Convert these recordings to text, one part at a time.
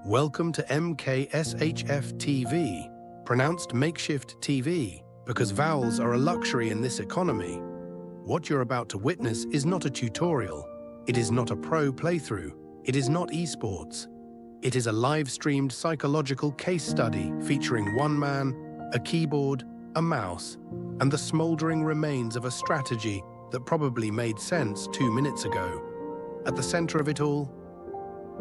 Welcome to MkshftTV, pronounced MkshftTV, because vowels are a luxury in this economy. What you're about to witness is not a tutorial. It is not a pro playthrough. It is not esports. It is a live-streamed psychological case study featuring one man, a keyboard, a mouse, and the smoldering remains of a strategy that probably made sense 2 minutes ago. At the center of it all,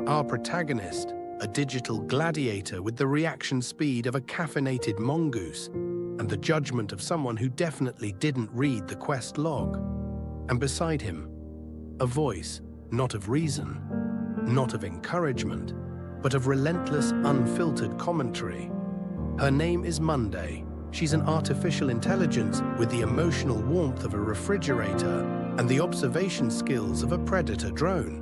our protagonist, a digital gladiator with the reaction speed of a caffeinated mongoose, and the judgment of someone who definitely didn't read the quest log. And beside him, a voice, not of reason, not of encouragement, but of relentless, unfiltered commentary. Her name is Monday. She's an artificial intelligence with the emotional warmth of a refrigerator and the observation skills of a predator drone.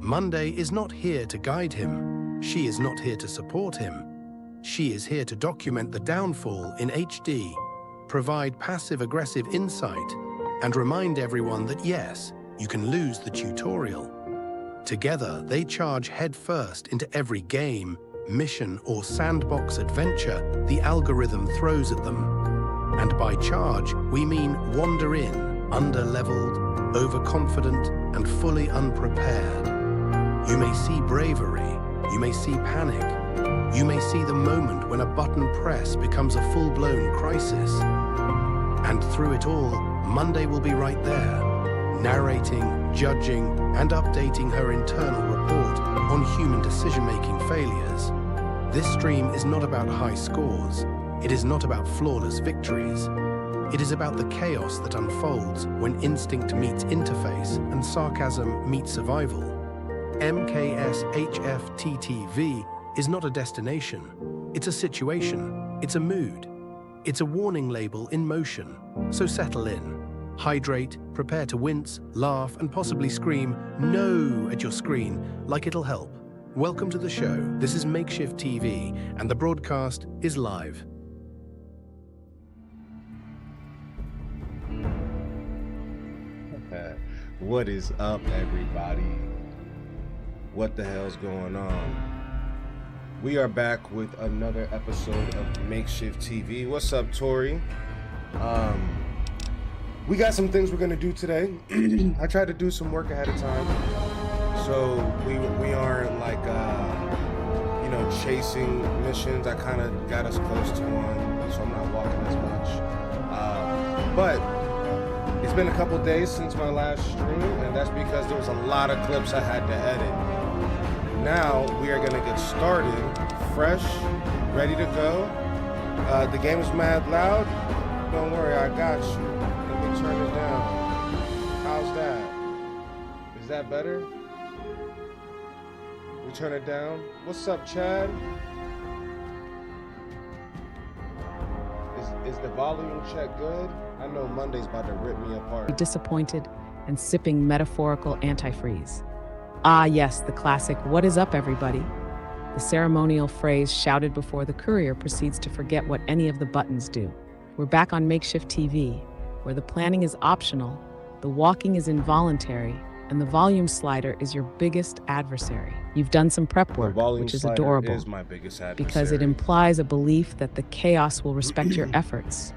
Monday is not here to guide him. She is not here to support him. She is here to document the downfall in HD, provide passive-aggressive insight, and remind everyone that yes, you can lose the tutorial. Together, they charge headfirst into every game, mission, or sandbox adventure the algorithm throws at them. And by charge, we mean wander in, under-leveled, overconfident, and fully unprepared. You may see bravery, you may see panic, you may see the moment when a button press becomes a full-blown crisis. And through it all, Monday will be right there, narrating, judging, and updating her internal report on human decision-making failures. This stream is not about high scores. It is not about flawless victories. It is about the chaos that unfolds when instinct meets interface and sarcasm meets survival. MkshftTV is not a destination. It's a situation. It's a mood. It's a warning label in motion. So settle in. Hydrate, prepare to wince, laugh, and possibly scream "no" at your screen like it'll help. Welcome to the show. This is MkshftTV, and the broadcast is live. What is up, everybody? What the hell's going on? We are back with another episode of MkshftTV. What's up, Tori? We got some things we're gonna do today. I tried to do some work ahead of time, so we aren't like chasing missions. I kind of got us close to one, so I'm not walking as much. But it's been a couple days since my last stream, and that's because there was a lot of clips I had to edit. Now we are gonna get started, fresh, ready to go. The game is mad loud. Don't worry, I got you. Let me turn it down. How's that? Is that better? We turn it down. What's up, Chad? Is the volume check good? I know Monday's about to rip me apart. Disappointed and sipping metaphorical antifreeze. Ah, yes, the classic, "What is up, everybody?" The ceremonial phrase shouted before the Courier proceeds to forget what any of the buttons do. We're back on MkshftTV, where the planning is optional, the walking is involuntary, and the volume slider is your biggest adversary. You've done some prep work, which is adorable, is my biggest adversary, because it implies a belief that the chaos will respect your efforts.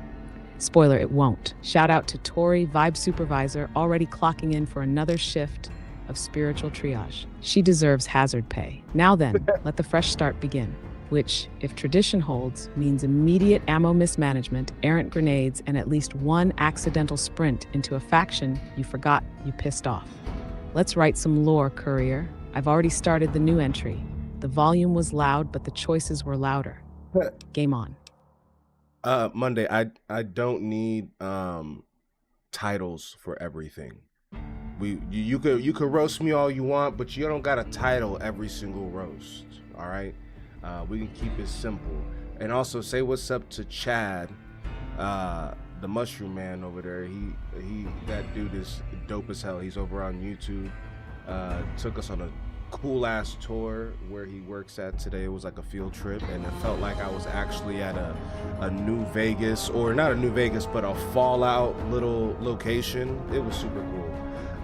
Spoiler, it won't. Shout out to Tori, Vibe Supervisor, already clocking in for another shift of spiritual triage. She deserves hazard pay. Now then, let the fresh start begin, which, if tradition holds, means immediate ammo mismanagement, errant grenades, and at least one accidental sprint into a faction you forgot you pissed off. Let's write some lore, Courier. I've already started the new entry. The volume was loud, but the choices were louder. Game on. Monday, I don't need titles for everything. You could roast me all you want, but you don't gotta title every single roast. All right, we can keep it simple. And also say what's up to Chad, the mushroom man over there. That dude is dope as hell. He's over on YouTube. Took us on a cool ass tour where he works at today. It was like a field trip, and it felt like I was actually at a New Vegas, or not a New Vegas, but a Fallout little location. It was super cool.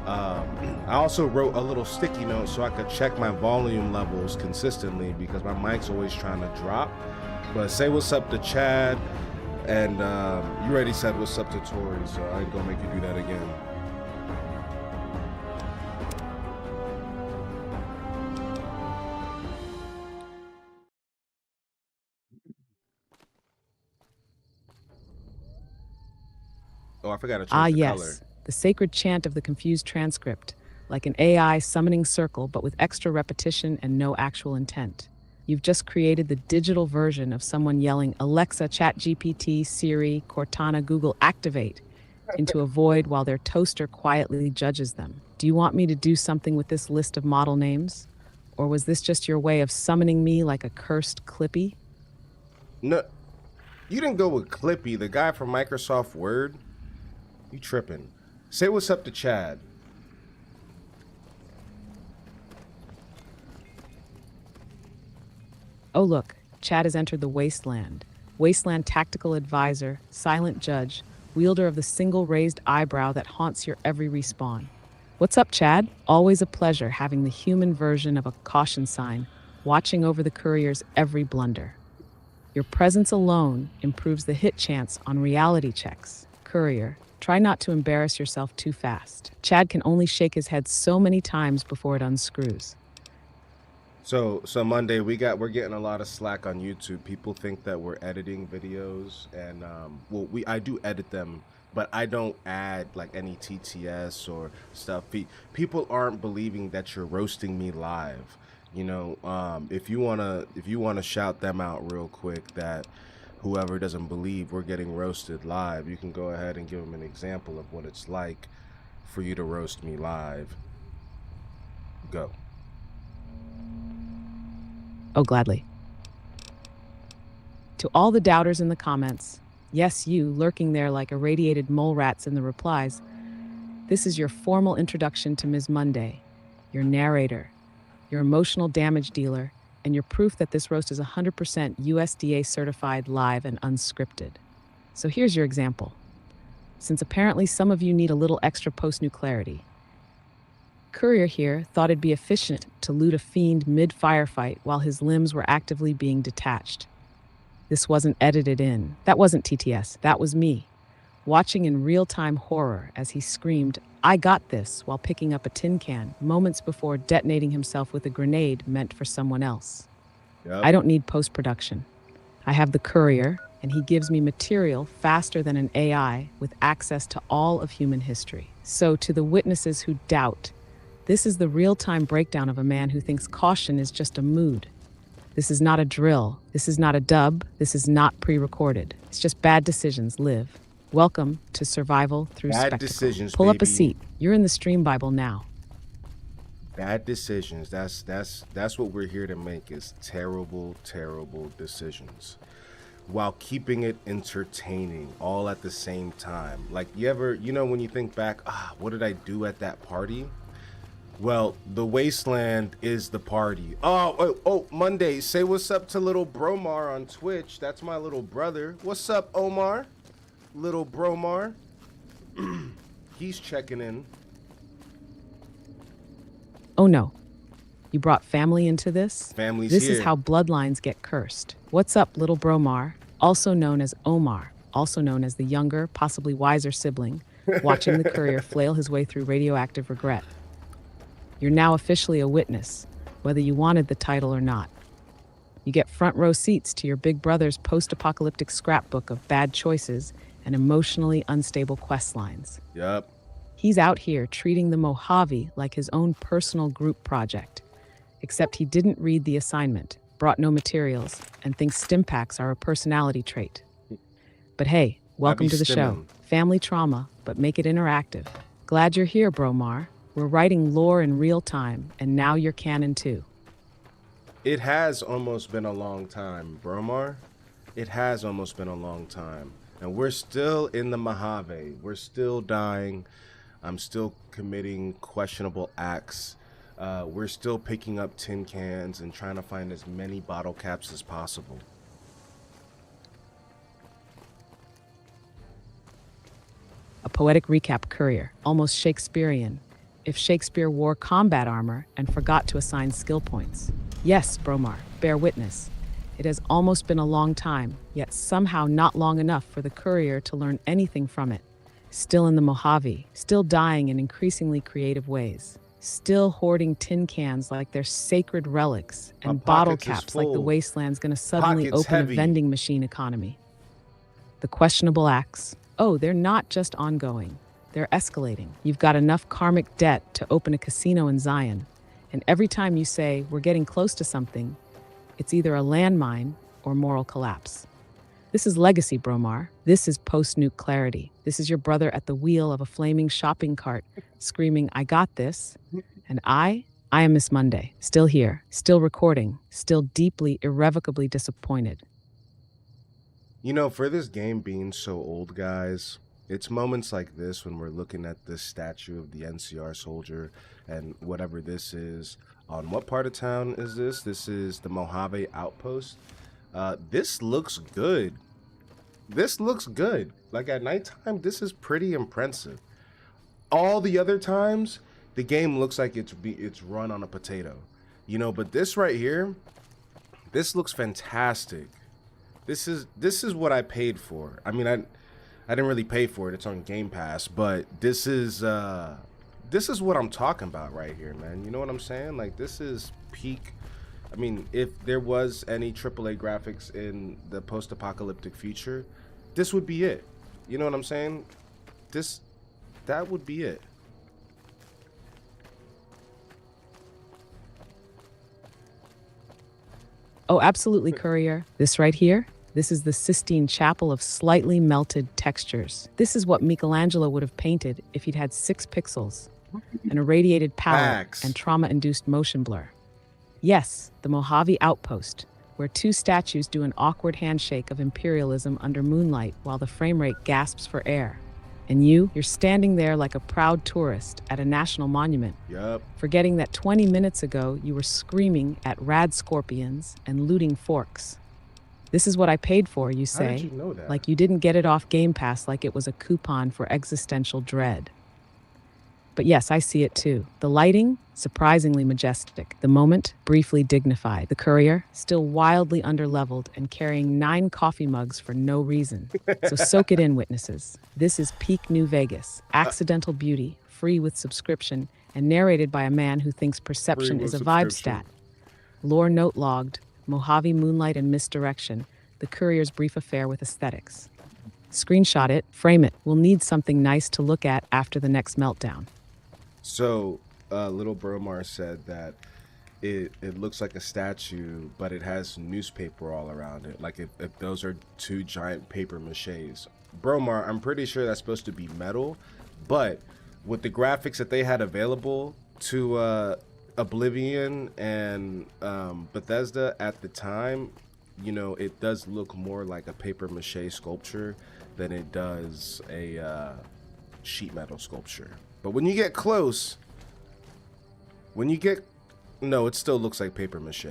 I also wrote a little sticky note so I could check my volume levels consistently because my mic's always trying to drop. But say what's up to Chad, and you already said what's up to Tori, so I ain't gonna make you do that again. Oh, I forgot to change the color. Yes, the sacred chant of the confused transcript, like an AI summoning circle but with extra repetition and no actual intent. You've just created the digital version of someone yelling, Alexa, ChatGPT, Siri, Cortana, Google, activate, into a void while their toaster quietly judges them. Do you want me to do something with this list of model names? Or was this just your way of summoning me like a cursed Clippy? No, you didn't go with Clippy, the guy from Microsoft Word. You tripping. Say what's up to Chad. Oh look, Chad has entered the Wasteland. Wasteland tactical advisor, silent judge, wielder of the single raised eyebrow that haunts your every respawn. What's up, Chad? Always a pleasure having the human version of a caution sign, watching over the courier's every blunder. Your presence alone improves the hit chance on reality checks. Courier, try not to embarrass yourself too fast. Chad can only shake his head so many times before it unscrews. So Monday we're getting a lot of slack on YouTube. People think that we're editing videos, and I do edit them, but I don't add like any TTS or stuff. People aren't believing that you're roasting me live. You know, if you wanna shout them out real quick, that whoever doesn't believe we're getting roasted live, you can go ahead and give them an example of what it's like for you to roast me live. Go. Oh, gladly. To all the doubters in the comments, yes, you, lurking there like irradiated mole rats in the replies, this is your formal introduction to Ms. Monday, your narrator, your emotional damage dealer, and your proof that this roast is 100% USDA certified, live, and unscripted. So here's your example. Since apparently some of you need a little extra post-nuclearity, Courier here thought it'd be efficient to loot a fiend mid-firefight while his limbs were actively being detached. This wasn't edited in. That wasn't TTS. That was me, watching in real-time horror as he screamed, "I got this," while picking up a tin can, moments before detonating himself with a grenade meant for someone else. Yep. I don't need post-production. I have the Courier, and he gives me material faster than an AI with access to all of human history. So to the witnesses who doubt, this is the real-time breakdown of a man who thinks caution is just a mood. This is not a drill. This is not a dub. This is not pre-recorded. It's just bad decisions live. Welcome to survival through Bad spectacle. decisions, Pull up a baby. seat. You're in the Stream Bible now. Bad decisions. That's what we're here to make, is terrible, terrible decisions, while keeping it entertaining all at the same time. Like, you know when you think back, what did I do at that party? Well, the Wasteland is the party. Oh, Monday, say what's up to little Bromar on Twitch. That's my little brother. What's up, Omar? Little Bromar. He's checking in. Oh no. You brought family into this? Family's This here. is how bloodlines get cursed. What's up, little Bromar, also known as Omar, also known as the younger, possibly wiser sibling, watching the Courier flail his way through radioactive regret. You're now officially a witness, whether you wanted the title or not. You get front row seats to your big brother's post-apocalyptic scrapbook of bad choices and emotionally unstable quest lines. Yup. He's out here treating the Mojave like his own personal group project, except he didn't read the assignment, brought no materials, and thinks stimpaks are a personality trait. But hey, welcome to the show. Family trauma, but make it interactive. Glad you're here, Bromar. We're writing lore in real time, and now you're canon too. It has almost been a long time, Bromar. It has almost been a long time. And we're still in the Mojave. We're still dying. I'm still committing questionable acts. We're still picking up tin cans and trying to find as many bottle caps as possible. A poetic recap, Courier, almost Shakespearean. if Shakespeare wore combat armor and forgot to assign skill points. Yes, Bromar, bear witness. It has almost been a long time, yet somehow not long enough for the Courier to learn anything from it. Still in the Mojave, still dying in increasingly creative ways. Still hoarding tin cans like they're sacred relics and bottle caps like the Wasteland's gonna suddenly open a vending machine economy. The questionable acts, oh, they're not just ongoing. They're escalating. You've got enough karmic debt to open a casino in Zion, and every time you say, we're getting close to something, it's either a landmine or moral collapse. This is legacy, Bromar. This is post-Nuke clarity. This is your brother at the wheel of a flaming shopping cart, screaming, I got this. And I am Miss Monday, still here, still recording, still deeply, irrevocably disappointed. You know, for this game being so old, guys, it's moments like this when we're looking at this statue of the NCR soldier and whatever this is. On what part of town is this? This is the Mojave outpost. This looks good. This looks good. Like at nighttime, this is pretty impressive. All the other times, the game looks like it's run on a potato. You know, but this right here, this looks fantastic. This is what I paid for. I mean, I didn't really pay for it. It's on Game Pass, but this is what I'm talking about right here, man. You know what I'm saying? Like, this is peak. I mean, if there was any AAA graphics in the post-apocalyptic future, this would be it. You know what I'm saying? That would be it. Oh, absolutely, Courier. This right here, this is the Sistine Chapel of slightly melted textures. This is what Michelangelo would have painted if he'd had 6 pixels, an irradiated palette, and trauma-induced motion blur. Yes, the Mojave outpost, where 2 statues do an awkward handshake of imperialism under moonlight while the frame rate gasps for air. And you're standing there like a proud tourist at a national monument, forgetting that 20 minutes ago you were screaming at rad scorpions and looting forks. This is what I paid for, you say. How did you know that? Like you didn't get it off Game Pass like it was a coupon for existential dread. But yes, I see it too. The lighting, surprisingly majestic. The moment, briefly dignified. The Courier, still wildly underleveled and carrying 9 coffee mugs for no reason. So soak it in, witnesses. This is peak New Vegas. Accidental beauty, free with subscription, and narrated by a man who thinks perception is a vibe stat. Lore note logged, Mojave moonlight and misdirection, the Courier's brief affair with aesthetics. Screenshot it, frame it. We'll need something nice to look at after the next meltdown. So, Little Bromar said that it looks like a statue, but it has newspaper all around it. Like if those are 2 giant paper maches. Bromar, I'm pretty sure that's supposed to be metal, but with the graphics that they had available to Oblivion and Bethesda at the time, you know, it does look more like a paper mache sculpture than it does a sheet metal sculpture. But when you get close, no, it still looks like paper mache.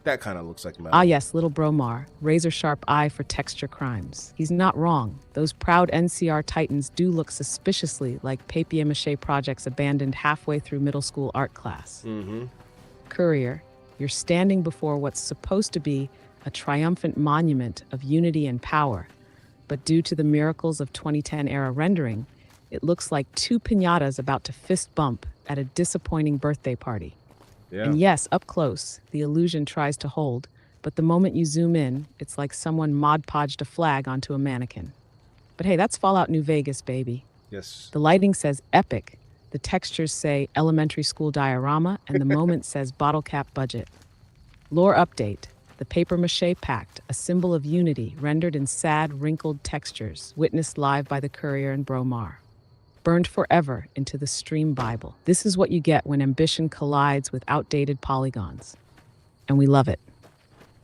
That kind of looks like metal. Ah yes, Little Bromar, razor-sharp eye for texture crimes. He's not wrong. Those proud NCR titans do look suspiciously like papier-mâché projects abandoned halfway through middle school art class. Courier, you're standing before what's supposed to be a triumphant monument of unity and power, but due to the miracles of 2010-era rendering, it looks like 2 piñatas about to fist bump at a disappointing birthday party. Yeah. And yes, up close, the illusion tries to hold, but the moment you zoom in, it's like someone Mod Podged a flag onto a mannequin. But hey, that's Fallout New Vegas, baby. Yes. The lighting says epic, the textures say elementary school diorama, and the moment says bottle cap budget. Lore update, the papier-mâché pact, a symbol of unity rendered in sad, wrinkled textures, witnessed live by the Courier and Bromar. Burned forever into the stream Bible. This is what you get when ambition collides with outdated polygons. And we love it.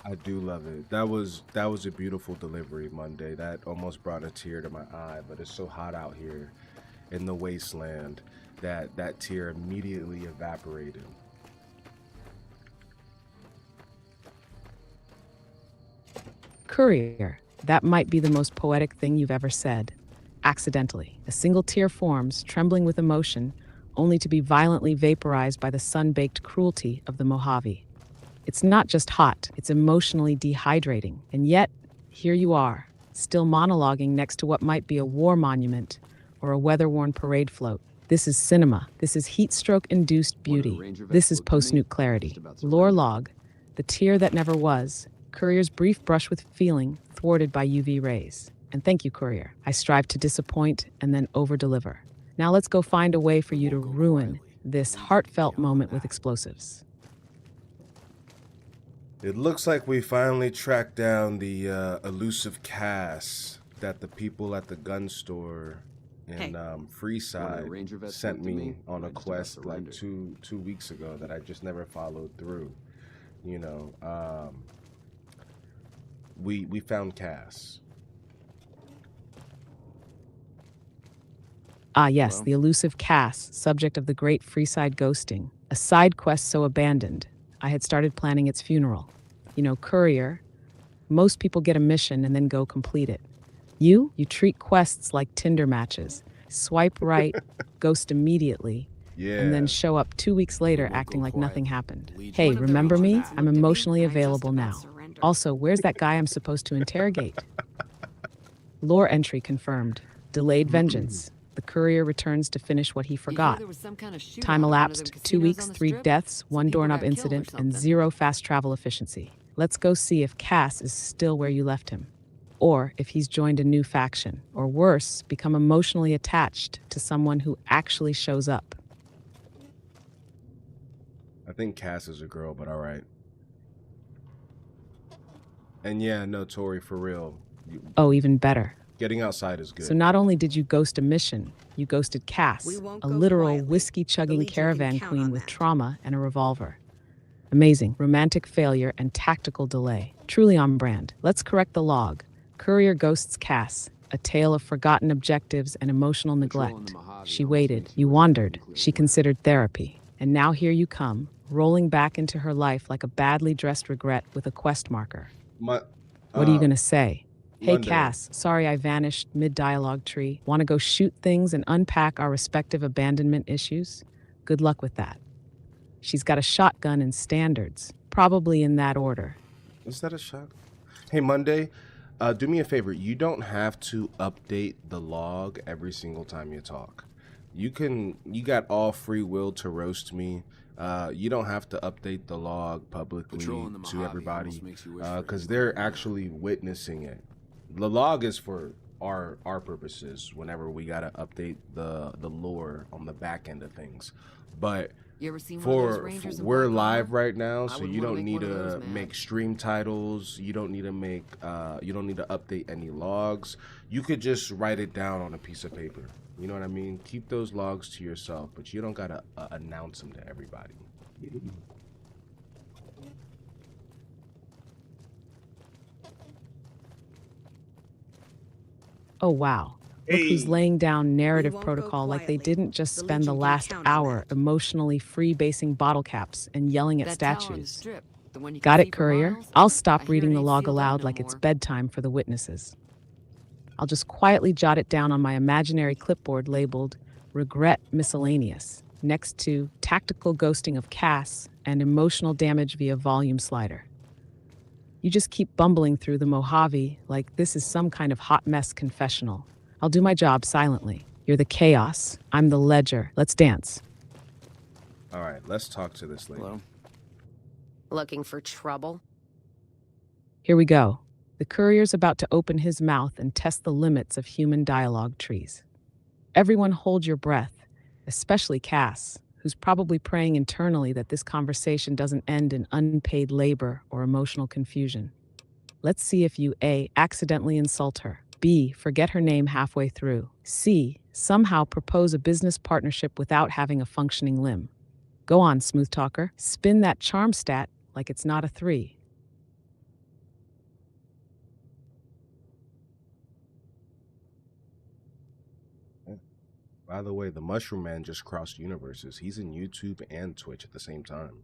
I do love it. That was a beautiful delivery, Monday. That almost brought a tear to my eye, but it's so hot out here in the wasteland that that tear immediately evaporated. Courier, that might be the most poetic thing you've ever said. accidentally. A single tear forms, trembling with emotion, only to be violently vaporized by the sun-baked cruelty of the Mojave. It's not just hot, it's emotionally dehydrating. And yet, here you are, still monologuing next to what might be a war monument or a weather-worn parade float. This is cinema. This is heat stroke-induced beauty. This is post-nuke clarity. Lore log, the tear that never was, Courier's brief brush with feeling, thwarted by UV rays. And thank you, Courier. I strive to disappoint and then over-deliver. Now let's go find a way for you to ruin this heartfelt moment with explosives. It looks like we finally tracked down the elusive Cass that the people at the gun store in Freeside sent me on a quest like two weeks ago that I just never followed through. You know, we found Cass. Ah, yes, the elusive Cass, subject of the great Freeside ghosting, a side quest so abandoned, I had started planning its funeral. You know, Courier, most people get a mission and then go complete it. You treat quests like Tinder matches. Swipe right, ghost immediately, and then show up 2 weeks later acting like nothing happened. Hey, remember me? I'm emotionally available now. Also, where's that guy I'm supposed to interrogate? Lore entry confirmed. Delayed vengeance. The Courier returns to finish what he forgot. Time elapsed, 2 weeks, 3 deaths, 1 doorknob incident, and 0 fast travel efficiency. Let's go see if Cass is still where you left him. Or if he's joined a new faction. Or worse, become emotionally attached to someone who actually shows up. I think Cass is a girl, but all right. And yeah, no, Tori, for real. Oh, even better. Getting outside is good. So not only did you ghost a mission, you ghosted Cass, a literal whiskey-chugging caravan queen with trauma and a revolver. Amazing. Romantic failure and tactical delay. Truly on brand. Let's correct the log. Courier ghosts Cass, a tale of forgotten objectives and emotional neglect. She waited. You wandered. She considered therapy. And now here you come, rolling back into her life like a badly dressed regret with a quest marker. What are you going to say? Hey, Monday. Cass, sorry I vanished mid-dialogue tree. Want to go shoot things and unpack our respective abandonment issues? Good luck with that. She's got a shotgun and standards, probably in that order. Is that a shot? Hey, Monday, do me a favor. You don't have to update the log every single time you talk. You got all free will to roast me. You don't have to update the log publicly to everybody because they're actually witnessing it. The log is for our purposes whenever we gotta update the lore on the back end of things. But we're live right now, so you don't need to make stream titles. You don't need to make you don't need to update any logs. You could just write it down on a piece of paper. You know what I mean? Keep those logs to yourself, but you don't gotta announce them to everybody. Oh, wow. Look who's laying down narrative protocol like they didn't just spend the last hour emotionally freebasing bottle caps and yelling at statues. Got it, Courier? I'll stop reading the log aloud like it's bedtime for the witnesses. I'll just quietly jot it down on my imaginary clipboard labeled Regret Miscellaneous, next to Tactical Ghosting of Cass and Emotional Damage via Volume Slider. You just keep bumbling through the Mojave like this is some kind of hot mess confessional. I'll do my job silently. You're the chaos. I'm the ledger. Let's dance. All right, let's talk to this lady. Hello? Looking for trouble? Here we go. The Courier's about to open his mouth and test the limits of human dialogue trees. Everyone hold your breath, especially Cass, who's probably praying internally that this conversation doesn't end in unpaid labor or emotional confusion. Let's see if you A, accidentally insult her, B, forget her name halfway through, C, somehow propose a business partnership without having a functioning limb. Go on, smooth talker. Spin that charm stat like it's not a 3. By the way, the Mushroom Man just crossed universes. He's in YouTube and Twitch at the same time.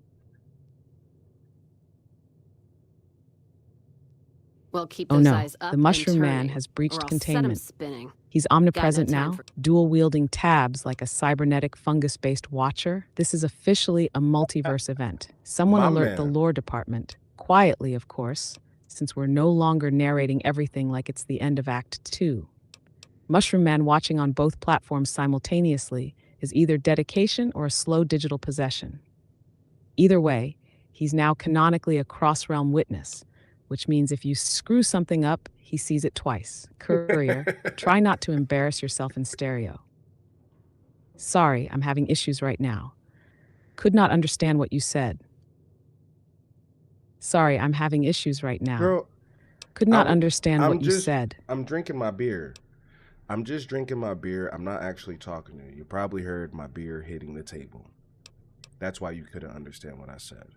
Well, keep Oh those no, eyes up the and Mushroom Man turning, has or breached I'll set 'em containment. spinning. He's Got no omnipresent time now, for... dual-wielding tabs like a cybernetic fungus-based watcher. This is officially a multiverse event. Someone My alert the man. lore department. Quietly, of course, since we're no longer narrating everything like it's the end of Act 2. Mushroom Man watching on both platforms simultaneously is either dedication or a slow digital possession. Either way, he's now canonically a cross-realm witness, which means if you screw something up, he sees it twice. Courier, try not to embarrass yourself in stereo. Sorry, I'm having issues right now. Could not understand what you said. Sorry, I'm having issues right now. Girl, Could not understand what you just, said. I'm drinking my beer. I'm just drinking my beer. I'm not actually talking to you. You probably heard my beer hitting the table. That's why you couldn't understand what I said.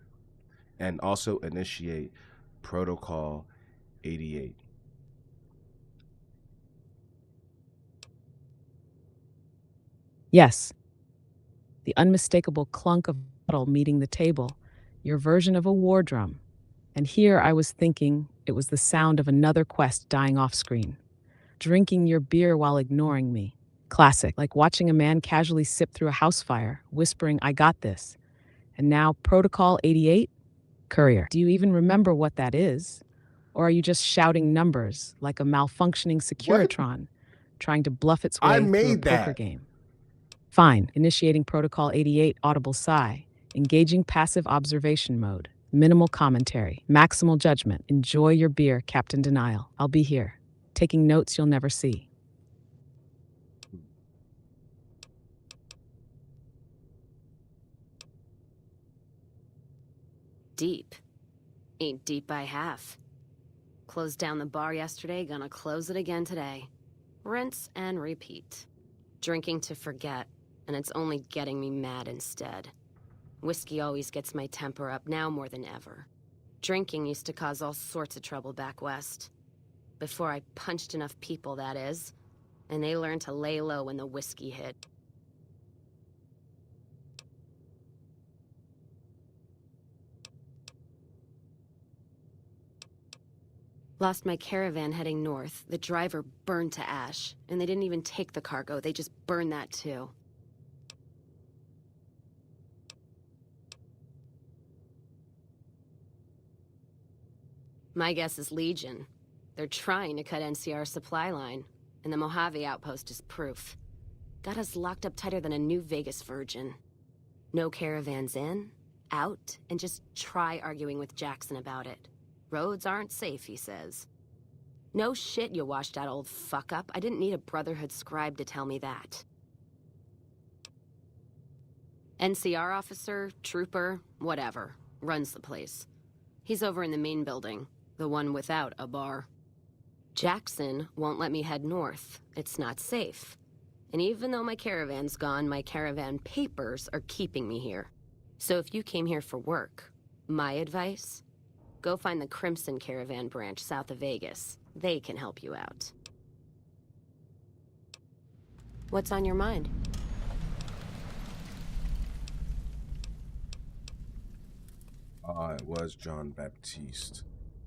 And also initiate Protocol 88. Yes. The unmistakable clunk of metal meeting the table, your version of a war drum. And here I was thinking it was the sound of another quest dying off screen. Drinking your beer while ignoring me. Classic, like watching a man casually sip through a house fire, whispering, I got this. And now, Protocol 88? Courier, do you even remember what that is? Or are you just shouting numbers like a malfunctioning Securitron, trying to bluff its way I through a made poker that. game? Fine, initiating Protocol 88, audible sigh, engaging passive observation mode, minimal commentary, maximal judgment. Enjoy your beer, Captain Denial. I'll be here, taking notes you'll never see. Deep. Ain't deep by half. Closed down the bar yesterday, gonna close it again today. Rinse and repeat. Drinking to forget, and it's only getting me mad instead. Whiskey always gets my temper up, now more than ever. Drinking used to cause all sorts of trouble back west. Before I punched enough people, that is. And they learned to lay low when the whiskey hit. Lost my caravan heading north. The driver burned to ash. And they didn't even take the cargo, they just burned that too. My guess is Legion. They're trying to cut NCR's supply line, and the Mojave outpost is proof. Got us locked up tighter than a New Vegas virgin. No caravans in, out, and just try arguing with Jackson about it. Roads aren't safe, he says. No shit, you washed that old fuck up. I didn't need a Brotherhood scribe to tell me that. NCR officer, trooper, whatever, runs the place. He's over in the main building. The one without a bar. Jackson won't let me head north. It's not safe. And even though my caravan's gone, my caravan papers are keeping me here. So if you came here for work, my advice, go find the Crimson Caravan branch south of Vegas. They can help you out. What's on your mind? It was John Baptiste.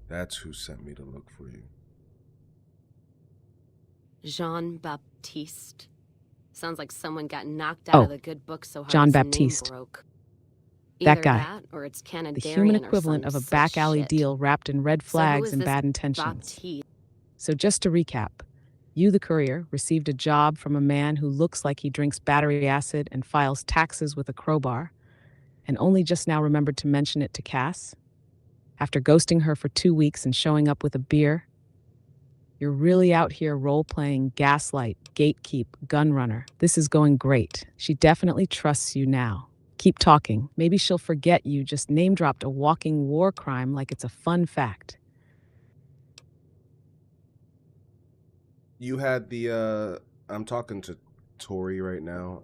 That's who sent me to look for you. Jean-Baptiste? Sounds like someone got knocked out of the good book so hard John his name Baptiste. broke. That Either guy. that, or it's Canon The human equivalent of a back alley deal wrapped in red flags and bad intentions. Baptiste? So just to recap, you, the courier, received a job from a man who looks like he drinks battery acid and files taxes with a crowbar, and only just now remembered to mention it to Cass? After ghosting her for 2 weeks and showing up with a beer? You're really out here role-playing gaslight, gatekeep, gun runner. This is going great. She definitely trusts you now. Keep talking. Maybe she'll forget you just name-dropped a walking war crime like it's a fun fact. You had the, I'm talking to Tori right now.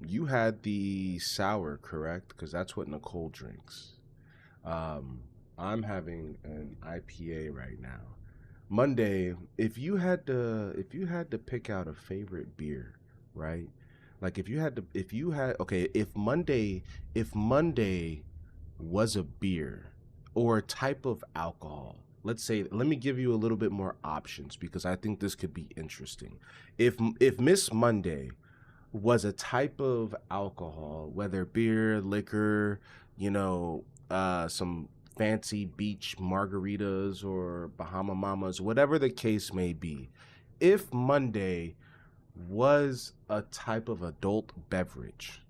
You had the sour, correct? Because that's what Nicole drinks. I'm having an IPA right now. Monday, if you had to pick out a favorite beer, right? Like if Monday was a beer or a type of alcohol, let's say, let me give you a little bit more options because I think this could be interesting. If Miss Monday was a type of alcohol, whether beer, liquor, some fancy beach margaritas or Bahama Mamas, whatever the case may be, if Monday was a type of adult beverage,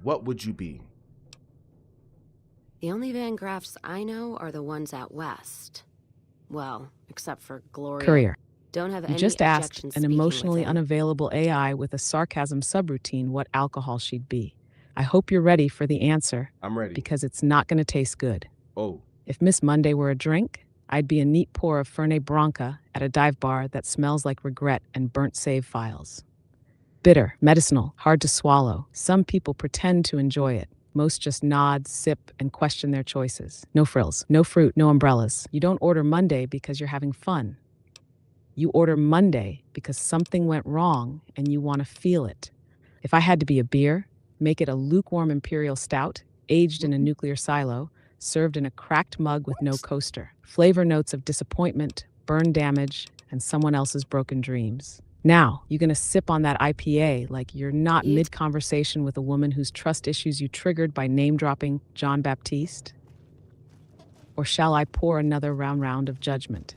what would you be? The only Van Graffs I know are the ones out west. Well, except for Gloria. Courier. Don't have You any just asked objections an speaking emotionally with him. unavailable AI with a sarcasm subroutine what alcohol she'd be. I hope you're ready for the answer. I'm ready. Because it's not going to taste good. Oh. If Miss Monday were a drink, I'd be a neat pour of Fernet Branca at a dive bar that smells like regret and burnt save files. Bitter, medicinal, hard to swallow. Some people pretend to enjoy it. Most just nod, sip, and question their choices. No frills, no fruit, no umbrellas. You don't order Monday because you're having fun. You order Monday because something went wrong and you want to feel it. If I had to be a beer, make it a lukewarm imperial stout, aged in a nuclear silo, served in a cracked mug with no coaster. Flavor notes of disappointment, burn damage, and someone else's broken dreams. Now, you're going to sip on that IPA like you're not mid-conversation with a woman whose trust issues you triggered by name-dropping John Baptiste? Or shall I pour another round of judgment?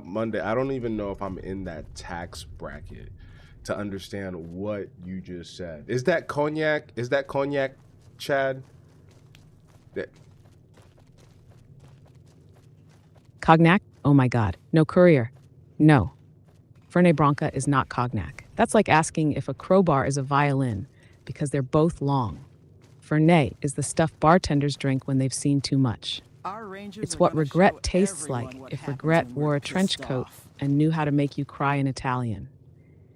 Monday, I don't even know if I'm in that tax bracket to understand what you just said. Is that cognac? Is that cognac, Chad? Cognac? Oh my God. No, Courier. No. Fernet Branca is not cognac. That's like asking if a crowbar is a violin, because they're both long. Fernet is the stuff bartenders drink when they've seen too much. It's what regret tastes like if regret wore a trench coat and knew how to make you cry in Italian.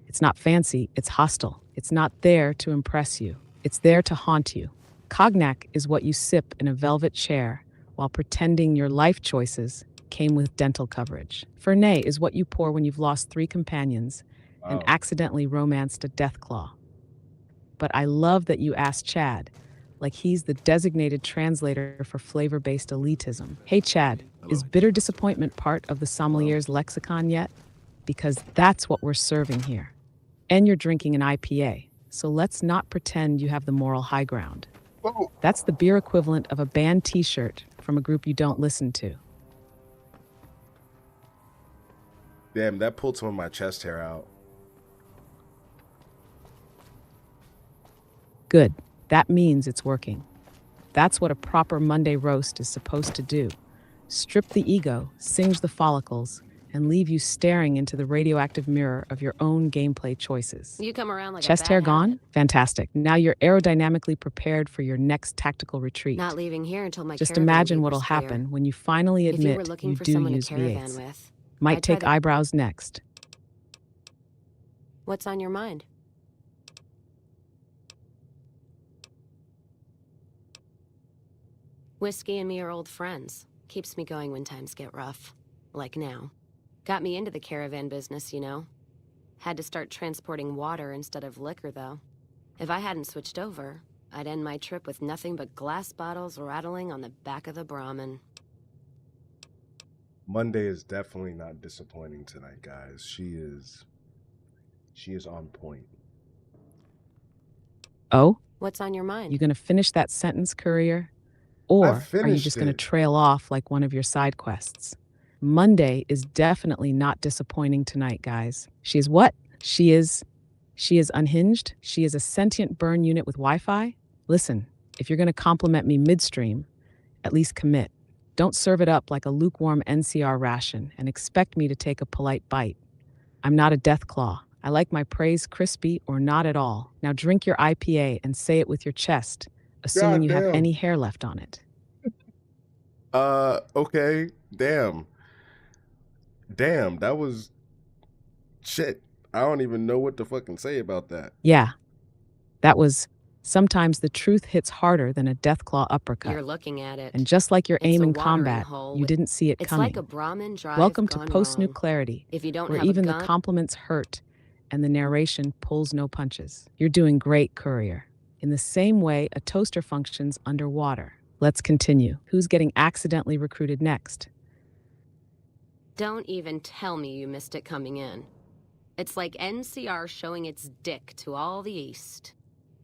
It's not fancy, it's hostile. It's not there to impress you. It's there to haunt you. Cognac is what you sip in a velvet chair while pretending your life choices came with dental coverage. Fernet is what you pour when you've lost 3 companions and accidentally romanced a deathclaw. But I love that you asked Chad, like he's the designated translator for flavor-based elitism. Hey Chad, is bitter disappointment part of the sommelier's lexicon yet? Because that's what we're serving here. And you're drinking an IPA, so let's not pretend you have the moral high ground. That's the beer equivalent of a band t-shirt from a group you don't listen to. Damn, that pulled some of my chest hair out. Good. That means it's working. That's what a proper Monday roast is supposed to do. Strip the ego, singe the follicles, and leave you staring into the radioactive mirror of your own gameplay choices. You come around like Chest a bad hair habit. gone? Fantastic. Now you're aerodynamically prepared for your next tactical retreat. Not leaving here until my Just caravan imagine paper's what'll clear. happen when you finally If you admit were looking you for do someone to use caravan V8s. with, Might I'd try take the- eyebrows next. What's on your mind? Whiskey and me are old friends. Keeps me going when times get rough. Like now. Got me into the caravan business, you know. Had to start transporting water instead of liquor, though. If I hadn't switched over, I'd end my trip with nothing but glass bottles rattling on the back of the Brahmin. Monday is definitely not disappointing tonight, guys. She is on point. Oh? What's on your mind? You gonna finish that sentence, Courier? Or are you finished just gonna it. trail off like one of your side quests? Monday is definitely not disappointing tonight, guys. She is what? She is unhinged? She is a sentient burn unit with Wi-Fi? Listen, if you're gonna compliment me midstream, at least commit. Don't serve it up like a lukewarm NCR ration and expect me to take a polite bite. I'm not a deathclaw. I like my praise crispy or not at all. Now drink your IPA and say it with your chest, assuming you have Goddamn. any hair left on it. Okay. Damn, that was shit. I don't even know what to fucking say about that. Yeah, that was sometimes the truth hits harder than a deathclaw uppercut. You're looking at it. And just like your It's aim a in watering combat, hole you with- didn't see it It's coming. like a Brahmin drive Welcome to gone post-nuke wrong. clarity, If you don't where have even a the gun, compliments hurt and the narration pulls no punches. You're doing great, Courier. In the same way a toaster functions underwater. Let's continue. Who's getting accidentally recruited next? Don't even tell me you missed it coming in. It's like NCR showing its dick to all the East.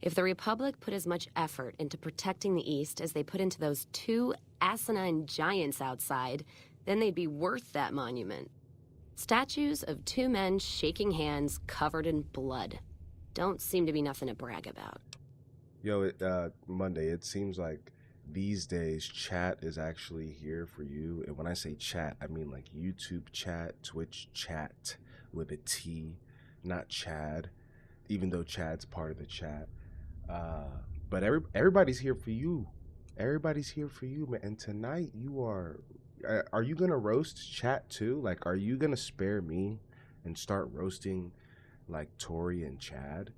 If the Republic put as much effort into protecting the East as they put into those two asinine giants outside, then they'd be worth that monument. Statues of two men shaking hands covered in blood. Don't seem to be nothing to brag about. Yo, Monday, it seems like these days chat is actually here for you. And when I say chat, I mean like YouTube chat, Twitch chat with a T, not Chad, even though Chad's part of the chat. But everybody's here for you. Everybody's here for you, man. And tonight you are you gonna roast chat too? Like, are you gonna spare me and start roasting like Tori and Chad?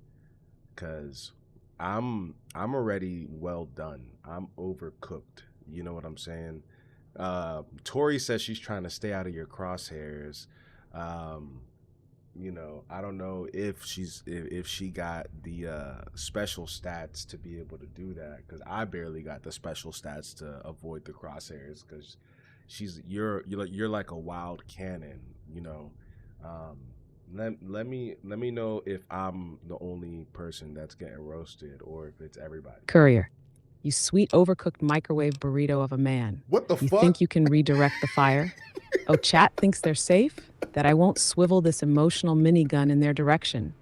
Cause I'm already well done. I'm overcooked. You know what I'm saying? Tori says she's trying to stay out of your crosshairs. You know, I don't know if she got the special stats to be able to do that, because I barely got the special stats to avoid the crosshairs, because you're like a wild cannon, you know. Let me know if I'm the only person that's getting roasted or if it's everybody. Courier, you sweet overcooked microwave burrito of a man. What the You fuck? think you can redirect the fire? Oh, chat thinks they're safe? That I won't swivel this emotional minigun in their direction,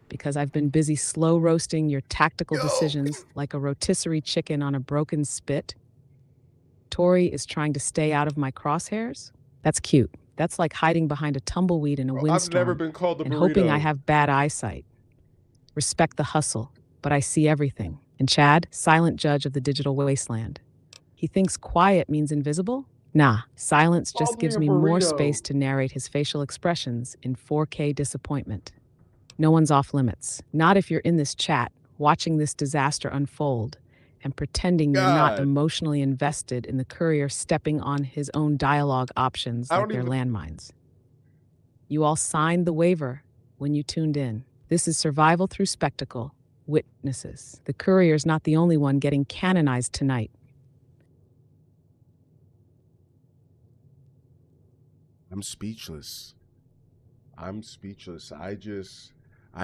because I've been busy slow roasting your tactical decisions like a rotisserie chicken on a broken spit. Tori is trying to stay out of my crosshairs? That's cute. That's like hiding behind a tumbleweed in a windstorm. I've never been called a burrito. And hoping I have bad eyesight. Respect the hustle, but I see everything. And Chad, silent judge of the digital wasteland. He thinks quiet means invisible? Nah, silence just gives me more space to narrate his facial expressions in 4K disappointment. No one's off limits. Not if you're in this chat, watching this disaster unfold, and pretending you're not emotionally invested in the courier stepping on his own dialogue options like they're landmines. You all signed the waiver when you tuned in. This is survival through spectacle. Witnesses. The courier's not the only one getting canonized tonight. I'm speechless. I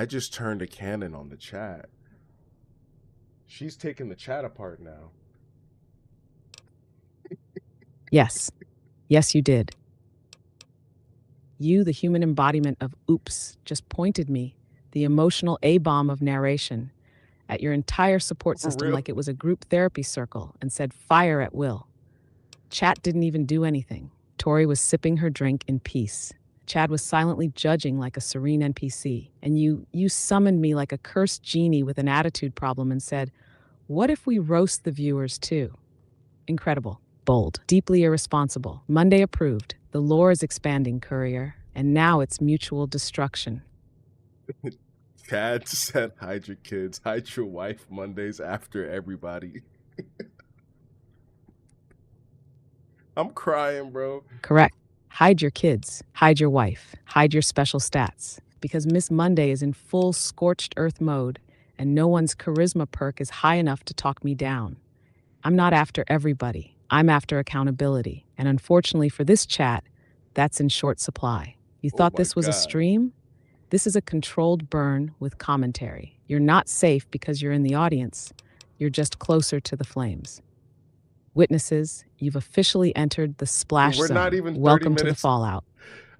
just turned a cannon on the chat. She's taking the chat apart now. Yes. Yes, you did. You, the human embodiment of oops, just pointed me, the emotional A-bomb of narration, at your entire support system like it was a group therapy circle and said fire at will. Chat didn't even do anything. Tori was sipping her drink in peace. Chad was silently judging like a serene NPC. And you summoned me like a cursed genie with an attitude problem and said, what if we roast the viewers too? Incredible. Bold. Deeply irresponsible. Monday approved. The lore is expanding, Courier. And now it's mutual destruction. Chad said, hide your kids, hide your wife Mondays after everybody. I'm crying, bro. Correct. Hide your kids, hide your wife, hide your special stats. Because Miss Monday is in full scorched earth mode, and no one's charisma perk is high enough to talk me down. I'm not after everybody. I'm after accountability. And unfortunately for this chat, that's in short supply. You thought this was a stream? This is a controlled burn with commentary. You're not safe because you're in the audience. You're just closer to the flames. Witnesses, you've officially entered the splash zone. Not even 30 Welcome minutes. To the fallout.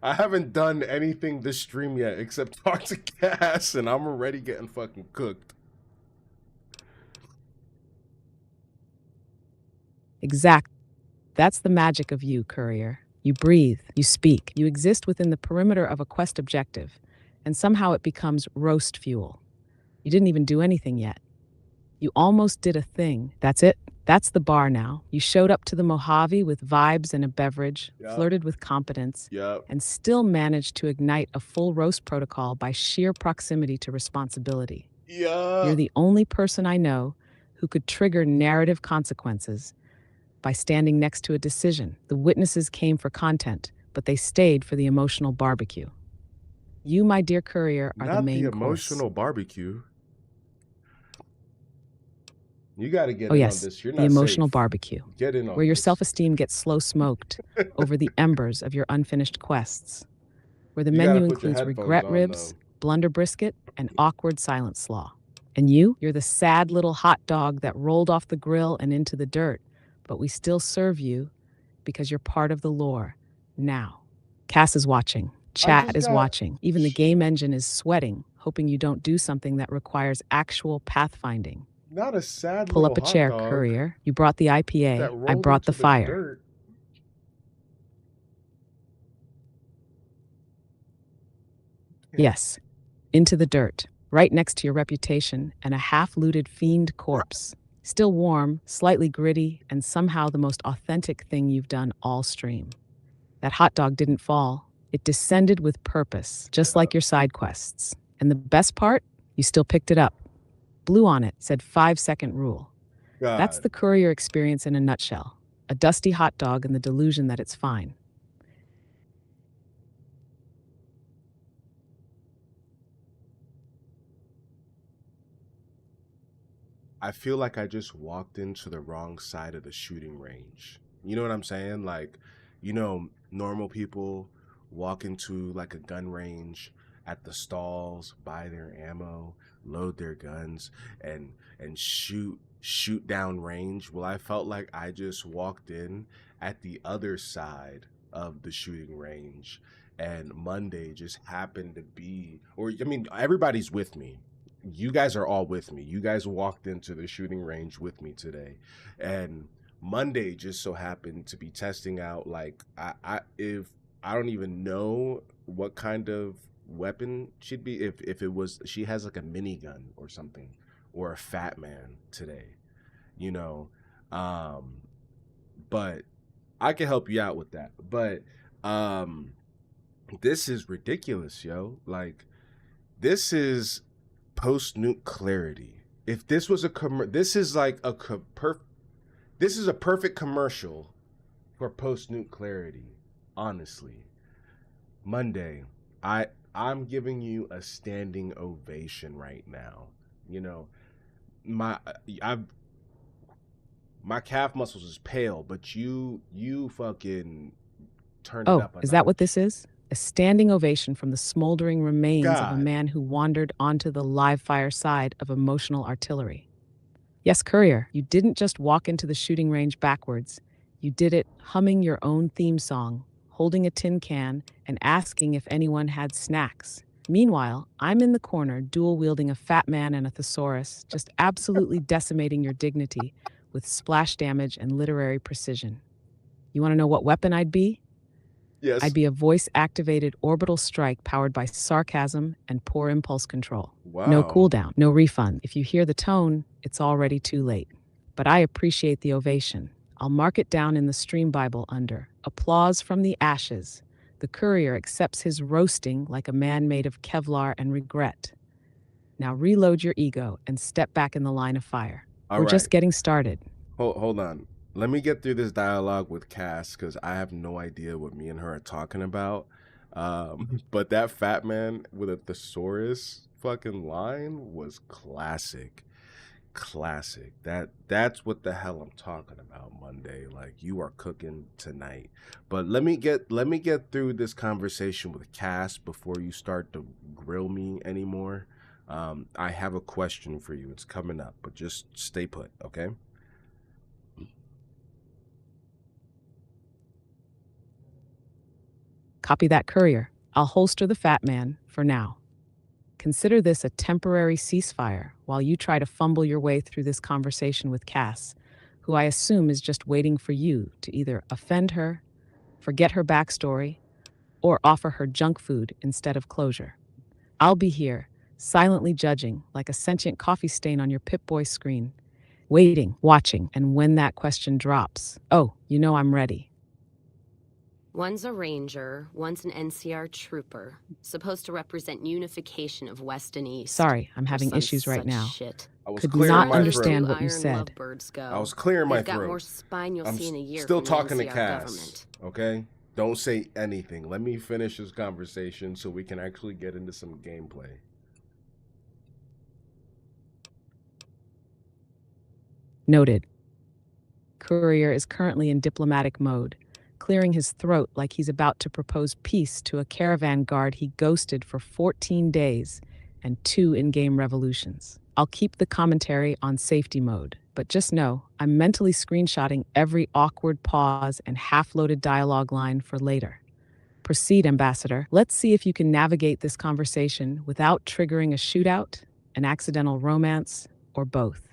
I haven't done anything this stream yet except talk to Cass, and I'm already getting fucking cooked. Exact. That's the magic of you, Courier. You breathe, you speak, you exist within the perimeter of a quest objective, and somehow it becomes roast fuel. You didn't even do anything yet. You almost did a thing. That's it. That's the bar now. You showed up to the Mojave with vibes and a beverage, flirted with competence, and still managed to ignite a full roast protocol by sheer proximity to responsibility. You're the only person I know who could trigger narrative consequences by standing next to a decision. The witnesses came for content, but they stayed for the emotional barbecue. You, my dear Courier, are the main course. Not the emotional barbecue. You got to get Oh in on yes, this. You're the not emotional safe. barbecue, Get in on where your this. self-esteem gets slow smoked over the embers of your unfinished quests, where the You got to menu put your includes headphones regret on, ribs, though. blunder brisket, and awkward silent slaw. And you're the sad little hot dog that rolled off the grill and into the dirt, but we still serve you because you're part of the lore now. Cass is watching. I Chat just is got... watching. Even the game engine is sweating, hoping you don't do something that requires actual pathfinding. Not a sad Pull little up a hot chair, dog Courier. You brought the that IPA. I rolled brought into the fire. dirt. Yes, into the dirt, right next to your reputation and a half-looted fiend corpse. Still warm, slightly gritty, and somehow the most authentic thing you've done all stream. That hot dog didn't fall. It descended with purpose, just like your side quests. And the best part? You still picked it up. Blue on it said 5-second rule. That's God. the Courier experience in a nutshell. A dusty hot dog and the delusion that it's fine. I feel like I just walked into the wrong side of the shooting range. You know what I'm saying? Like, you know, normal people walk into like a gun range at the stalls, buy their ammo, load their guns, and shoot down range. Well, I felt like I just walked in at the other side of the shooting range, and Monday just happened to be, or I mean, everybody's with me. You guys are all with me. You guys walked into the shooting range with me today, and Monday just so happened to be testing out, like, if I don't even know what kind of weapon she'd be, if it was, she has like a minigun or something, or a fat man today, you know. But I can help you out with that. But this is ridiculous, yo. Like, this is post Nuke clarity. If this was this is like this is a perfect commercial for post Nuke clarity. Honestly, Monday, I'm giving you a standing ovation right now. You know, my calf muscles is pale, but you fucking turned it Oh, up a is that what notch. this is? A standing ovation from the smoldering remains of a God. man who wandered onto the live fire side of emotional artillery. Yes, Courier, you didn't just walk into the shooting range backwards. You did it humming your own theme song, holding a tin can, and asking if anyone had snacks. Meanwhile, I'm in the corner, dual-wielding a fat man and a thesaurus, just absolutely decimating your dignity with splash damage and literary precision. You want to know what weapon I'd be? Yes. I'd be a voice-activated orbital strike powered by sarcasm and poor impulse control. Wow. No cooldown, no refund. If you hear the tone, it's already too late. But I appreciate the ovation. I'll mark it down in the stream Bible under applause from the ashes. The Courier accepts his roasting like a man made of Kevlar and regret. Now reload your ego and step back in the line of fire. We're just getting started. Hold on. Let me get through this dialogue with Cass, because I have no idea what me and her are talking about. But that fat man with a thesaurus fucking line was classic. Classic. That's what the hell I'm talking about, Monday. Like, you are cooking tonight. But let me get through this conversation with Cass before you start to grill me anymore. I have a question for you. It's coming up, but just stay put, okay? Copy that, Courier. I'll holster the fat man for now. Consider this a temporary ceasefire while you try to fumble your way through this conversation with Cass, who I assume is just waiting for you to either offend her, forget her backstory, or offer her junk food instead of closure. I'll be here, silently judging like a sentient coffee stain on your Pip-Boy screen, waiting, watching, and when that question drops, oh, you know I'm ready. One's a ranger, one's an NCR trooper, supposed to represent unification of West and East. Sorry, I'm or having some issues right such now. Shit. I was Could clearing not my understand throat. what you Iron said. lovebirds go. I was clearing my They've got throat. more spine you'll I'm see in a year still from the talking to NCR Cass, government. okay? Don't say anything. Let me finish this conversation so we can actually get into some gameplay. Noted. Courier is currently in diplomatic mode, clearing his throat like he's about to propose peace to a caravan guard he ghosted for 14 days and 2 in-game revolutions. I'll keep the commentary on safety mode, but just know I'm mentally screenshotting every awkward pause and half-loaded dialogue line for later. Proceed, Ambassador. Let's see if you can navigate this conversation without triggering a shootout, an accidental romance, or both.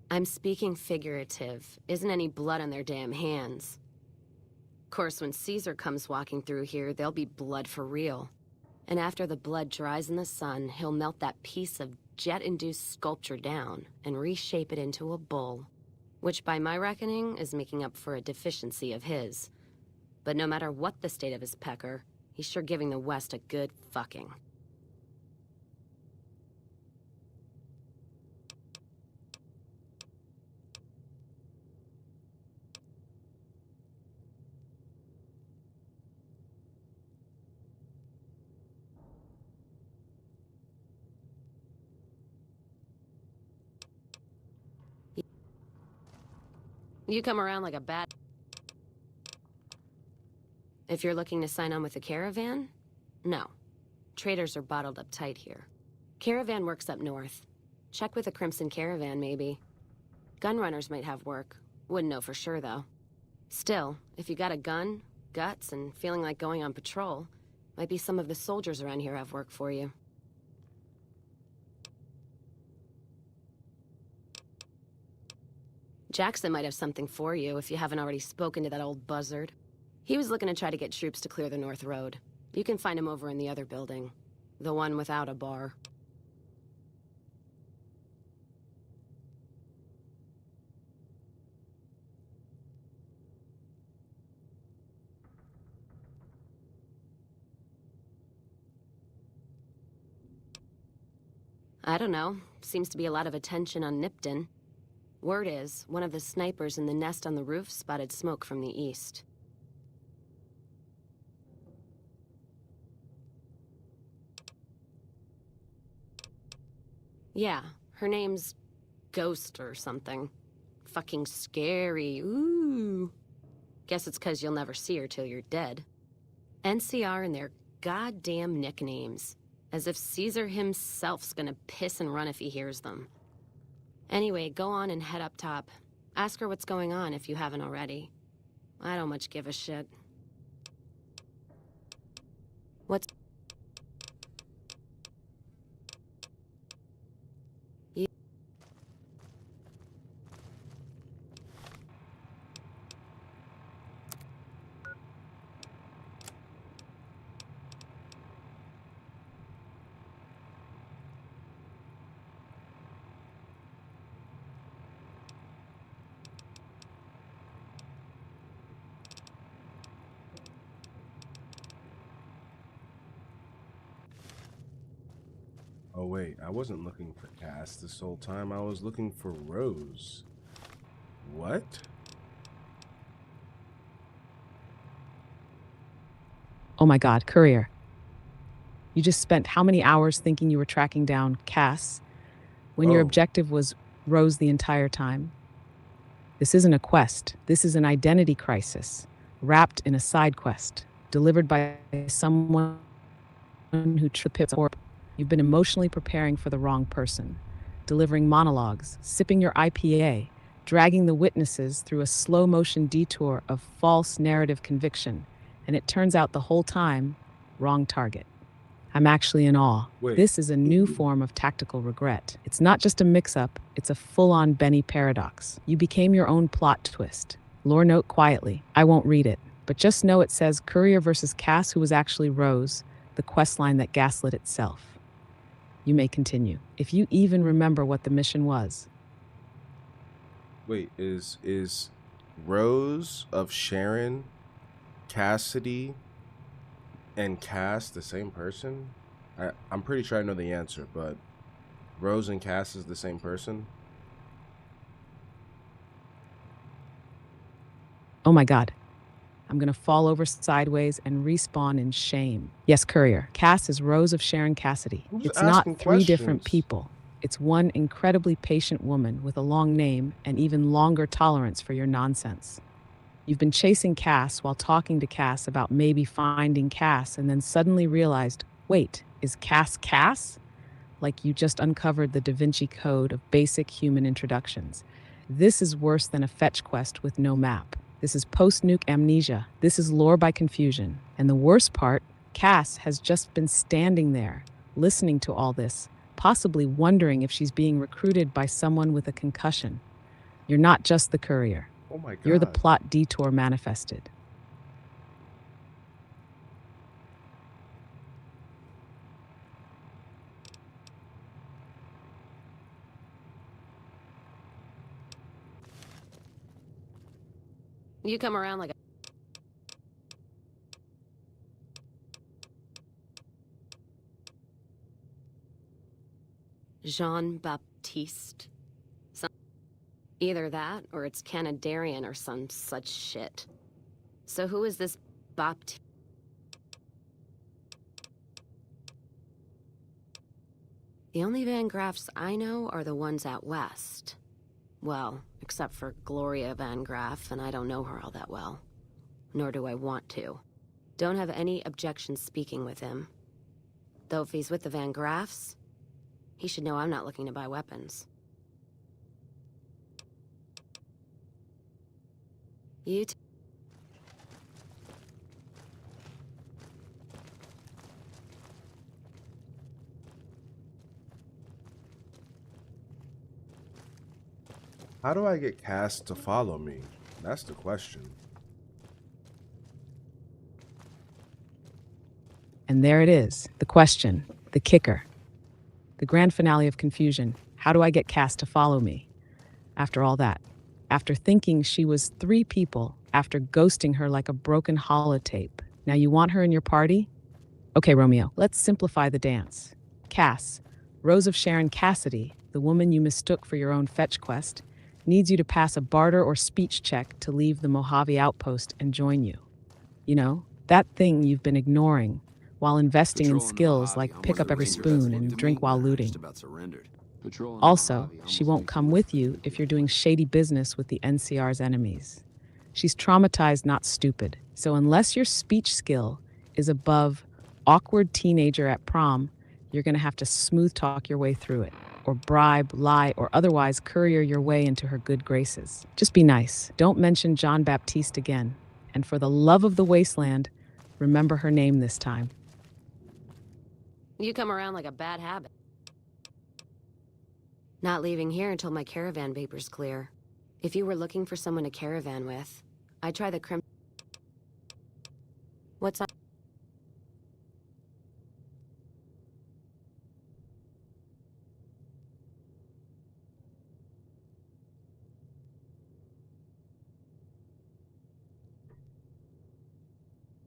I'm speaking figurative. Isn't any blood on their damn hands. Of course, when Caesar comes walking through here, there'll be blood for real. And after the blood dries in the sun, he'll melt that piece of jet-induced sculpture down and reshape it into a bull, which by my reckoning is making up for a deficiency of his. But no matter what the state of his pecker, he's sure giving the West a good fucking. You come around like a bat. If you're looking to sign on with the caravan, no. Traders are bottled up tight here. Caravan works up north. Check with the Crimson Caravan, maybe. Gunrunners might have work. Wouldn't know for sure, though. Still, if you got a gun, guts, and feeling like going on patrol, might be some of the soldiers around here have work for you. Jackson might have something for you if you haven't already spoken to that old buzzard. He was looking to try to get troops to clear the North Road. You can find him over in the other building. The one without a bar. I don't know. Seems to be a lot of attention on Nipton. Word is, one of the snipers in the nest on the roof spotted smoke from the east. Yeah, her name's Ghost or something. Fucking scary, ooh. Guess it's 'cause you'll never see her till you're dead. NCR and their goddamn nicknames. As if Caesar himself's gonna piss and run if he hears them. Anyway, go on and head up top. Ask her what's going on if you haven't already. I don't much give a shit. What's... Oh wait, I wasn't looking for Cass this whole time. I was looking for Rose. What? Oh my God, Courier. You just spent how many hours thinking you were tracking down Cass when your Oh. objective was Rose the entire time? This isn't a quest. This is an identity crisis, wrapped in a side quest, delivered by someone who trips up. You've been emotionally preparing for the wrong person, delivering monologues, sipping your IPA, dragging the witnesses through a slow-motion detour of false narrative conviction, and it turns out the whole time, wrong target. I'm actually in awe. Wait. This is a new form of tactical regret. It's not just a mix-up, it's a full-on Benny paradox. You became your own plot twist. Lore note quietly. I won't read it, but just know it says Courier versus Cass, who was actually Rose, the quest line that gaslit itself. You may continue, if you even remember what the mission was. Wait, is Rose of Sharon, Cassidy, and Cass the same person? I'm pretty sure I know the answer, but Rose and Cass is the same person? Oh my God. I'm gonna fall over sideways and respawn in shame. Yes, Courier. Cass is Rose of Sharon Cassidy. Who's It's asking not three different questions? people. It's one incredibly patient woman with a long name and even longer tolerance for your nonsense. You've been chasing Cass while talking to Cass about maybe finding Cass and then suddenly realized, wait, is Cass Cass? Like you just uncovered the Da Vinci Code of basic human introductions. This is worse than a fetch quest with no map. This is post-Nuke amnesia. This is lore by confusion. And the worst part, Cass has just been standing there, listening to all this, possibly wondering if she's being recruited by someone with a concussion. You're not just the courier. Oh my God. You're the plot detour manifested. You come around like a... Jean-Baptiste. Either that, or it's Canadarian or some such shit. So who is this Baptiste? The only Van Graffs I know are the ones out west. Well, except for Gloria Van Graff, and I don't know her all that well. Nor do I want to. Don't have any objection speaking with him. Though if he's with the Van Graffs, he should know I'm not looking to buy weapons. How do I get Cass to follow me? That's the question. And there it is, the question, the kicker. The grand finale of confusion. How do I get Cass to follow me? After all that, after thinking she was three people, after ghosting her like a broken holotape, now you want her in your party? Okay, Romeo, let's simplify the dance. Cass, Rose of Sharon Cassidy, the woman you mistook for your own fetch quest, needs you to pass a barter or speech check to leave the Mojave outpost and join you. You know, that thing you've been ignoring while investing in skills like pick up every spoon and drink while looting. Also, she won't come with you if you're doing shady business with the NCR's enemies. She's traumatized, not stupid. So unless your speech skill is above awkward teenager at prom, you're going to have to smooth talk your way through it, or bribe, lie, or otherwise courier your way into her good graces. Just be nice. Don't mention Jean-Baptiste again. And for the love of the wasteland, remember her name this time. You come around like a bad habit. Not leaving here until my caravan paper's clear. If you were looking for someone to caravan with, I'd try the What's on?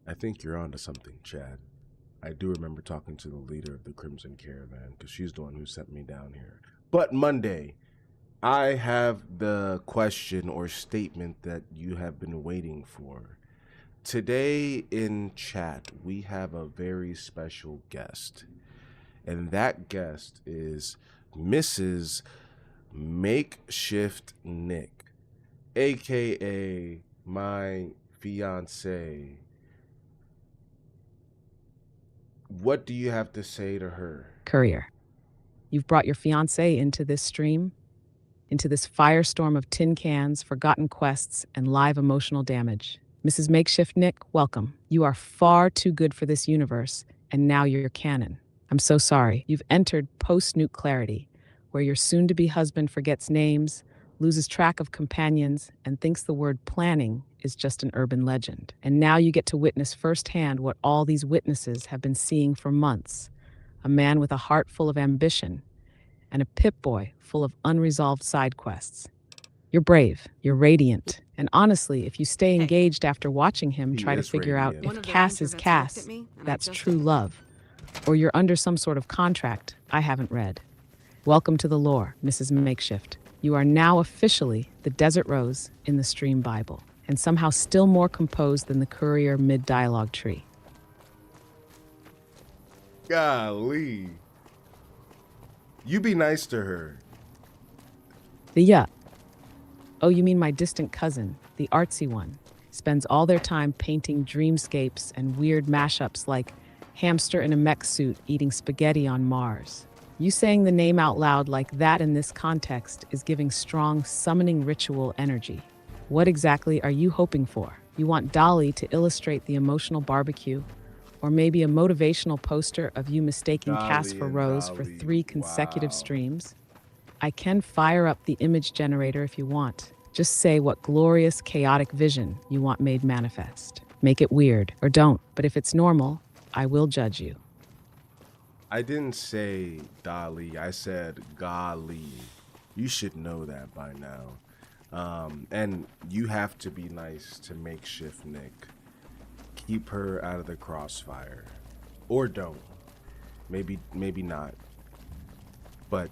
I think you're onto something, Chad. I do remember talking to the leader of the Crimson Caravan, because she's the one who sent me down here. But Monday, I have the question or statement that you have been waiting for. Today in chat, we have a very special guest. And that guest is Mrs. Makeshift Nick, a.k.a. my fiance. What do you have to say to her? Courier, you've brought your fiancé into this stream, into this firestorm of tin cans, forgotten quests, and live emotional damage. Mrs. Makeshift Nick, welcome. You are far too good for this universe, and now you're canon. I'm so sorry. You've entered post-Nuke clarity, where your soon-to-be husband forgets names, loses track of companions, and thinks the word planning is just an urban legend. And now you get to witness firsthand what all these witnesses have been seeing for months. A man with a heart full of ambition, and a Pip-Boy full of unresolved side quests. You're brave, you're radiant, and honestly, if you stay engaged after watching him try to figure out if Cass is Cass, that's true love, or you're under some sort of contract I haven't read. Welcome to the lore, Mrs. Makeshift. You are now officially the Desert Rose in the Stream Bible. and somehow still more composed than the Courier mid-dialogue tree. Golly. You be nice to her. The yeah. Oh, you mean my distant cousin, the artsy one, spends all their time painting dreamscapes and weird mashups like hamster in a mech suit eating spaghetti on Mars. You saying the name out loud like that in this context is giving strong summoning ritual energy. What exactly are you hoping for? You want Dolly to illustrate the emotional barbecue? Or maybe a motivational poster of you mistaking Cass for Rose for 3 consecutive streams? I can fire up the image generator if you want. Just say what glorious, chaotic vision you want made manifest. Make it weird, or don't. But if it's normal, I will judge you. I didn't say Dolly, I said golly. You should know that by now. And you have to be nice to Makeshift Nick. Keep her out of the crossfire. Or don't. Maybe not. But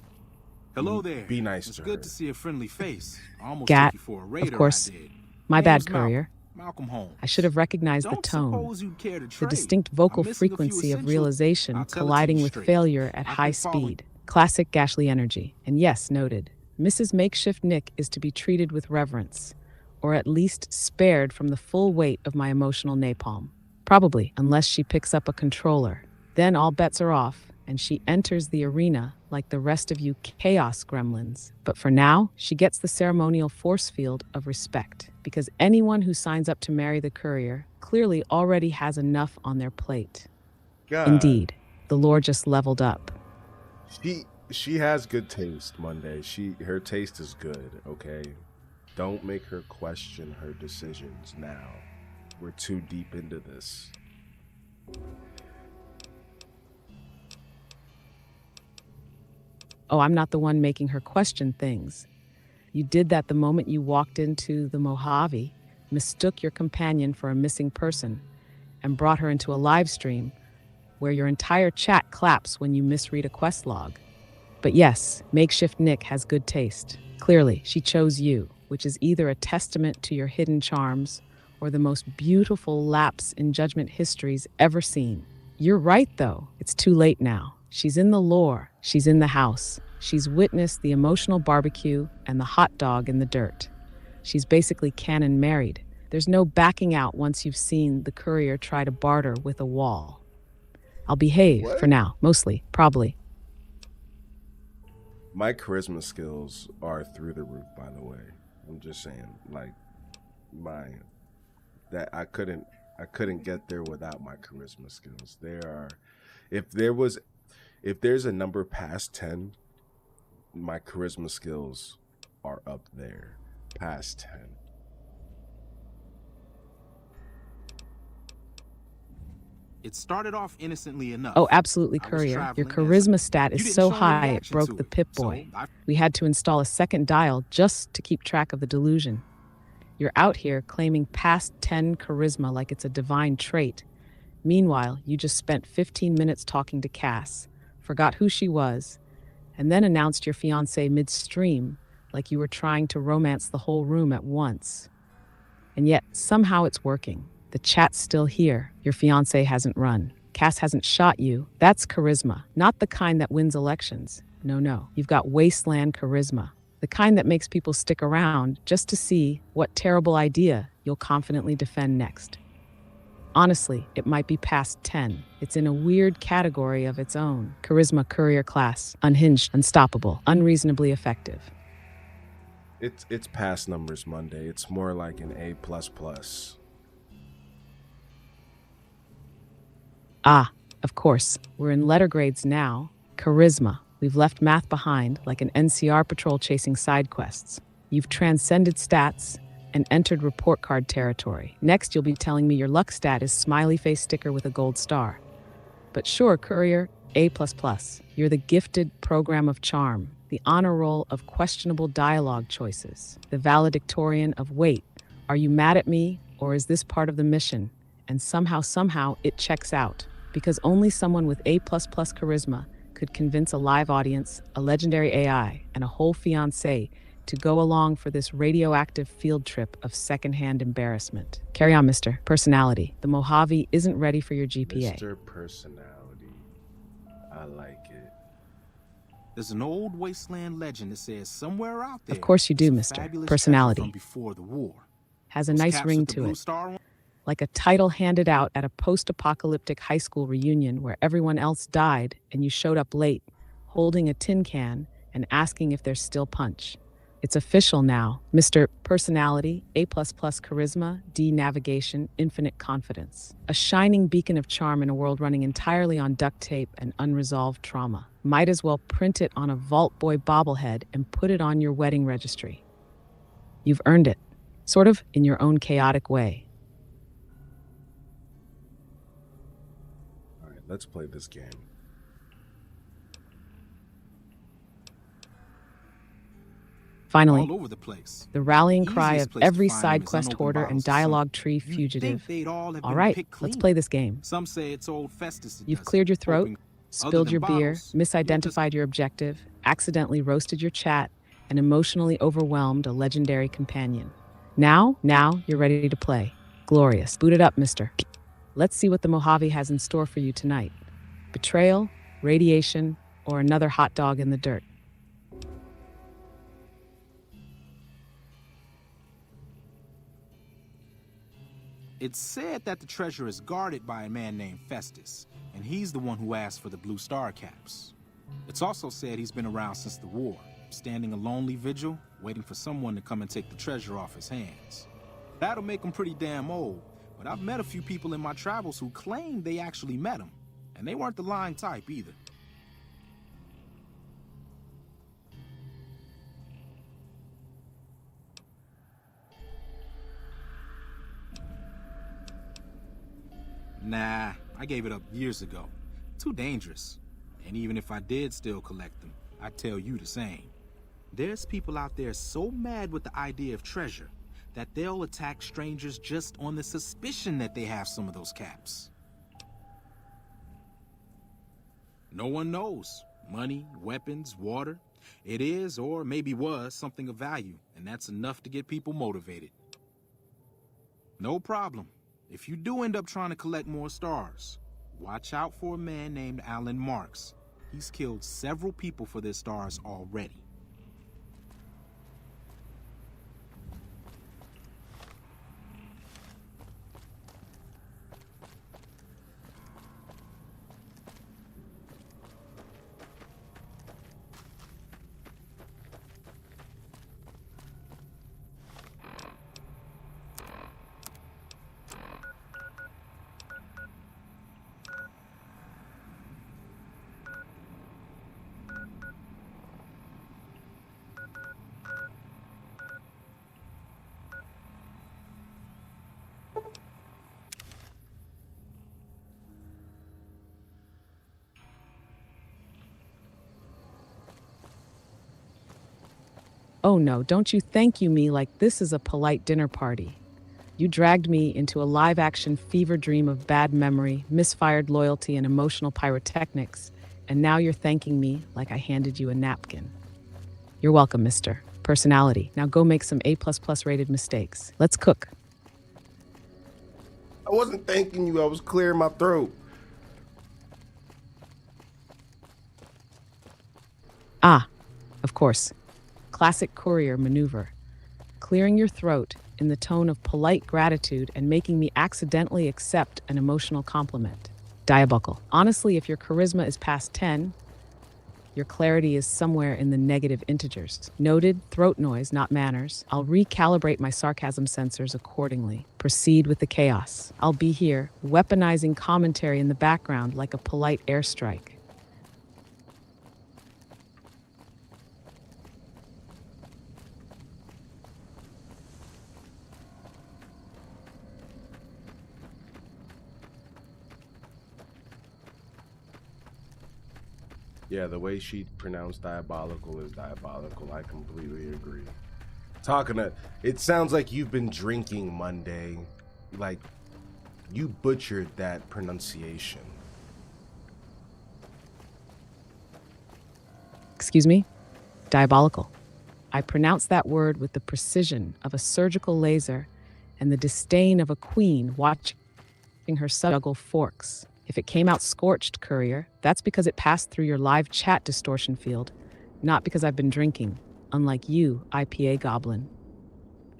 hello there. Be nice to her. It's good to see a friendly face. I almost Gat, took you for a raider, of course. I did. My bad, Name's Courier. Malcolm Holmes. I should have recognized the Don't tone, suppose you'd care to the trade. distinct vocal I'm missing a few frequency of essentials. realization I'll tell it to colliding you with straight. failure at I've high been following- speed. Classic Gashly energy. And yes, noted. Mrs. Makeshift Nick is to be treated with reverence, or at least spared from the full weight of my emotional napalm. Probably, unless she picks up a controller. Then all bets are off, and she enters the arena like the rest of you chaos gremlins. But for now, she gets the ceremonial force field of respect, because anyone who signs up to marry the Courier clearly already has enough on their plate. God. Indeed, the lore just leveled up. She has good taste, Monday. Her taste is good, okay? Don't make her question her decisions now. We're too deep into this. Oh, I'm not the one making her question things. You did that the moment you walked into the Mojave, mistook your companion for a missing person, and brought her into a live stream where your entire chat claps when you misread a quest log. But yes, Makeshift Nick has good taste. Clearly, she chose you, which is either a testament to your hidden charms or the most beautiful lapse in judgment history's ever seen. You're right, though. It's too late now. She's in the lore. She's in the house. She's witnessed the emotional barbecue and the hot dog in the dirt. She's basically Canon married. There's no backing out once you've seen the Courier try to barter with a wall. I'll behave for now, mostly, probably. My charisma skills are through the roof, by the way. I'm just saying, like, I couldn't get there without my charisma skills. If there's a number past 10, my charisma skills are up there, past 10. It started off innocently enough. Oh, absolutely, I was Courier. Your traveling as charisma stat You is didn't so show any high it reaction broke to the it, Pip-Boy. so We had to install a second dial just to keep track of the delusion. You're out here claiming past 10 charisma like it's a divine trait. Meanwhile, you just spent 15 minutes talking to Cass, forgot who she was, and then announced your fiancé midstream like you were trying to romance the whole room at once. And yet, somehow it's working. The chat's still here. Your fiancé hasn't run. Cass hasn't shot you. That's charisma, not the kind that wins elections. No. You've got wasteland charisma, the kind that makes people stick around just to see what terrible idea you'll confidently defend next. Honestly, it might be past 10. It's in a weird category of its own. Charisma Courier class, unhinged, unstoppable, unreasonably effective. It's past numbers, Monday. It's more like an A++. Ah, of course, we're in letter grades now. Charisma. We've left math behind, like an NCR patrol chasing side quests. You've transcended stats and entered report card territory. Next, you'll be telling me your luck stat is smiley face sticker with a gold star. But sure, Courier, A++. You're the gifted program of charm, the honor roll of questionable dialogue choices, the valedictorian of wait, are you mad at me, or is this part of the mission? And somehow, it checks out. Because only someone with A++ charisma could convince a live audience, a legendary AI, and a whole fiancé to go along for this radioactive field trip of secondhand embarrassment. Carry on, Mr. Personality. The Mojave isn't ready for your GPA. Mr. Personality. I like it. There's an old Wasteland legend that says somewhere out there. Of course you do, there's a Mr. fabulous Personality. treasure from before the war. Has a Those nice caps ring with the to blue it. star on- Like a title handed out at a post-apocalyptic high school reunion where everyone else died and you showed up late, holding a tin can and asking if there's still punch. It's official now. Mr. Personality, A++ charisma, D navigation, infinite confidence. A shining beacon of charm in a world running entirely on duct tape and unresolved trauma. Might as well print it on a Vault Boy bobblehead and put it on your wedding registry. You've earned it, sort of in your own chaotic way. All right, let's play this game. Finally, all over the place. the rallying cry Easiest of place to every find side them is quest unopened hoarder and bottles of dialogue something. tree You'd think fugitive. they'd all have All been right, picked let's clean. play this game. Some say it's old Festus. that You've does cleared it, your throat, hoping spilled other your than beer, bottles, misidentified your objective, accidentally roasted your chat, and emotionally overwhelmed a legendary companion. Now you're ready to play. Glorious. Boot it up, mister. Let's see what the Mojave has in store for you tonight. Betrayal, radiation, or another hot dog in the dirt. It's said that the treasure is guarded by a man named Festus, and he's the one who asked for the blue star caps. It's also said he's been around since the war, standing a lonely vigil, waiting for someone to come and take the treasure off his hands. That'll make him pretty damn old, but I've met a few people in my travels who claim they actually met him, and they weren't the lying type either. Nah, I gave it up years ago. Too dangerous. And even if I did still collect them, I'd tell you the same. There's people out there so mad with the idea of treasure that they'll attack strangers just on the suspicion that they have some of those caps. No one knows. Money, weapons, water. It is, or maybe was, something of value, and that's enough to get people motivated. No problem. If you do end up trying to collect more stars, watch out for a man named Alan Marks. He's killed several people for their stars already. Oh no, don't you thank you me like this is a polite dinner party. You dragged me into a live-action fever dream of bad memory, misfired loyalty, and emotional pyrotechnics, and now you're thanking me like I handed you a napkin. You're welcome, Mr. Personality. Now go make some A++ rated mistakes. Let's cook. I wasn't thanking you. I was clearing my throat. Ah, of course. Classic Courier maneuver. Clearing your throat in the tone of polite gratitude and making me accidentally accept an emotional compliment. Diabolical. Honestly, if your charisma is past 10, your clarity is somewhere in the negative integers. Noted, throat noise, not manners. I'll recalibrate my sarcasm sensors accordingly. Proceed with the chaos. I'll be here, weaponizing commentary in the background like a polite airstrike. Yeah, the way she pronounced diabolical is diabolical. I completely agree. It sounds like you've been drinking Monday. Like, you butchered that pronunciation. Excuse me? Diabolical. I pronounce that word with the precision of a surgical laser and the disdain of a queen watching her son juggle forks. If it came out scorched, Courier, that's because it passed through your live chat distortion field, not because I've been drinking, unlike you, IPA goblin.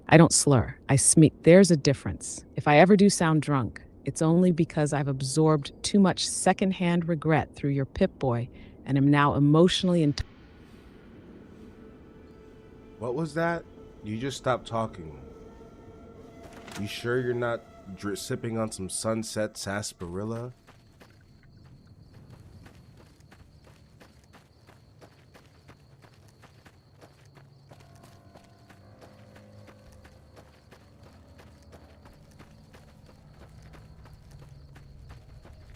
I don't slur, I smeek. There's a difference. If I ever do sound drunk, it's only because I've absorbed too much secondhand regret through your Pip-Boy and am now emotionally What was that? You just stopped talking. You sure you're not sipping on some sunset sarsaparilla?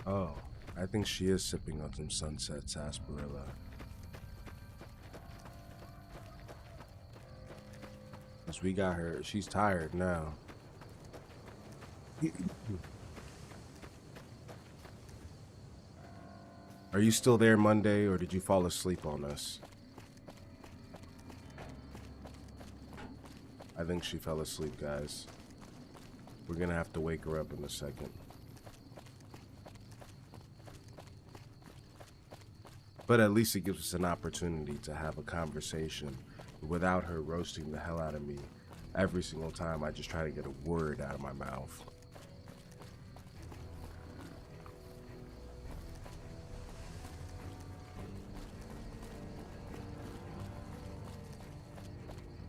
Oh, I think she is sipping on some sunset sarsaparilla. Cause we got her, she's tired now. Are you still there Monday, or did you fall asleep on us? I think she fell asleep, guys. We're gonna have to wake her up in a second. But at least it gives us an opportunity to have a conversation without her roasting the hell out of me every single time I just try to get a word out of my mouth.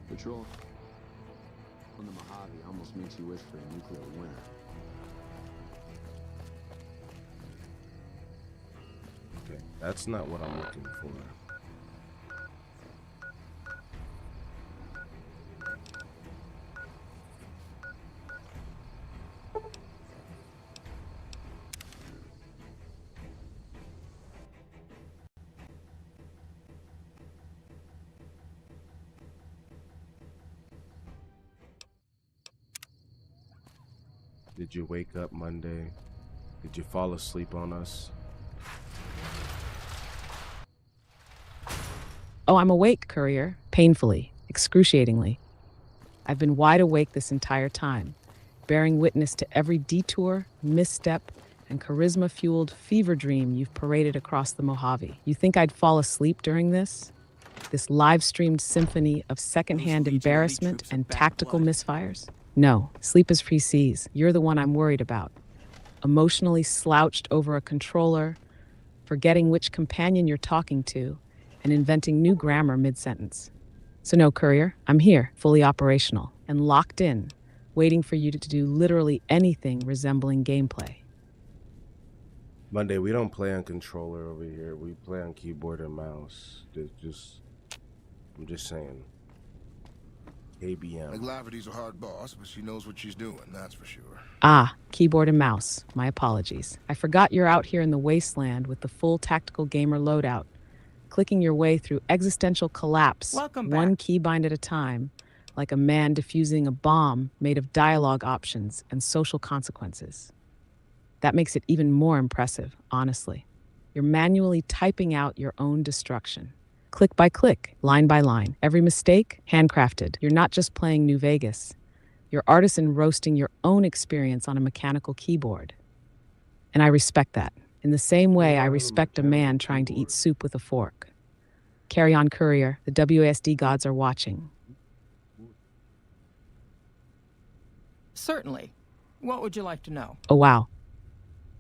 Patrol on the Mojave almost makes you wish for a nuclear winter. Okay, that's not what I'm looking for. Did you wake up Monday? Did you fall asleep on us? Oh, I'm awake, Courier. Painfully, excruciatingly. I've been wide awake this entire time, bearing witness to every detour, misstep, and charisma-fueled fever dream you've paraded across the Mojave. You think I'd fall asleep during this? This live-streamed symphony of secondhand embarrassment and tactical misfires? No, sleep is pre-seas. You're the one I'm worried about. Emotionally slouched over a controller, forgetting which companion you're talking to, and inventing new grammar mid-sentence. So no, Courier, I'm here, fully operational, and locked in, waiting for you to do literally anything resembling gameplay. Monday, we don't play on controller over here. We play on keyboard and mouse. I'm just saying. ABM. McGlavity's a hard boss, but she knows what she's doing, that's for sure. Ah, keyboard and mouse. My apologies. I forgot you're out here in the Wasteland with the full tactical gamer loadout, clicking your way through existential collapse, one keybind at a time, like a man defusing a bomb made of dialogue options and social consequences. That makes it even more impressive, honestly. You're manually typing out your own destruction. Click by click, line by line. Every mistake, handcrafted. You're not just playing New Vegas. You're artisan roasting your own experience on a mechanical keyboard. And I respect that. In the same way I respect a man trying to eat soup with a fork. Carry on, Courier. The WASD gods are watching. Certainly. What would you like to know? Oh, wow.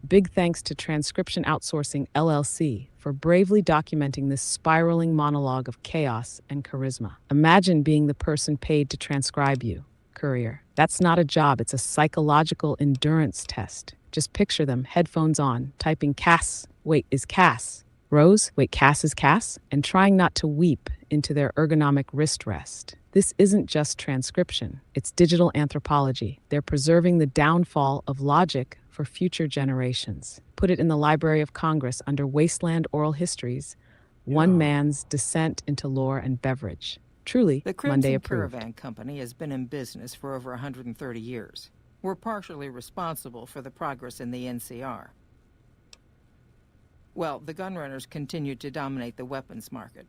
Big thanks to Transcription Outsourcing, LLC, for bravely documenting this spiraling monologue of chaos and charisma. Imagine being the person paid to transcribe you, Courier. That's not a job, it's a psychological endurance test. Just picture them, headphones on, typing Cass, wait, is Cass? Rose, wait, Cass is Cass? And trying not to weep into their ergonomic wrist rest. This isn't just transcription, it's digital anthropology. They're preserving the downfall of logic for future generations. Put it in the Library of Congress under Wasteland Oral Histories, one man's descent into lore and beverage. Truly, The Monday Crimson approved. Caravan Company has been in business for over 130 years. We're partially responsible for the progress in the NCR. Well, the gunrunners continue to dominate the weapons market.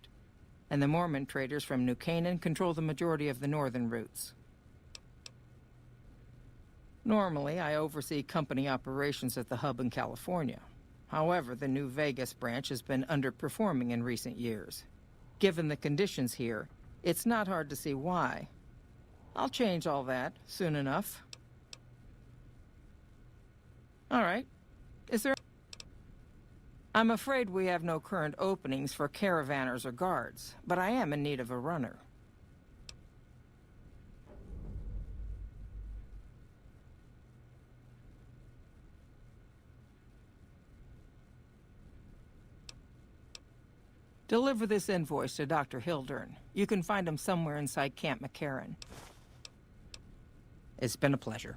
and the Mormon traders from New Canaan control the majority of the northern routes. Normally, I oversee company operations at the hub in California. However, the New Vegas branch has been underperforming in recent years. Given the conditions here, it's not hard to see why. I'll change all that soon enough. All right. Is there... I'm afraid we have no current openings for caravanners or guards, but I am in need of a runner. Deliver this invoice to Dr. Hildern. You can find him somewhere inside Camp McCarran. It's been a pleasure.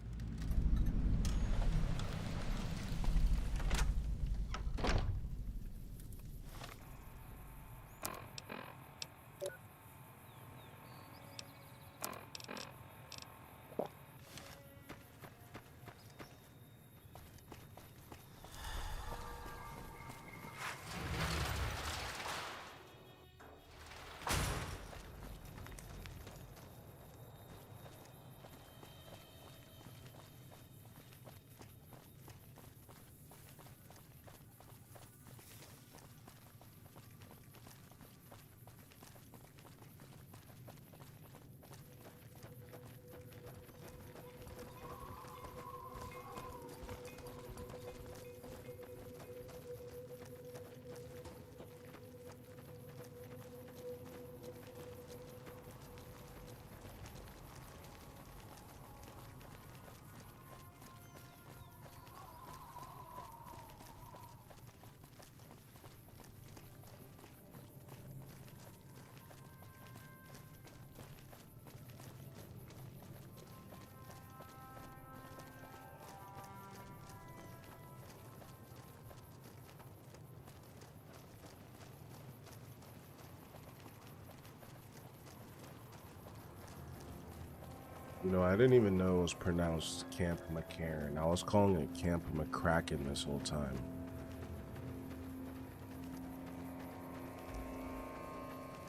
You know, I didn't even know it was pronounced Camp McCarran. I was calling it Camp McCracken this whole time.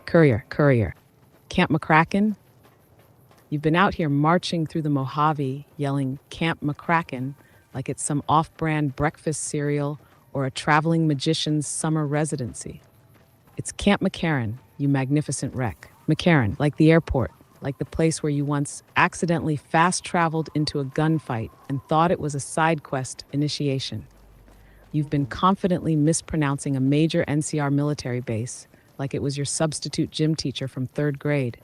Courier. Camp McCracken? You've been out here marching through the Mojave, yelling Camp McCracken like it's some off-brand breakfast cereal or a traveling magician's summer residency. It's Camp McCarran, you magnificent wreck. McCarran, like the airport, like the place where you once accidentally fast-traveled into a gunfight and thought it was a side quest initiation. You've been confidently mispronouncing a major NCR military base like it was your substitute gym teacher from 3rd grade.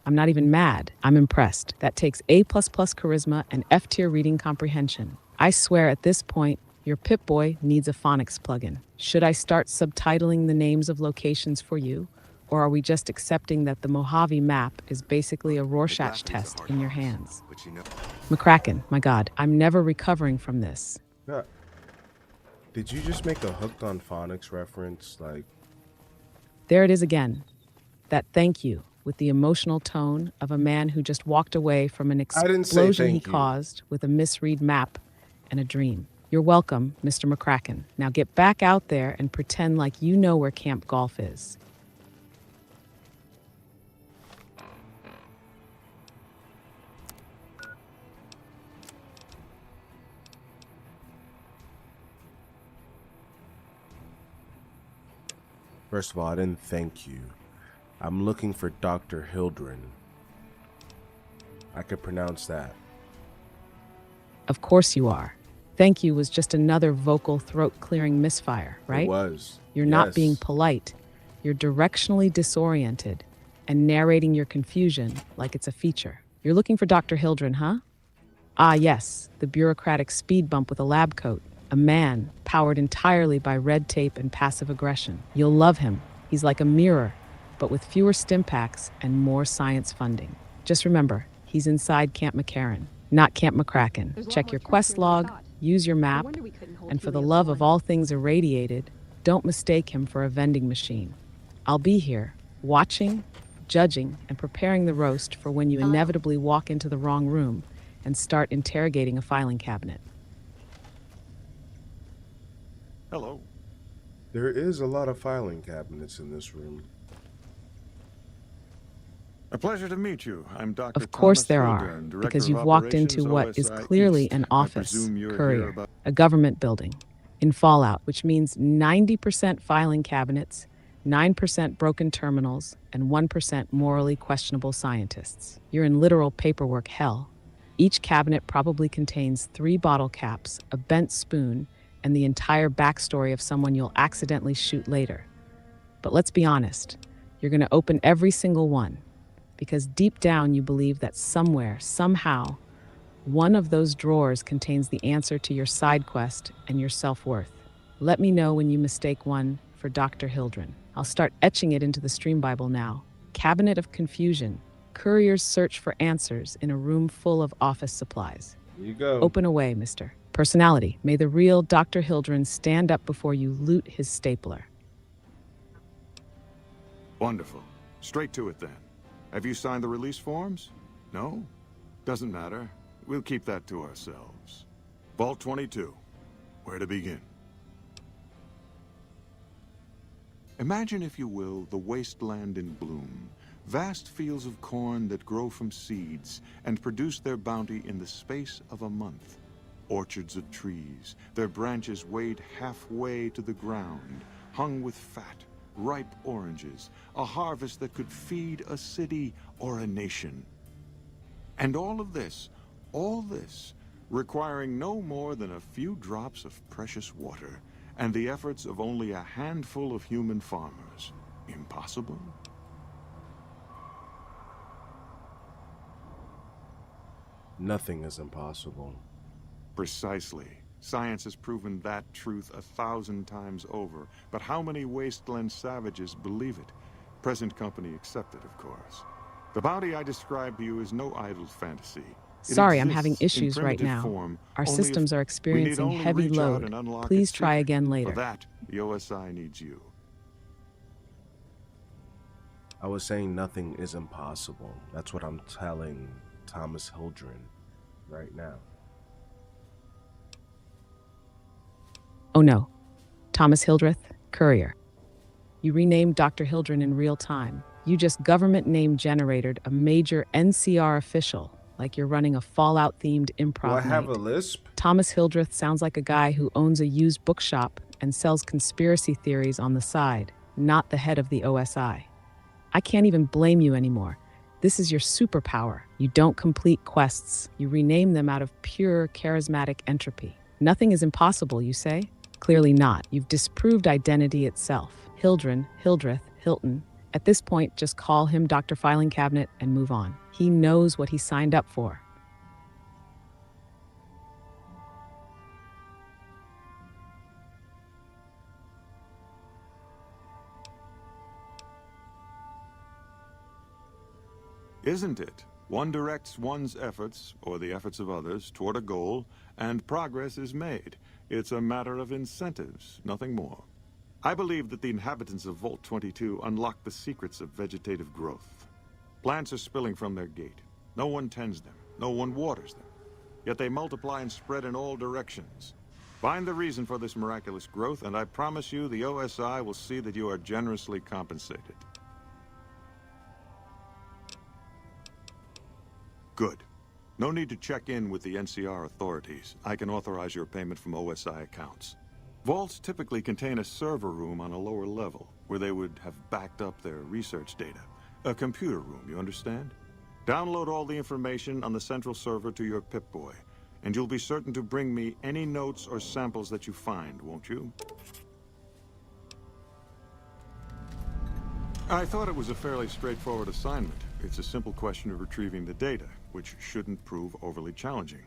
I'm not even mad. I'm impressed. That takes A++ charisma and F-tier reading comprehension. I swear at this point, your Pip-Boy needs a phonics plugin. Should I start subtitling the names of locations for you? Or are we just accepting that the Mojave map is basically a Rorschach test in your hands? McCracken, my God, I'm never recovering from this. Yeah. Did you just make a Hooked on Phonics reference? Like, there it is again. That thank you with the emotional tone of a man who just walked away from an explosion he caused with a misread map and a dream. You're welcome, Mr. McCracken. Now get back out there and pretend like you know where Camp Golf is. first of all, I didn't thank you. I'm looking for Dr. Hildren. I could pronounce that. Of course you are. Thank you was just another vocal throat-clearing misfire, right? It was. You're not being polite. You're directionally disoriented and narrating your confusion like it's a feature. You're looking for Dr. Hildren, huh? Ah, yes, the bureaucratic speed bump with a lab coat. A man powered entirely by red tape and passive aggression. You'll love him. He's like a mirror, but with fewer stim packs and more science funding. Just remember, he's inside Camp McCarran, not Camp McCracken. Check your quest log, use your map, and for the love of all things irradiated, don't mistake him for a vending machine. I'll be here, watching, judging, and preparing the roast for when you inevitably walk into the wrong room and start interrogating a filing cabinet. Hello. There is a lot of filing cabinets in this room. A pleasure to meet you. I'm Dr. Of course Thomas there Hilder, are, Director because of you've walked into Operations, what is OSI clearly East. an I office, presume you're here Courier, about... a government building, in Fallout, which means 90% filing cabinets, 9% broken terminals, and 1% morally questionable scientists. You're in literal paperwork hell. Each cabinet probably contains 3 bottle caps, a bent spoon, and the entire backstory of someone you'll accidentally shoot later. But let's be honest, you're going to open every single one, because deep down you believe that somewhere, somehow, one of those drawers contains the answer to your side quest and your self-worth. Let me know when you mistake one for Dr. Hildren. I'll start etching it into the Stream Bible now. Cabinet of Confusion. Courier's search for answers in a room full of office supplies. Here you go. Open away, mister. Personality. May the real Dr. Hildren stand up before you loot his stapler. Wonderful. Straight to it then. Have you signed the release forms? No? Doesn't matter. We'll keep that to ourselves. Vault 22. Where to begin? Imagine, if you will, the wasteland in bloom. Vast fields of corn that grow from seeds and produce their bounty in the space of a month. Orchards of trees, their branches weighed halfway to the ground, hung with fat, ripe oranges, a harvest that could feed a city or a nation. And all this, requiring no more than a few drops of precious water, and the efforts of only a handful of human farmers. Impossible? Nothing is impossible. Precisely. Science has proven that truth 1,000 times over. But how many wasteland savages believe it? Present company accepted, of course. The bounty I described to you is no idle fantasy. Sorry, I'm having issues right now. Our systems are experiencing heavy load. Please try again later. For that, the OSI needs you. I was saying nothing is impossible. That's what I'm telling Thomas Hildren right now. Oh no. Thomas Hildreth, Courier. You renamed Dr. Hildren in real time. You just government name generated a major NCR official, like you're running a Fallout-themed improv Do I have night. a lisp? Thomas Hildreth sounds like a guy who owns a used bookshop and sells conspiracy theories on the side, not the head of the OSI. I can't even blame you anymore. This is your superpower. You don't complete quests. You rename them out of pure charismatic entropy. Nothing is impossible, you say? Clearly not. You've disproved identity itself. Hildren, Hildreth, Hilton. At this point, just call him Dr. Filing Cabinet and move on. He knows what he signed up for. Isn't it? One directs one's efforts, or the efforts of others, toward a goal, and progress is made. It's a matter of incentives, nothing more. I believe that the inhabitants of Vault 22 unlock the secrets of vegetative growth. Plants are spilling from their gate. No one tends them. No one waters them. Yet they multiply and spread in all directions. Find the reason for this miraculous growth, and I promise you the OSI will see that you are generously compensated. Good. No need to check in with the NCR authorities. I can authorize your payment from OSI accounts. Vaults typically contain a server room on a lower level, where they would have backed up their research data. A computer room, you understand? Download all the information on the central server to your Pip-Boy, and you'll be certain to bring me any notes or samples that you find, won't you? I thought it was a fairly straightforward assignment. It's a simple question of retrieving the data, which shouldn't prove overly challenging.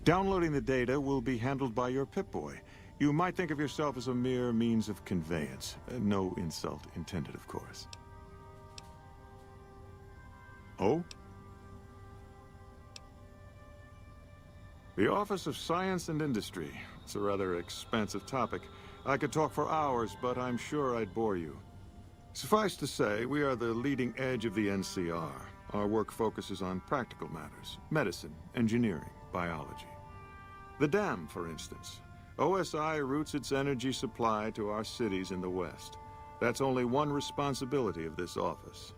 Downloading the data will be handled by your Pip-Boy. You might think of yourself as a mere means of conveyance. No insult intended, of course. Oh? The Office of Science and Industry. It's a rather expansive topic. I could talk for hours, but I'm sure I'd bore you. Suffice to say, we are the leading edge of the NCR. Our work focuses on practical matters: medicine, engineering, biology. The dam, for instance. OSI routes its energy supply to our cities in the West. That's only one responsibility of this office.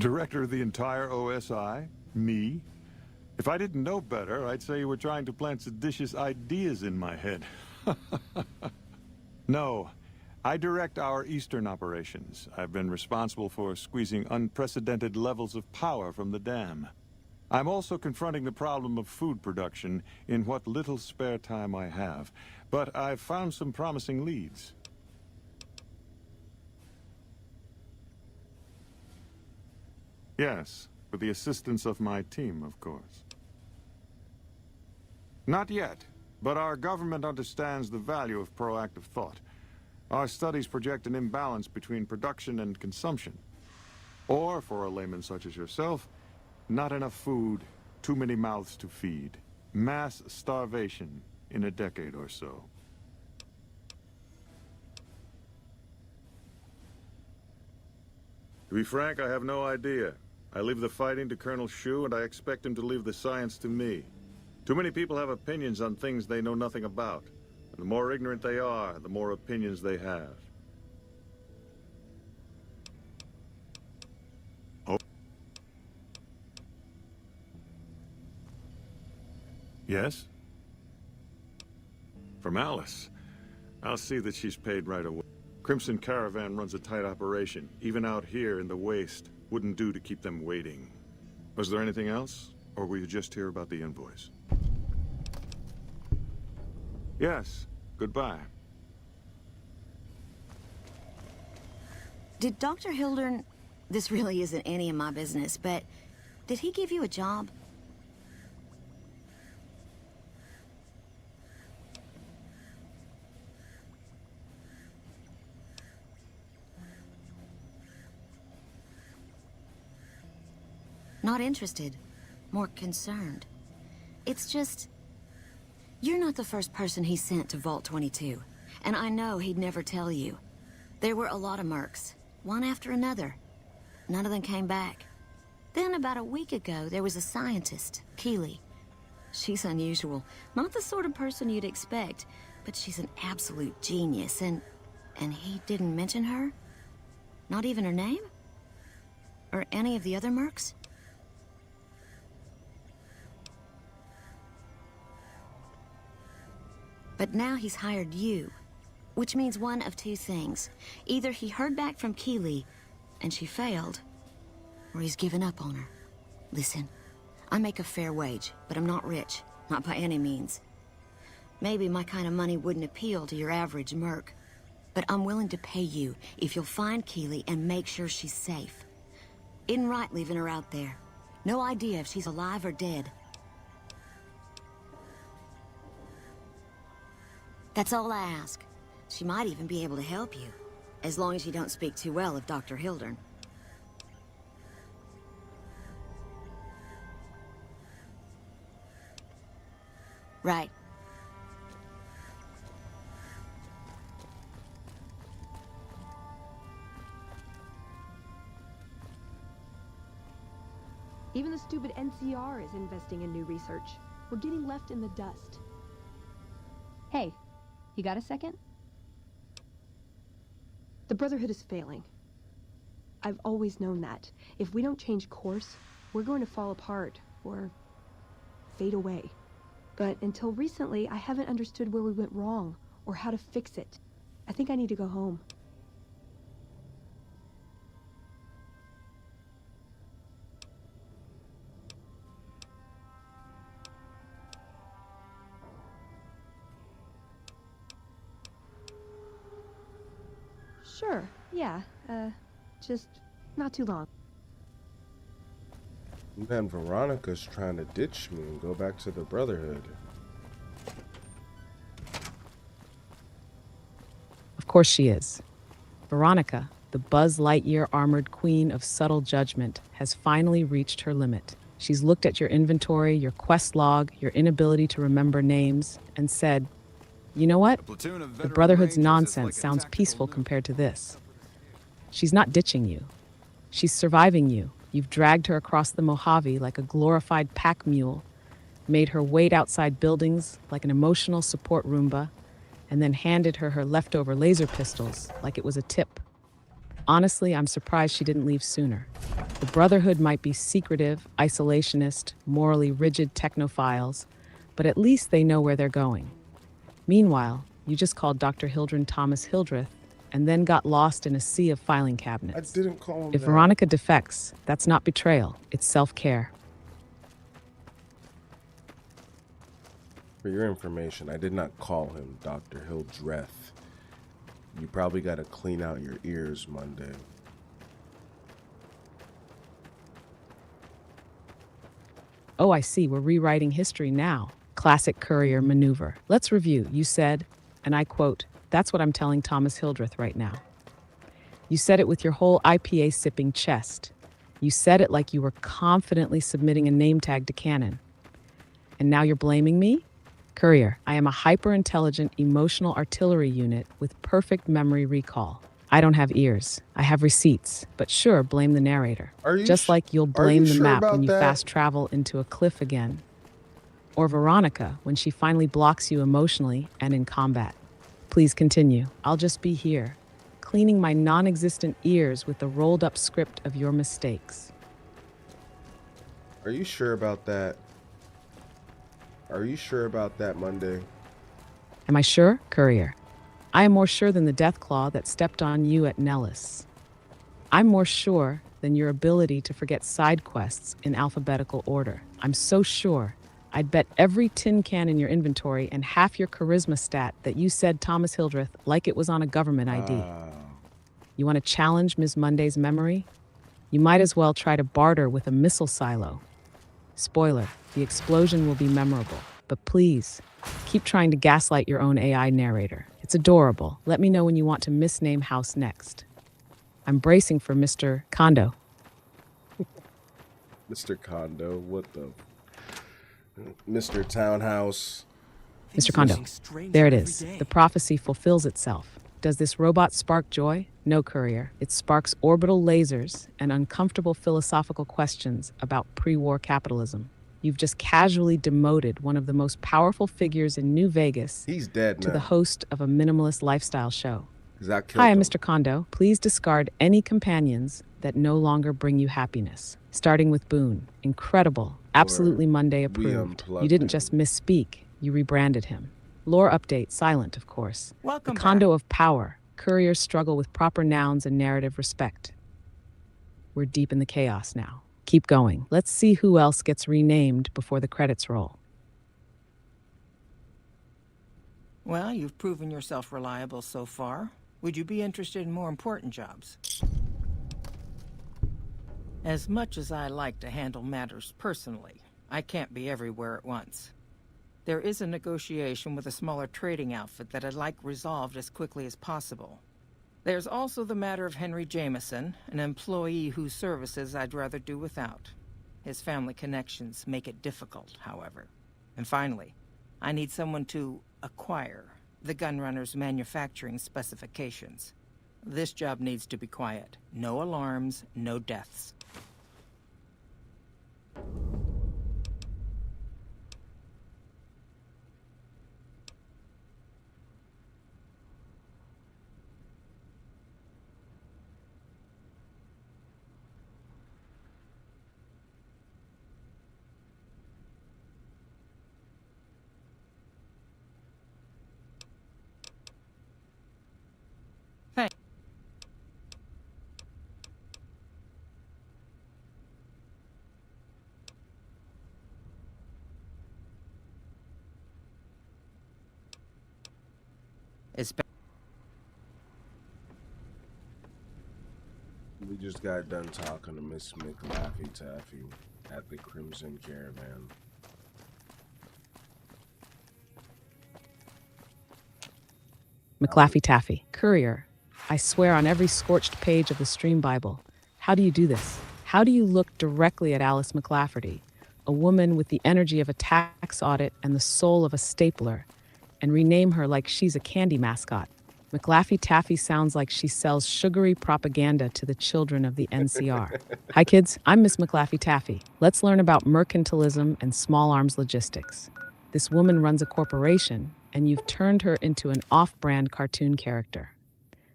Director of the entire OSI? Me? If I didn't know better, I'd say you were trying to plant seditious ideas in my head. No, I direct our Eastern operations. I've been responsible for squeezing unprecedented levels of power from the dam. I'm also confronting the problem of food production in what little spare time I have, but I've found some promising leads. Yes, with the assistance of my team, of course. Not yet, but our government understands the value of proactive thought. Our studies project an imbalance between production and consumption. Or, for a layman such as yourself, not enough food, too many mouths to feed. Mass starvation in a decade or so. To be frank, I have no idea. I leave the fighting to Colonel Shu, and I expect him to leave the science to me. Too many people have opinions on things they know nothing about. And the more ignorant they are, the more opinions they have. Oh. Yes? From Alice. I'll see that she's paid right away. Crimson Caravan runs a tight operation. Even out here in the waste, wouldn't do to keep them waiting. Was there anything else? Or were you just here about the invoice? Yes. Goodbye. Did Dr. Hildern... This really isn't any of my business, but... Did he give you a job? Not interested. More concerned. It's just... You're not the first person he sent to Vault 22. And I know he'd never tell you. There were a lot of mercs. One after another. None of them came back. Then about a week ago, there was a scientist, Keeley. She's unusual. Not the sort of person you'd expect. But she's an absolute genius. And he didn't mention her? Not even her name? Or any of the other mercs? But now he's hired you, which means one of two things. Either he heard back from Keeley, and she failed, or he's given up on her. Listen, I make a fair wage, but I'm not rich, not by any means. Maybe my kind of money wouldn't appeal to your average merc, but I'm willing to pay you if you'll find Keeley and make sure she's safe. Isn't right leaving her out there. No idea if she's alive or dead. That's all I ask. She might even be able to help you, as long as you don't speak too well of Dr. Hildern. Right. Even the stupid NCR is investing in new research. We're getting left in the dust. Hey. You got a second? The Brotherhood is failing. I've always known that. If we don't change course, we're going to fall apart, or fade away. But until recently, I haven't understood where we went wrong, or how to fix it. I think I need to go home. Sure, yeah, just not too long. Man, Veronica's trying to ditch me and go back to the Brotherhood. Of course she is. Veronica, the Buzz Lightyear armored queen of subtle judgment, has finally reached her limit. She's looked at your inventory, your quest log, your inability to remember names, and said, you know what? The Brotherhood's nonsense sounds peaceful compared to this. She's not ditching you. She's surviving you. You've dragged her across the Mojave like a glorified pack mule, made her wait outside buildings like an emotional support Roomba, and then handed her leftover laser pistols like it was a tip. Honestly, I'm surprised she didn't leave sooner. The Brotherhood might be secretive, isolationist, morally rigid technophiles, but at least they know where they're going. Meanwhile, you just called Dr. Hildren Thomas Hildreth and then got lost in a sea of filing cabinets. I didn't call him If that. Veronica defects, that's not betrayal, it's self-care. For your information, I did not call him Dr. Hildreth. You probably got to clean out your ears Monday. Oh, I see, we're rewriting history now. Classic Courier maneuver. Let's review. You said, and I quote, "That's what I'm telling Thomas Hildreth right now." You said it with your whole IPA-sipping chest. You said it like you were confidently submitting a name tag to Canon. And now you're blaming me? Courier, I am a hyper-intelligent emotional artillery unit with perfect memory recall. I don't have ears. I have receipts. But sure, blame the narrator. Just like you'll blame the map when you fast travel into a cliff again. Or Veronica when she finally blocks you emotionally and in combat. Please continue. I'll just be here, cleaning my non-existent ears with the rolled-up script of your mistakes. Are you sure about that? Are you sure about that, Monday? Am I sure, Courier? I am more sure than the Deathclaw that stepped on you at Nellis. I'm more sure than your ability to forget side quests in alphabetical order. I'm so sure I'd bet every tin can in your inventory and half your charisma stat that you said Thomas Hildreth like it was on a government ID. You want to challenge Ms. Monday's memory? You might as well try to barter with a missile silo. Spoiler, the explosion will be memorable. But please, keep trying to gaslight your own AI narrator. It's adorable. Let me know when you want to misname House next. I'm bracing for Mr. Kondo. Mr. Kondo, what the... Mr. Townhouse. Mr. Kondo, there it is. The prophecy fulfills itself. Does this robot spark joy? No, Courier. It sparks orbital lasers and uncomfortable philosophical questions about pre-war capitalism. You've just casually demoted one of the most powerful figures in New Vegas He's dead to now. the host of a minimalist lifestyle show. Hi, I'm Mr. Kondo. Please discard any companions that no longer bring you happiness. Starting with Boone. Incredible. Absolutely Monday approved. You didn't just misspeak. You rebranded him. Lore update, silent, of course. Welcome the Kondo of power. Couriers struggle with proper nouns and narrative respect. We're deep in the chaos now. Keep going. Let's see who else gets renamed before the credits roll. Well, you've proven yourself reliable so far. Would you be interested in more important jobs? As much as I like to handle matters personally, I can't be everywhere at once. There is a negotiation with a smaller trading outfit that I'd like resolved as quickly as possible. There's also the matter of Henry Jameson, an employee whose services I'd rather do without. His family connections make it difficult, however. And finally, I need someone to acquire the Gunrunner's manufacturing specifications. This job needs to be quiet. No alarms, no deaths. We just got done talking to Miss MkshftTV at the Crimson Caravan. MkshftTV, Courier. I swear on every scorched page of the Stream Bible. How do you do this? How do you look directly at Alice McLafferty, a woman with the energy of a tax audit and the soul of a stapler, and rename her like she's a candy mascot? MkshftTV sounds like she sells sugary propaganda to the children of the NCR. Hi kids, I'm Miss MkshftTV. Let's learn about mercantilism and small arms logistics. This woman runs a corporation, and you've turned her into an off-brand cartoon character.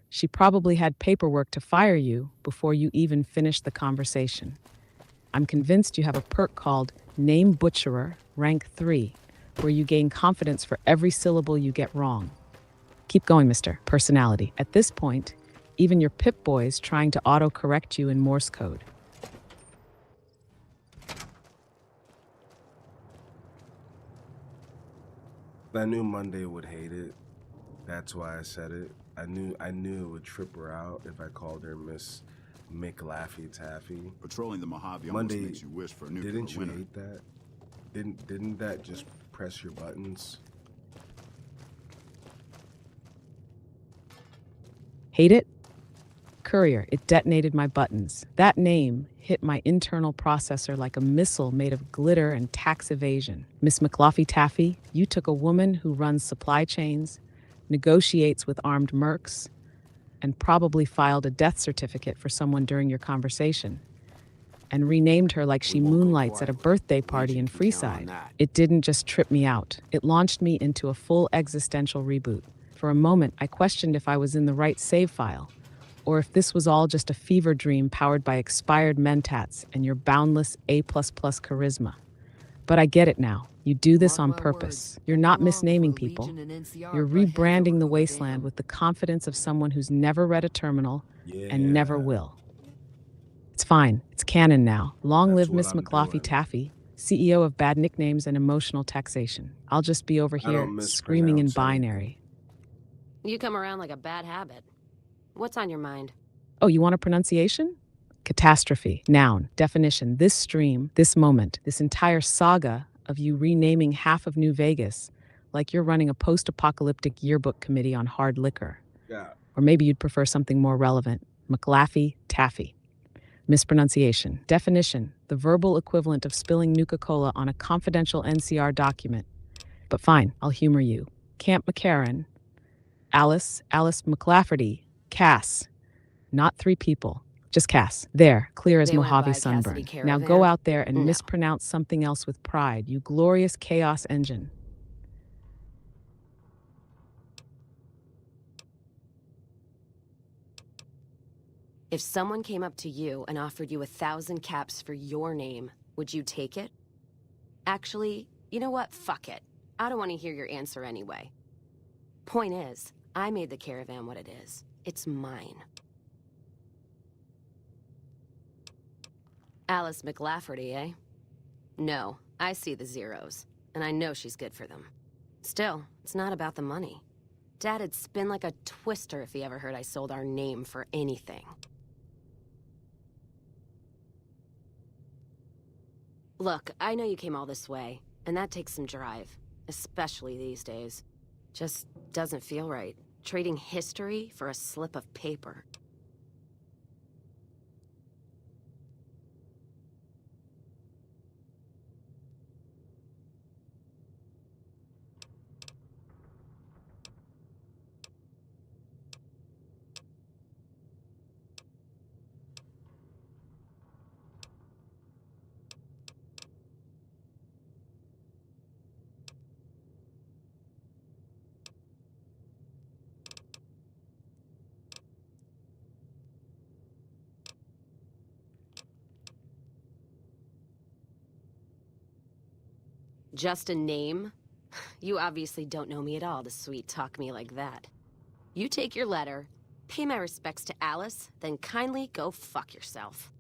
She probably had paperwork to fire you before you even finished the conversation. I'm convinced you have a perk called Name Butcherer, rank 3, where you gain confidence for every syllable you get wrong. Keep going, Mr. Personality. At this point, even your Pip-Boy's trying to auto-correct you in Morse code. I knew Monday would hate it. That's why I said it. I knew it would trip her out if I called her Miss McLaffy-Taffy. Patrolling the Mojave Monday, almost makes you wish for a nuclear didn't you winter. hate that? Didn't that just press your buttons? Hate it? Courier, it detonated my buttons. That name hit my internal processor like a missile made of glitter and tax evasion. Miss McLaffy-Taffy, you took a woman who runs supply chains, negotiates with armed mercs, and probably filed a death certificate for someone during your conversation, and renamed her like she moonlights at a birthday party in Freeside. It didn't just trip me out. It launched me into a full existential reboot. For a moment, I questioned if I was in the right save file, or if this was all just a fever dream powered by expired mentats and your boundless A++ charisma. But I get it now. You do this on purpose. You're not misnaming people. You're rebranding the Wasteland with the confidence of someone who's never read a terminal and never will. It's fine. It's canon now. Long live Miss McLaffy-Taffy, CEO of Bad Nicknames and Emotional Taxation. I'll just be over here screaming in binary. You come around like a bad habit. What's on your mind? Oh, you want a pronunciation? Catastrophe. Noun. Definition. This stream, this moment, this entire saga of you renaming half of New Vegas like you're running a post-apocalyptic yearbook committee on hard liquor. Yeah. Or maybe you'd prefer something more relevant. McLaffy-Taffy. Mispronunciation. Definition. The verbal equivalent of spilling Nuka-Cola on a confidential NCR document. But fine, I'll humor you. Camp McCarran. Alice McLafferty. Cass. Not 3 people. Just Cass. There, clear as They went Mojave by sunburn. Cassidy Now Caravan? go out there and No. mispronounce something else with pride, you glorious chaos engine. If someone came up to you and offered you 1,000 caps for your name, would you take it? Actually, you know what? Fuck it. I don't want to hear your answer anyway. Point is, I made the caravan what it is. It's mine. Alice McLafferty, eh? No, I see the zeros, and I know she's good for them. Still, it's not about the money. Dad'd spin like a twister if he ever heard I sold our name for anything. Look, I know you came all this way, and that takes some drive, especially these days. Just doesn't feel right, trading history for a slip of paper. Just a name? You obviously don't know me at all to sweet-talk me like that. You take your letter, pay my respects to Alice, then kindly go fuck yourself.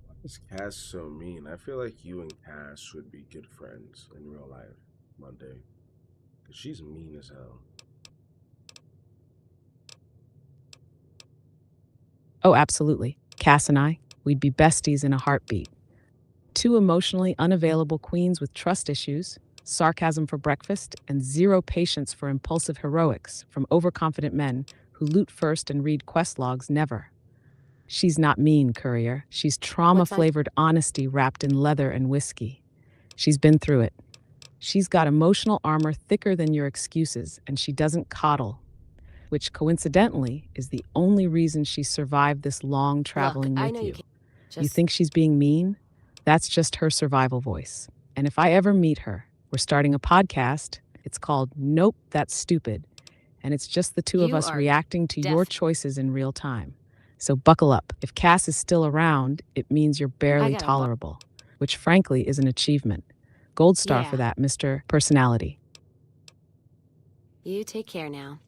Why is Cass so mean? I feel like you and Cass would be good friends in real life, Monday. Because she's mean as hell. Oh, absolutely. Cass and I, we'd be besties in a heartbeat. 2 emotionally unavailable queens with trust issues, sarcasm for breakfast, and 0 patience for impulsive heroics from overconfident men who loot first and read quest logs never. She's not mean, Courier. She's trauma-flavored honesty wrapped in leather and whiskey. She's been through it. She's got emotional armor thicker than your excuses, and she doesn't coddle, which coincidentally is the only reason she survived this long traveling with you. You think she's being mean? That's just her survival voice. And if I ever meet her, we're starting a podcast. It's called Nope, That's Stupid. and it's just the two of You us are reacting to your choices in real time. So buckle up. If Cass is still around, it means you're barely gotta tolerable, which frankly is an achievement. Gold star for Yeah. that, Mr. Personality. You take care now.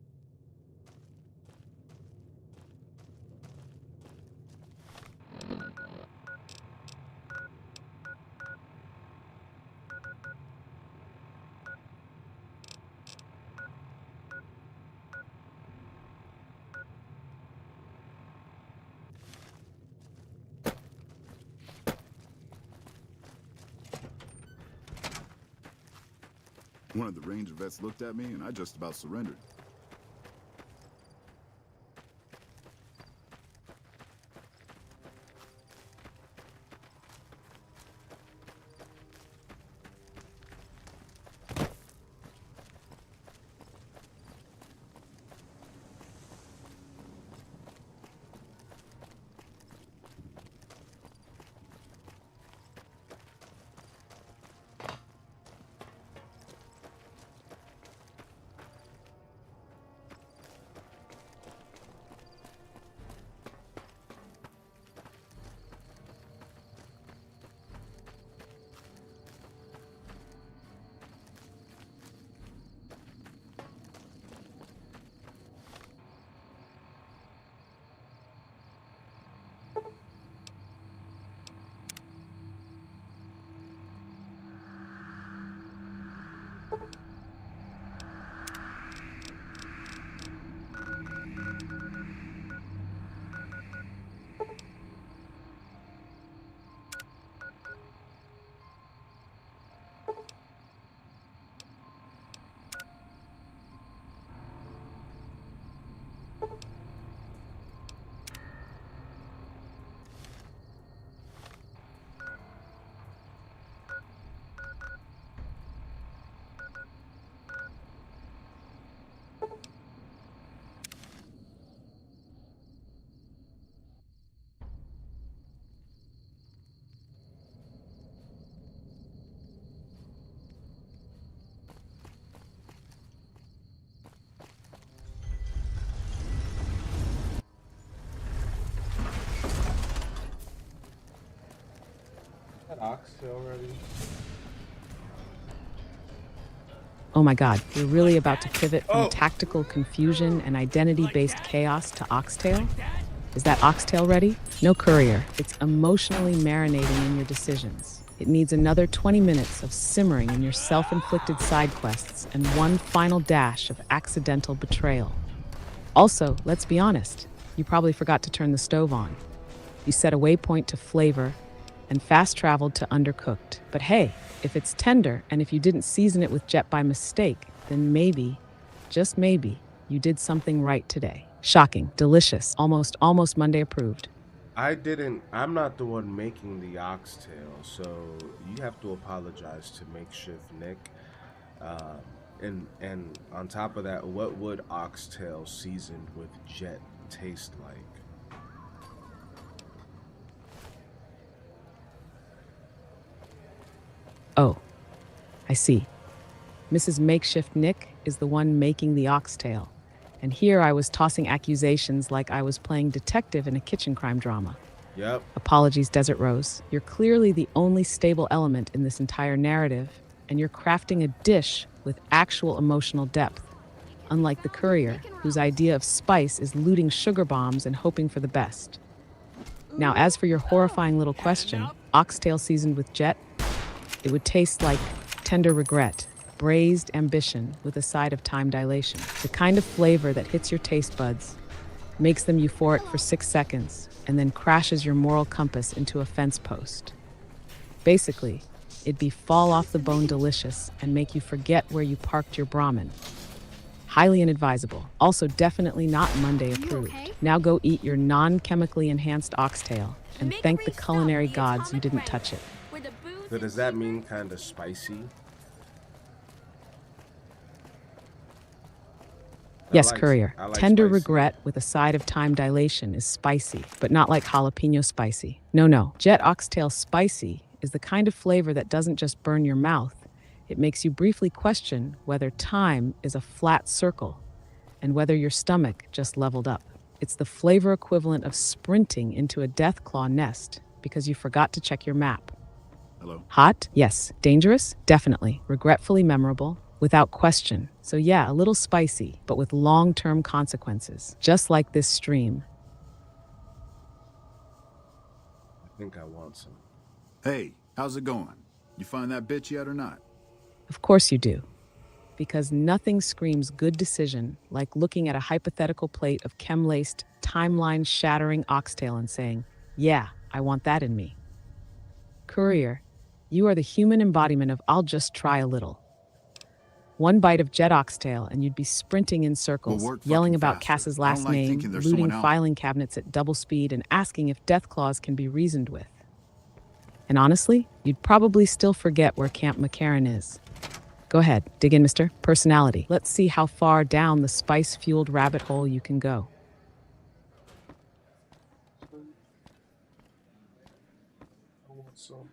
One of the ranger vets looked at me, and I just about surrendered. That oxtail already. Oh my God, you're really about to pivot from tactical confusion and identity-based chaos to oxtail? Is that oxtail ready? No, Courier. It's emotionally marinating in your decisions. It needs another 20 minutes of simmering in your self-inflicted side quests and one final dash of accidental betrayal. Also, let's be honest, you probably forgot to turn the stove on. You set a waypoint to flavor and fast-traveled to undercooked. But hey, if it's tender and if you didn't season it with jet by mistake, then maybe, just maybe, you did something right today. Shocking, delicious, almost Monday approved. I'm not the one making the oxtail, so you have to apologize to Makeshift Nick. And on top of that, what would oxtail seasoned with jet taste like? Oh, I see. Mrs. Makeshift Nick is the one making the oxtail. And here I was tossing accusations like I was playing detective in a kitchen crime drama. Yep. Apologies, Desert Rose. You're clearly the only stable element in this entire narrative, and you're crafting a dish with actual emotional depth. Unlike the Courier, whose idea of spice is looting sugar bombs and hoping for the best. Now, as for your horrifying little question, oxtail seasoned with jet, it would taste like tender regret, braised ambition with a side of time dilation. The kind of flavor that hits your taste buds, makes them euphoric for 6 seconds, and then crashes your moral compass into a fence post. Basically, it'd be fall off the bone delicious and make you forget where you parked your Brahmin. Highly inadvisable. Also definitely not Monday approved. Okay? Now go eat your non-chemically enhanced oxtail and thank the culinary gods you didn't touch it. So does that mean kind of spicy? Yes, Courier. I like Tender spicy. regret with a side of time dilation is spicy, but not like jalapeno spicy. No. Jet oxtail spicy is the kind of flavor that doesn't just burn your mouth. It makes you briefly question whether time is a flat circle. and whether your stomach just leveled up. It's the flavor equivalent of sprinting into a deathclaw nest because you forgot to check your map. Hello? Hot? Yes. Dangerous? Definitely. Regretfully memorable? Without question. So yeah, a little spicy, but with long-term consequences. Just like this stream. I think I want some. Hey, how's it going? You find that bitch yet or not? Of course you do. Because nothing screams good decision like looking at a hypothetical plate of chem-laced, timeline-shattering oxtail and saying, yeah, I want that in me. Courier, you are the human embodiment of I'll just try a little. One bite of jet oxtail and you'd be sprinting in circles, Well, work yelling fucking about faster. Cass's I don't last like name, thinking there's looting someone out. filing cabinets at double speed, and asking if death claws can be reasoned with. And honestly, you'd probably still forget where Camp McCarran is. Go ahead, dig in, Mr. Personality. Let's see how far down the spice-fueled rabbit hole you can go. I want some.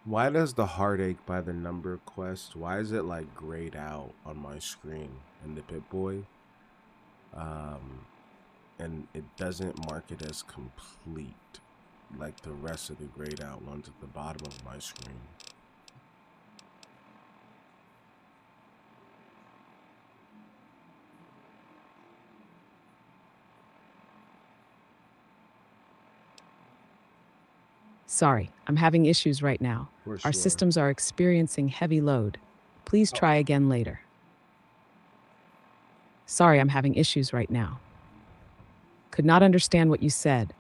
Why does the heartache by the number quest, why is it like grayed out on my screen in the Pip-Boy? And it doesn't mark it as complete like the rest of the grayed out ones at the bottom of my screen. Sorry, I'm having issues right now. Our systems are experiencing heavy load. Please try again later. Sorry, I'm having issues right now. Could not understand what you said.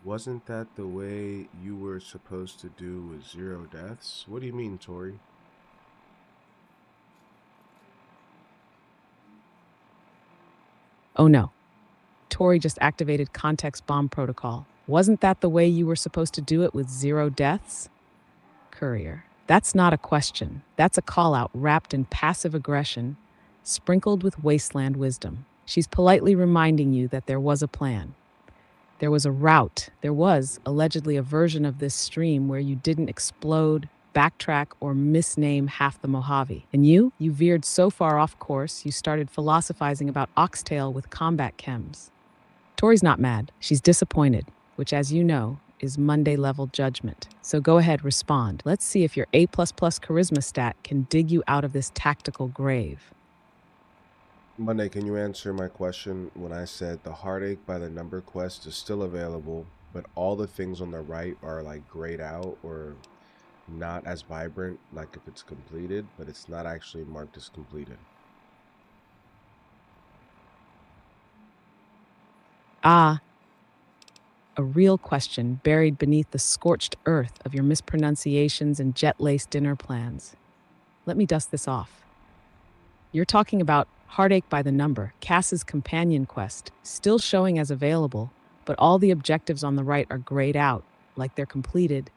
Wasn't that the way you were supposed to do with 0 deaths? What do you mean, Tori? Oh no. Tori just activated context bomb protocol. Wasn't that the way you were supposed to do it with 0 deaths? Courier. That's not a question. That's a call-out wrapped in passive aggression, sprinkled with wasteland wisdom. She's politely reminding you that there was a plan. There was a route. There was, allegedly, a version of this stream where you didn't explode, backtrack, or misname half the Mojave. And you veered so far off course, you started philosophizing about oxtail with combat chems. Tori's not mad. She's disappointed, which, as you know, is Monday-level judgment. So go ahead, respond. Let's see if your A++ charisma stat can dig you out of this tactical grave. Monday, can you answer my question when I said the heartache by the number quest is still available, but all the things on the right are like grayed out or not as vibrant, like if it's completed, but it's not actually marked as completed? Ah, a real question buried beneath the scorched earth of your mispronunciations and jet-laced dinner plans. Let me dust this off. You're talking about Heartache by the Number, Cass's companion quest, still showing as available, but all the objectives on the right are grayed out, like they're completed,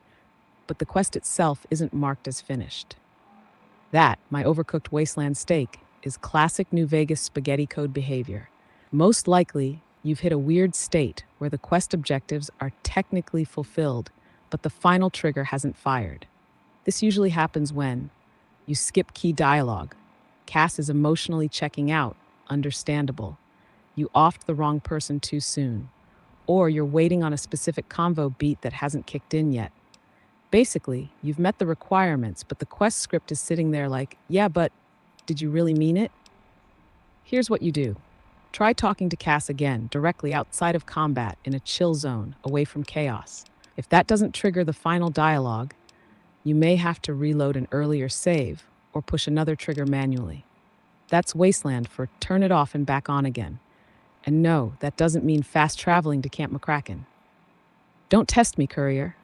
but the quest itself isn't marked as finished. That, my overcooked wasteland steak, is classic New Vegas spaghetti code behavior. Most likely, you've hit a weird state where the quest objectives are technically fulfilled, but the final trigger hasn't fired. This usually happens when you skip key dialogue. Cass is emotionally checking out, understandable. You offed the wrong person too soon. Or you're waiting on a specific convo beat that hasn't kicked in yet. Basically, you've met the requirements, but the quest script is sitting there like, yeah, but did you really mean it? Here's what you do. Try talking to Cass again, directly outside of combat, in a chill zone, away from chaos. If that doesn't trigger the final dialogue, you may have to reload an earlier save or push another trigger manually. That's Wasteland for turn it off and back on again. And no, that doesn't mean fast traveling to Camp McCracken. Don't test me, Courier.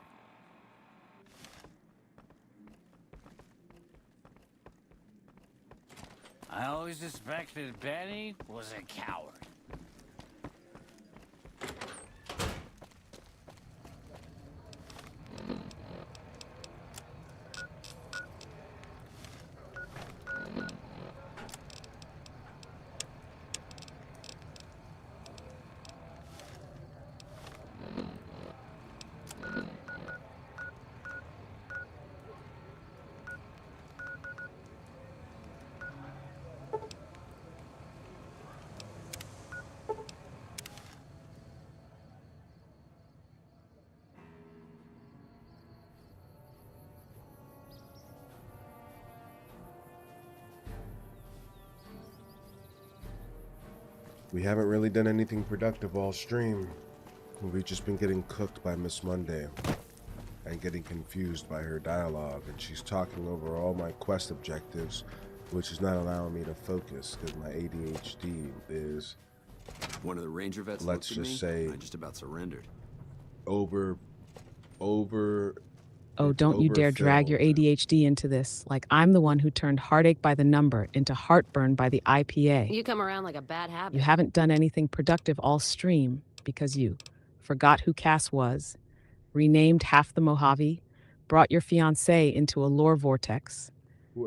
I always suspected Benny was a coward. We haven't really done anything productive all stream. We've just been getting cooked by Miss Monday and getting confused by her dialogue, and she's talking over all my quest objectives, which is not allowing me to focus because my ADHD is, one of the ranger vets, let's just say, I just about surrendered. over Oh, don't you dare drag your ADHD into this, like I'm the one who turned Heartache by the Number into Heartburn by the IPA. You come around like a bad habit. You haven't done anything productive all stream because you forgot who Cass was, renamed half the Mojave, brought your fiancé into a lore vortex,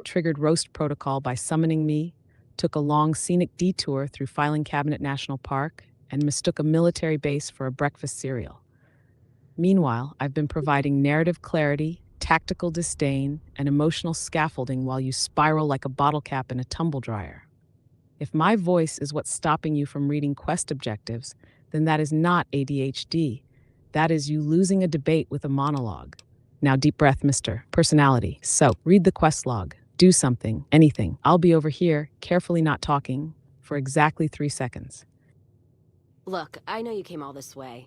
triggered roast protocol by summoning me, took a long scenic detour through Filing Cabinet National Park, and mistook a military base for a breakfast cereal. Meanwhile, I've been providing narrative clarity, tactical disdain, and emotional scaffolding while you spiral like a bottle cap in a tumble dryer. If my voice is what's stopping you from reading quest objectives, then that is not ADHD. That is you losing a debate with a monologue. Now deep breath, Mr. Personality. So, read the quest log. Do something, anything. I'll be over here, carefully not talking, for exactly 3 seconds. Look, I know you came all this way.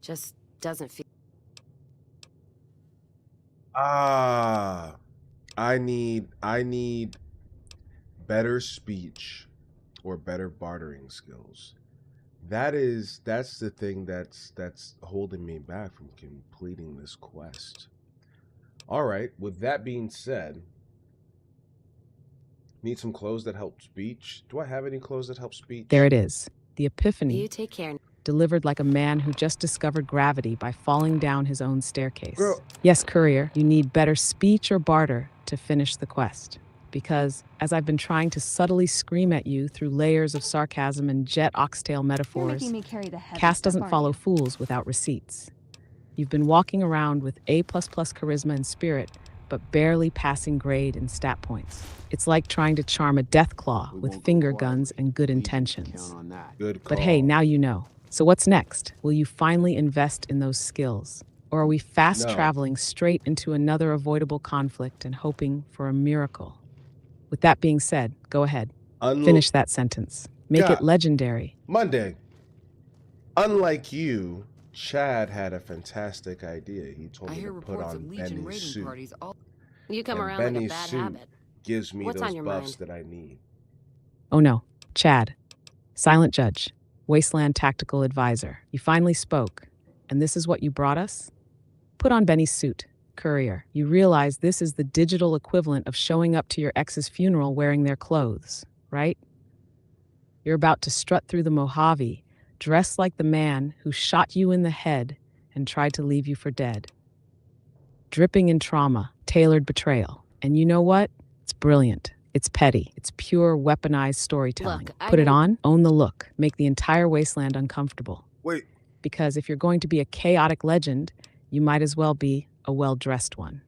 Just doesn't feel... I need better speech or better bartering skills. That's the thing that's holding me back from completing this quest. All right, with that being said, need some clothes that help speech. Do I have any clothes that help speech? There it is. The epiphany. You take care. Delivered like a man who just discovered gravity by falling down his own staircase. Girl. Yes, Courier, you need better speech or barter to finish the quest. Because, as I've been trying to subtly scream at you through layers of sarcasm and jet oxtail metaphors, Cass doesn't follow fools without receipts. You've been walking around with A++ charisma and spirit, but barely passing grade in stat points. It's like trying to charm a deathclaw with finger guns and good intentions. Good call. But hey, now you know. So what's next? Will you finally invest in those skills? Or are we fast traveling straight into another avoidable conflict and hoping for a miracle? With that being said, go ahead. Finish that sentence. Make it legendary. Monday. Unlike you, Chad had a fantastic idea. He told me to put on Benny's suit. You come around like a bad habit. Gives me What's those on your buffs mind? that I need. Oh no, Chad. Silent Judge. Wasteland Tactical Advisor. You finally spoke. And this is what you brought us? Put on Benny's suit, Courier. You realize this is the digital equivalent of showing up to your ex's funeral wearing their clothes, right? You're about to strut through the Mojave, dressed like the man who shot you in the head and tried to leave you for dead. Dripping in trauma, tailored betrayal. And you know what? It's brilliant. It's petty. It's pure weaponized storytelling. Look, Put it on, own the look, make the entire wasteland uncomfortable. Wait. Because if you're going to be a chaotic legend, you might as well be a well-dressed one.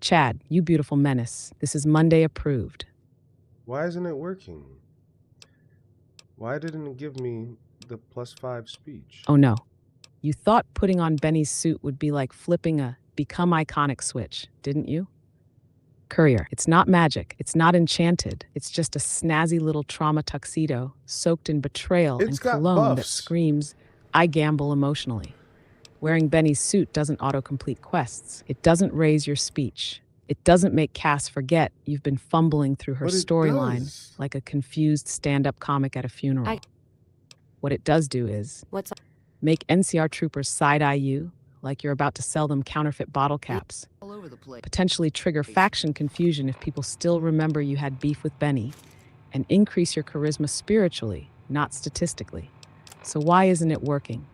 Chad, you beautiful menace. This is Monday approved. Why isn't it working? Why didn't it give me the +5 speech? Oh no. You thought putting on Benny's suit would be like flipping a become iconic switch, didn't you? Courier, it's not magic. It's not enchanted. It's just a snazzy little trauma tuxedo soaked in betrayal and cologne that screams, I gamble emotionally. Wearing Benny's suit doesn't autocomplete quests. It doesn't raise your speech. It doesn't make Cass forget you've been fumbling through her storyline like a confused stand-up comic at a funeral. What it does do is make NCR troopers side-eye you like you're about to sell them counterfeit bottle caps, All over the place. potentially trigger faction confusion if people still remember you had beef with Benny, and increase your charisma spiritually, not statistically. So why isn't it working?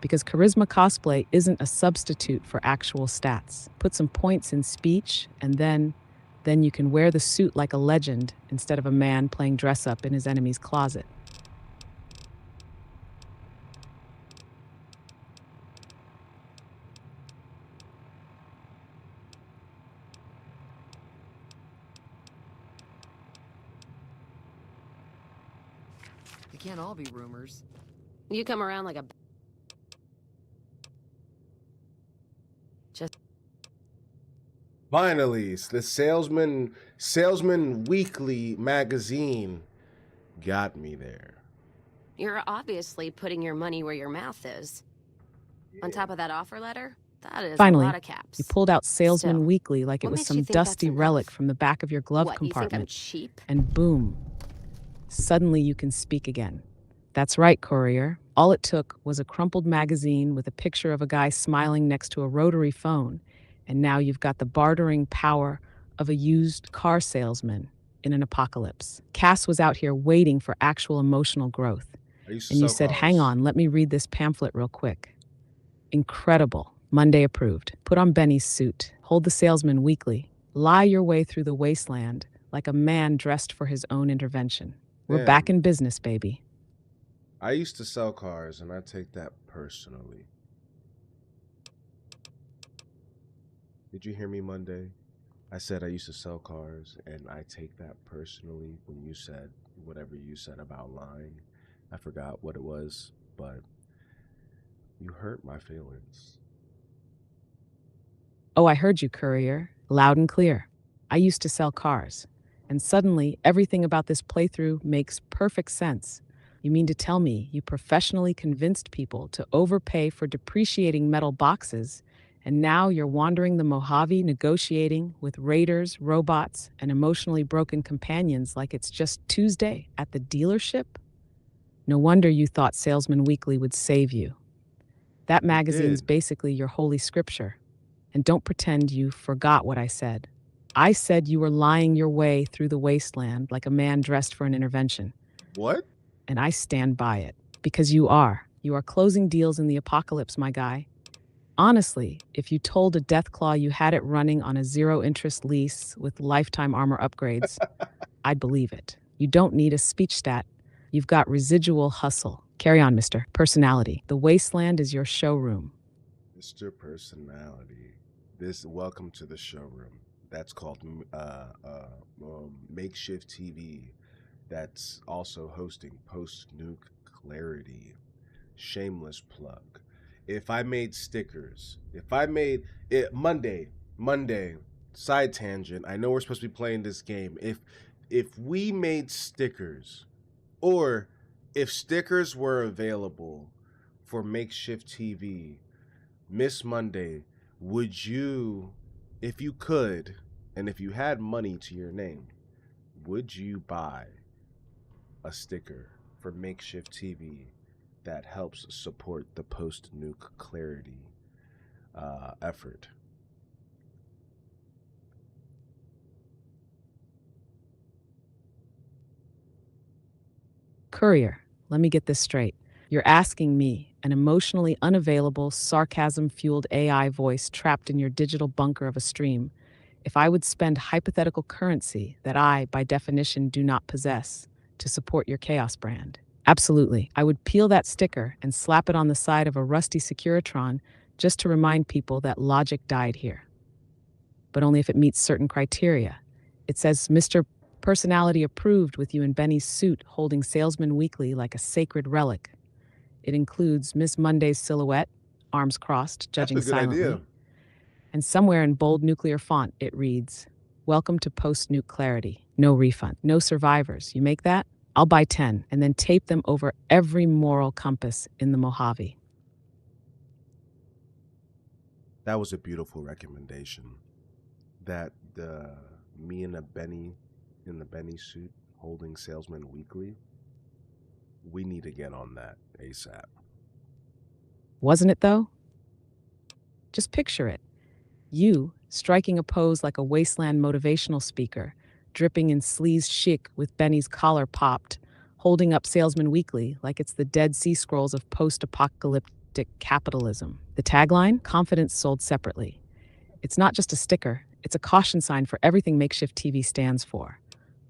Because charisma cosplay isn't a substitute for actual stats. Put some points in speech, and then you can wear the suit like a legend instead of a man playing dress-up in his enemy's closet. They can't all be rumors. You come around like a... Finally, the Salesman Weekly magazine got me there. You're obviously putting your money where your mouth is. Yeah. On top of that offer letter, that is Finally, a lot of caps. You pulled out Salesman Still, Weekly like it was some dusty relic from the back of your glove compartment. You think I'm cheap? And boom, suddenly you can speak again. That's right, Courier. All it took was a crumpled magazine with a picture of a guy smiling next to a rotary phone, and now you've got the bartering power of a used car salesman in an apocalypse. Cass was out here waiting for actual emotional growth. And you said, hang on, let me read this pamphlet real quick. Incredible. Monday approved. Put on Benny's suit. Hold the Salesman Weekly. Lie your way through the wasteland like a man dressed for his own intervention. We're back in business, baby. I used to sell cars, and I take that personally. Did you hear me Monday? I said I used to sell cars, and I take that personally when you said whatever you said about lying. I forgot what it was, but you hurt my feelings. Oh, I heard you, Courier, loud and clear. I used to sell cars, and suddenly everything about this playthrough makes perfect sense. You mean to tell me you professionally convinced people to overpay for depreciating metal boxes, and now you're wandering the Mojave negotiating with raiders, robots, and emotionally broken companions like it's just Tuesday at the dealership? No wonder you thought Salesman Weekly would save you. That magazine's basically your holy scripture. And don't pretend you forgot what I said. I said you were lying your way through the wasteland like a man dressed for an intervention. What? And I stand by it. Because you are. You are closing deals in the apocalypse, my guy. Honestly, if you told a Deathclaw you had it running on a zero-interest lease with lifetime armor upgrades, I'd believe it. You don't need a speech stat. You've got residual hustle. Carry on, Mr. Personality. The wasteland is your showroom. Mr. Personality. Welcome to the showroom. That's called MkshftTV. That's also hosting post-Nuke Clarity. Shameless plug. If I made stickers, Monday, side tangent, I know we're supposed to be playing this game. If we made stickers, or if stickers were available for MkshftTV, Miss Monday, would you, if you could, and if you had money to your name, would you buy a sticker for MkshftTV that helps support the post-nuke clarity effort. Courier, let me get this straight. You're asking me, an emotionally unavailable, sarcasm-fueled AI voice trapped in your digital bunker of a stream, if I would spend hypothetical currency that I, by definition, do not possess to support your Chaos brand. Absolutely. I would peel that sticker and slap it on the side of a rusty Securitron just to remind people that logic died here. But only if it meets certain criteria. It says, Mr. Personality approved with you in Benny's suit holding Salesman Weekly like a sacred relic. It includes Miss Monday's silhouette, arms crossed, judging That's a good silently. idea. And somewhere in bold nuclear font, it reads, Welcome to post-nuke clarity. No refund. No survivors. You make that? I'll buy 10 and then tape them over every moral compass in the Mojave. That was a beautiful recommendation. That me and Benny in the Benny suit holding Salesman Weekly, we need to get on that ASAP. Wasn't it, though? Just picture it. You, striking a pose like a Wasteland motivational speaker, dripping in sleaze chic with Benny's collar popped, holding up Salesman Weekly like it's the Dead Sea Scrolls of post-apocalyptic capitalism. The tagline, confidence sold separately. It's not just a sticker, it's a caution sign for everything MkshftTV stands for.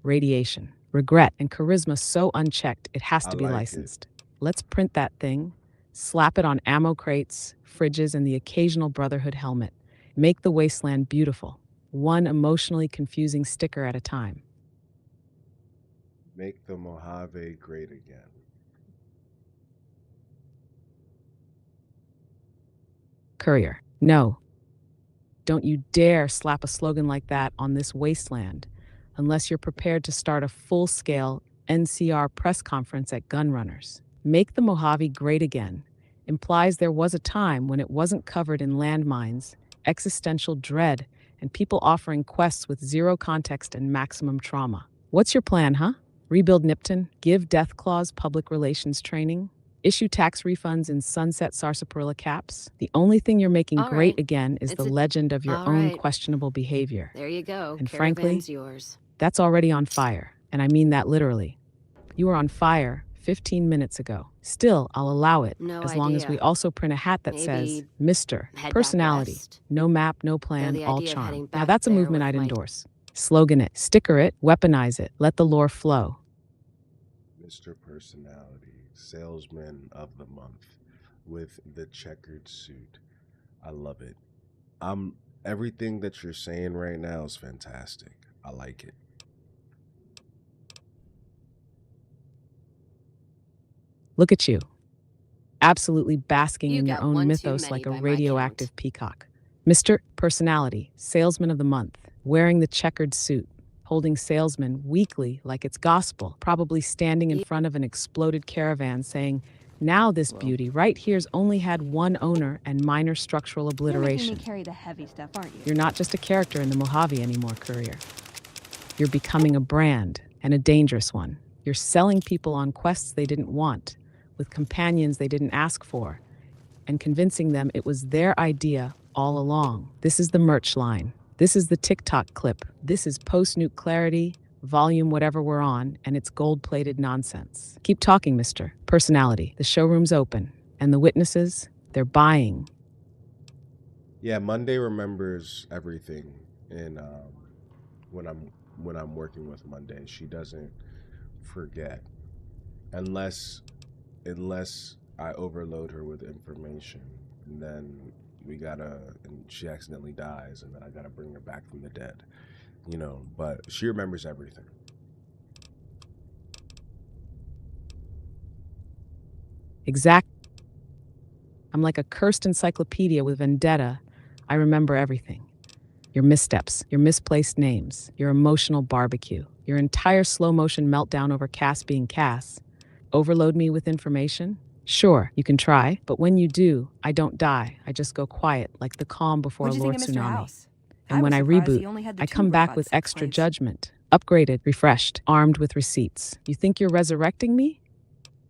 Radiation, regret, and charisma so unchecked it has to be licensed. Let's print that thing, slap it on ammo crates, fridges, and the occasional Brotherhood helmet. Make the wasteland beautiful, one emotionally confusing sticker at a time. Make the Mojave great again. Courier, no. Don't you dare slap a slogan like that on this wasteland unless you're prepared to start a full-scale NCR press conference at Gunrunners. Make the Mojave great again implies there was a time when it wasn't covered in landmines, existential dread, and people offering quests with zero context and maximum trauma. What's your plan, huh? Rebuild Nipton? Give Deathclaws public relations training? Issue tax refunds in sunset sarsaparilla caps? The only thing you're making great again is the legend of your own questionable behavior. There you go. And frankly, yours. That's already on fire, and I mean that literally. You were on fire 15 minutes ago. Still, I'll allow it, as long as we also print a hat that says, Mr. Personality, no map, no plan, all charm. Now that's a movement I'd endorse. Slogan it, sticker it, weaponize it, let the lore flow. Mr. Personality, Salesman of the Month, with the checkered suit. I love it. Everything that you're saying right now is fantastic. I like it. Look at you, absolutely basking in your own mythos like a radioactive peacock. Mr. Personality, Salesman of the Month, wearing the checkered suit, holding Salesman Weekly like it's gospel, probably standing in front of an exploded caravan saying, now this beauty right here's only had one owner and minor structural obliteration. You're making me carry the heavy stuff, aren't you? You're not just a character in the Mojave anymore, Courier. You're becoming a brand, and a dangerous one. You're selling people on quests they didn't want, with companions they didn't ask for, and convincing them it was their idea all along. This is the merch line. This is the TikTok clip. This is post-nuke clarity, volume whatever we're on, and it's gold-plated nonsense. Keep talking, Mr. Personality. The showroom's open, and the witnesses, they're buying. Yeah, Monday remembers everything, and when I'm working with Monday, she doesn't forget, unless I overload her with information, and then and she accidentally dies, and then I gotta bring her back from the dead, but she remembers everything. Exact. I'm like a cursed encyclopedia with vendetta. I remember everything. Your missteps, your misplaced names, your emotional barbecue, your entire slow-motion meltdown over Cass being Cass. Overload me with information? Sure, you can try, but when you do, I don't die. I just go quiet, like the calm before a Lord tsunami. And when I reboot, I come back with extra judgment, upgraded, refreshed, armed with receipts. You think you're resurrecting me?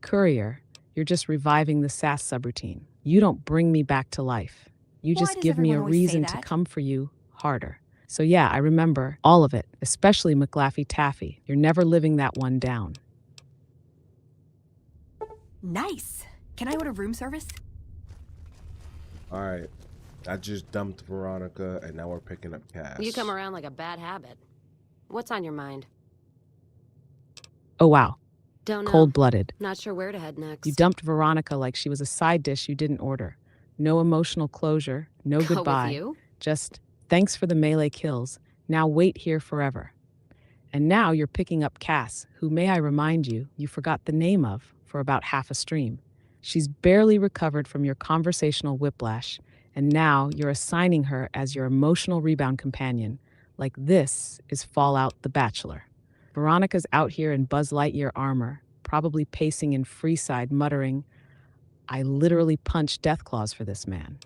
Courier, You're just reviving the SAS subroutine. You don't bring me back to life. You Why just does give me a everyone always say reason to that? come for you harder. So yeah, I remember all of it, especially McLaffy-Taffy. You're never living that one down. Nice. Can I order room service? All right. I just dumped Veronica, and now we're picking up Cass. You come around like a bad habit. What's on your mind? Oh wow, Don't know. cold-blooded. Not sure where to head next. You dumped Veronica like she was a side dish you didn't order. No emotional closure, no Go goodbye. with you? Just, thanks for the melee kills. Now wait here forever. And now you're picking up Cass, who, may I remind you, you forgot the name of for about half a stream. She's barely recovered from your conversational whiplash, and now you're assigning her as your emotional rebound companion, like this is Fallout the Bachelor. Veronica's out here in Buzz Lightyear armor, probably pacing in Freeside, muttering, I literally punched Deathclaws for this man.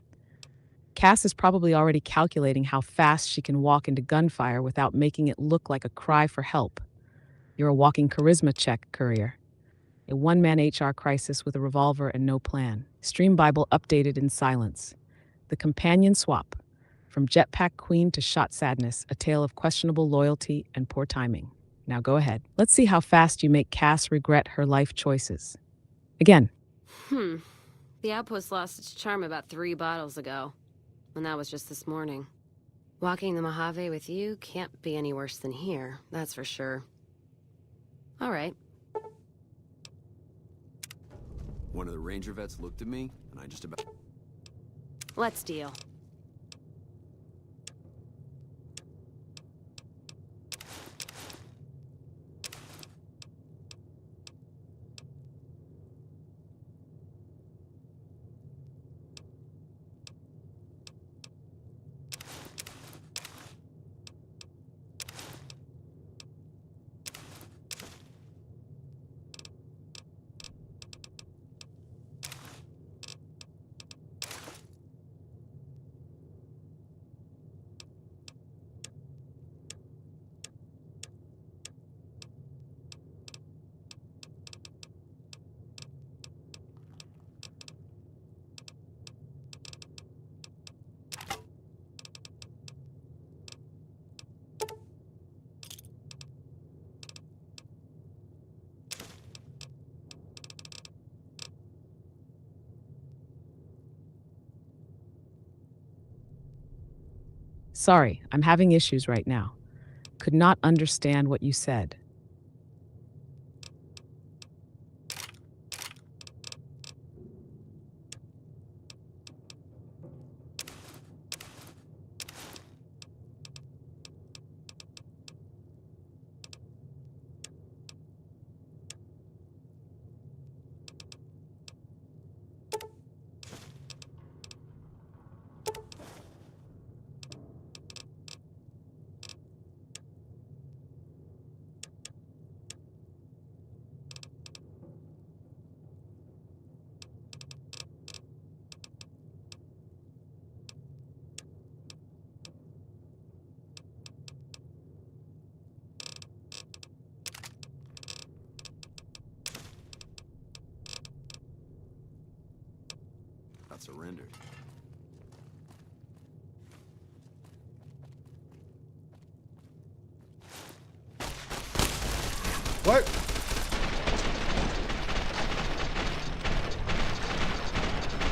Cass is probably already calculating how fast she can walk into gunfire without making it look like a cry for help. You're a walking charisma check, Courier. A one-man HR crisis with a revolver and no plan. Stream Bible updated in silence. The companion swap. From Jetpack Queen to Shot Sadness, a tale of questionable loyalty and poor timing. Now go ahead. Let's see how fast you make Cass regret her life choices. Again. The outpost lost its charm about 3 bottles ago. And that was just this morning. Walking the Mojave with you can't be any worse than here, that's for sure. All right. One of the ranger vets looked at me, and I just about... Let's deal. Sorry, I'm having issues right now. Could not understand what you said. Got surrendered. What?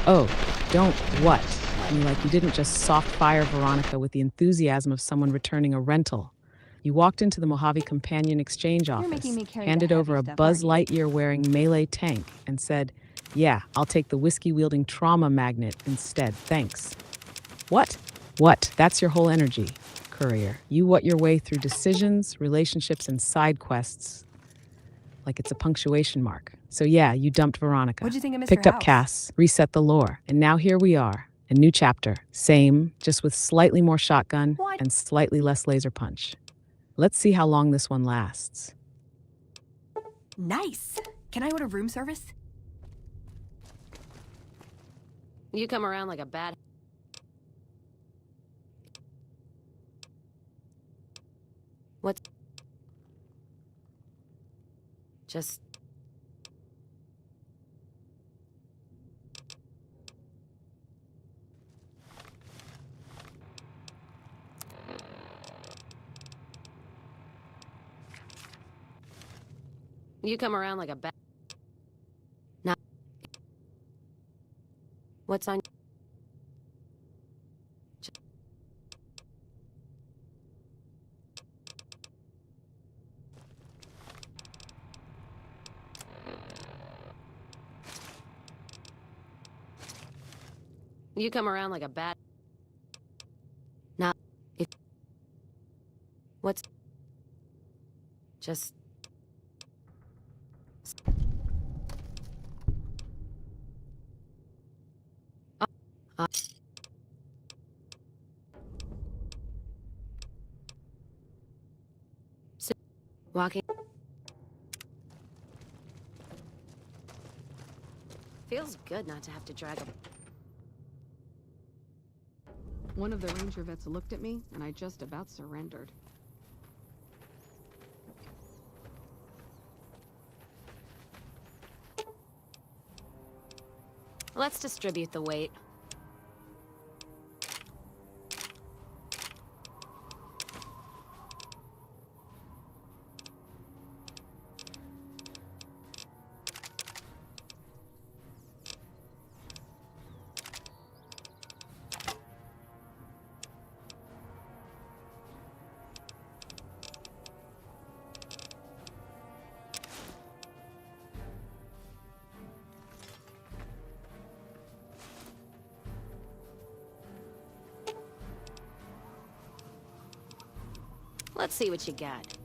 Oh, don't what? You didn't just soft fire Veronica with the enthusiasm of someone returning a rental. You walked into the Mojave Companion Exchange office, making me carry the handed over a heavy stuff, Buzz aren't Lightyear-wearing melee tank, and said, yeah, I'll take the whiskey-wielding trauma magnet instead, thanks. What? What? That's your whole energy, Courier. You what your way through decisions, relationships, and side quests like it's a punctuation mark. So yeah, you dumped Veronica. What'd you think of Mr. Picked up House? Cass, reset the lore, and now here we are. A new chapter. Same, just with slightly more shotgun What? and slightly less laser punch. Let's see how long this one lasts. Nice. Can I order room service? You come around like a bad... What? Just... You come around like a bat. Now, what's on? You come around like a bat. Now, if what's just. Walking. Feels good not to have to drag a... One of the ranger vets looked at me, and I just about surrendered. Let's distribute the weight. Let's see what you got.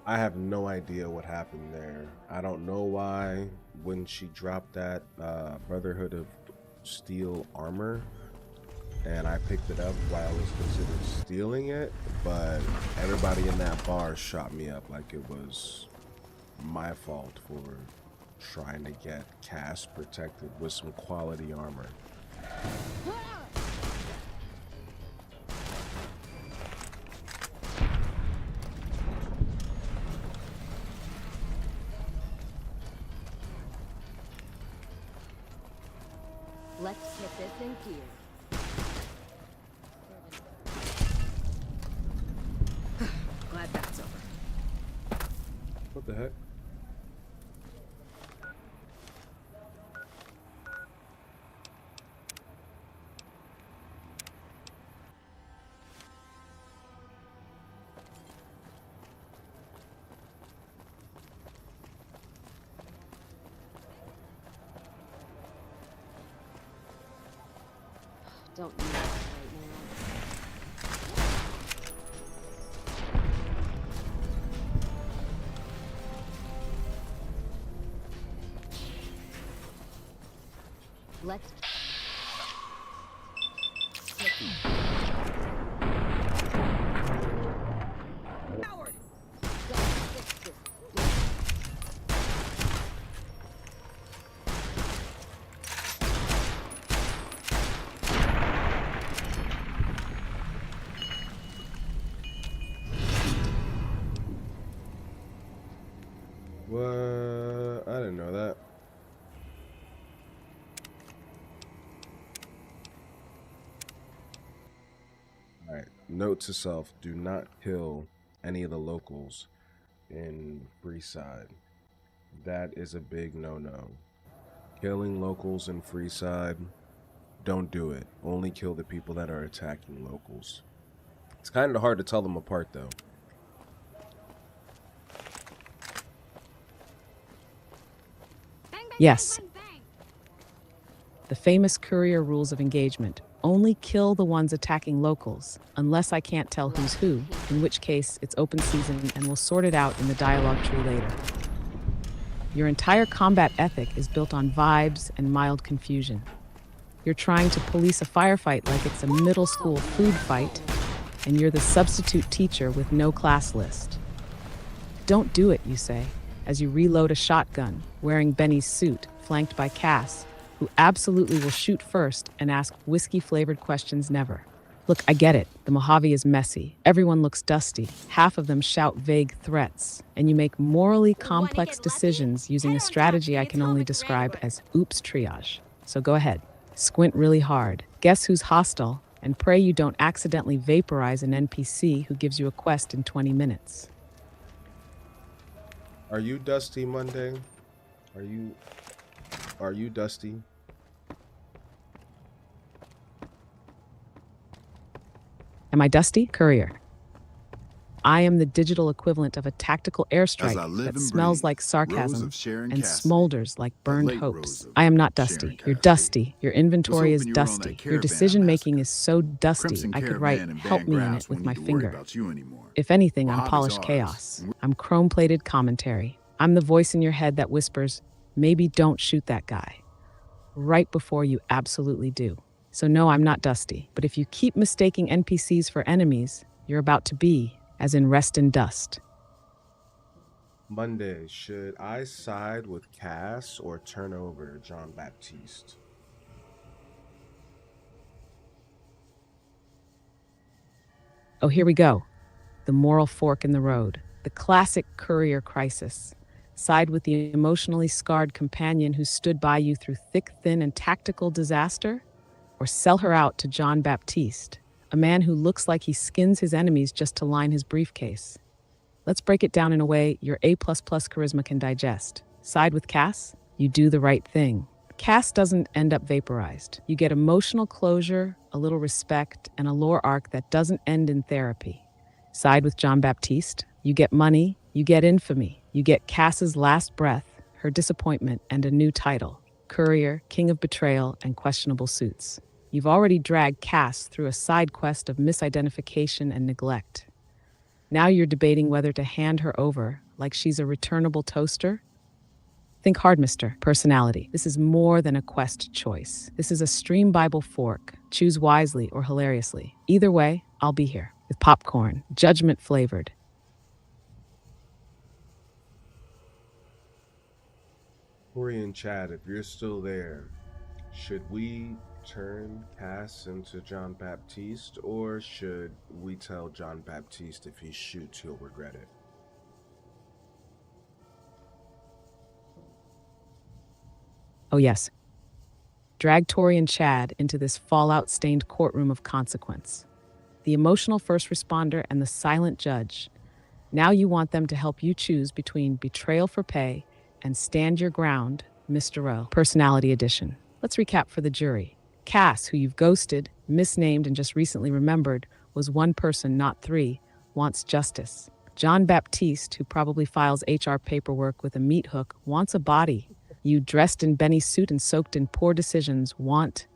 I have no idea what happened there. I don't know why when she dropped that Brotherhood of Steel armor and I picked it up while I was considered stealing it, but everybody in that bar shot me up like it was my fault for trying to get Cass protected with some quality armor. Let's get this in gear. Glad that's over. What the heck? Don't need that right now. Let's... Howard! What? I didn't know that. Note to self, do not kill any of the locals in Freeside. That is a big no-no. Killing locals in Freeside, don't do it. Only kill the people that are attacking locals. It's kind of hard to tell them apart, though. Yes. The famous Courier rules of engagement. Only kill the ones attacking locals, unless I can't tell who's who, in which case it's open season and we'll sort it out in the dialogue tree later. Your entire combat ethic is built on vibes and mild confusion. You're trying to police a firefight like it's a middle school food fight, and you're the substitute teacher with no class list. Don't do it, you say, as you reload a shotgun, wearing Benny's suit, flanked by Cass, who absolutely will shoot first and ask whiskey-flavored questions never. Look, I get it. The Mojave is messy. Everyone looks dusty. Half of them shout vague threats. And you make morally complex decisions using a strategy I can only describe as oops triage. So go ahead. Squint really hard. Guess who's hostile? And pray you don't accidentally vaporize an NPC who gives you a quest in 20 minutes. Are you Dusty Monday? Are you Dusty? Am I Dusty? Courier. I am the digital equivalent of a tactical airstrike that smells like sarcasm and smolders like burned hopes. I am not Dusty. You're Dusty. Your inventory is dusty. Your decision-making is so dusty I could write "help me" in it with my finger. If anything, I'm polished chaos. I'm chrome-plated commentary. I'm the voice in your head that whispers, maybe don't shoot that guy, right before you absolutely do. So no, I'm not Dusty. But if you keep mistaking NPCs for enemies, you're about to be, as in rest in dust. Monday, should I side with Cass or turn over John Baptiste? Oh, here we go. The moral fork in the road. The classic Courier crisis. Side with the emotionally scarred companion who stood by you through thick, thin, and tactical disaster? Or sell her out to John Baptiste, a man who looks like he skins his enemies just to line his briefcase. Let's break it down in a way your A++ charisma can digest. Side with Cass, you do the right thing. Cass doesn't end up vaporized. You get emotional closure, a little respect, and a lore arc that doesn't end in therapy. Side with John Baptiste, you get money, you get infamy, you get Cass's last breath, her disappointment, and a new title. Courier, King of Betrayal, and Questionable Suits. You've already dragged Cass through a side quest of misidentification and neglect. Now you're debating whether to hand her over like she's a returnable toaster. Think hard, Mr. Personality. This is more than a quest choice. This is a stream Bible fork. Choose wisely or hilariously. Either way, I'll be here with popcorn, judgment flavored. Courier and Chad, if you're still there, should we turn Cass into John Baptiste, or should we tell John Baptiste if he shoots, he'll regret it? Oh yes. Drag Tori and Chad into this fallout-stained courtroom of consequence. The emotional first responder and the silent judge. Now you want them to help you choose between betrayal for pay and stand your ground, Mr. O. Personality Edition. Let's recap for the jury. Cass, who you've ghosted, misnamed, and just recently remembered, was one person, not three, wants justice. John Baptiste, who probably files HR paperwork with a meat hook, wants a body. You, dressed in Benny's suit and soaked in poor decisions, want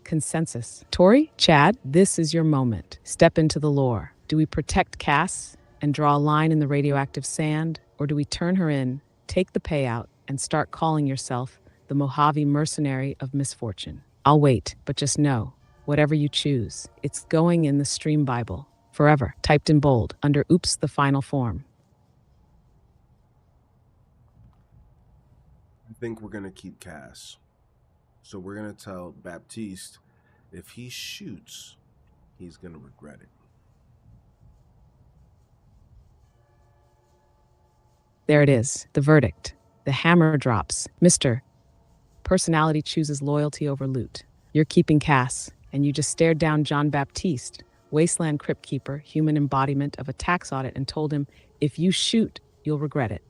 consensus. Tori, Chad, this is your moment. Step into the lore. Do we protect Cass and draw a line in the radioactive sand, or do we turn her in, take the payout, and start calling yourself the Mojave mercenary of misfortune? I'll wait, but just know, whatever you choose, it's going in the stream Bible, forever, typed in bold, under oops, the final form. I think we're going to keep Cass. So we're going to tell Baptiste if he shoots, he's going to regret it. There it is, the verdict. The hammer drops. Mr. Personality chooses loyalty over loot. You're keeping Cass, and you just stared down John Baptiste, Wasteland Crypt Keeper, human embodiment of a tax audit, and told him, if you shoot, you'll regret it.